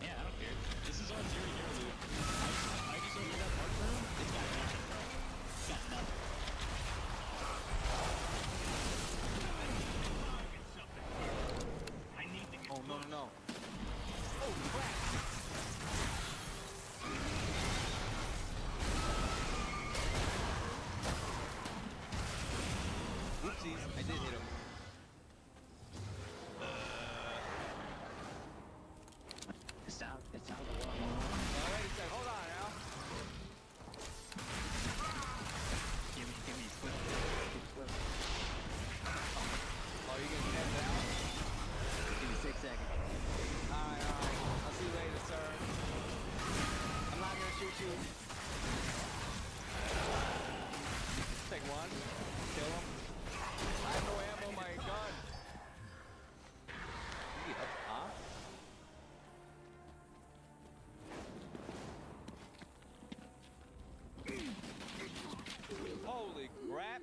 Yeah, I don't care. This is all 0 year loot. I just opened that park room. It's got nothing, bro. It's got nothing.
Oh, no.
Oh, crap!
Oopsies, I did hit him.
It's out.
Wait a second, hold on now.
Give me, flip.
Oh, you getting head down?
Give me 6 seconds.
Alright. I'll see you later, sir. I'm not gonna shoot you. Take one. Kill him. I have no ammo, my gun. Is he up top? Holy crap!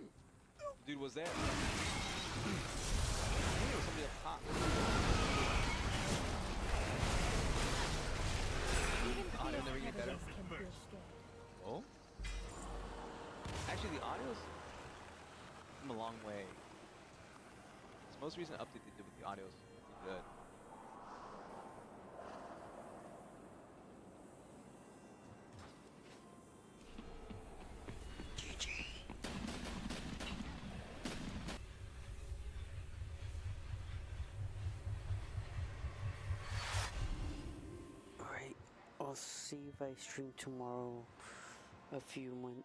Dude was there. I think there was somebody up top. The audio never get better. Oh? Actually, the audio's come a long way. This most recent update they did with the audio is pretty good.
Alright, I'll see if I stream tomorrow a few more.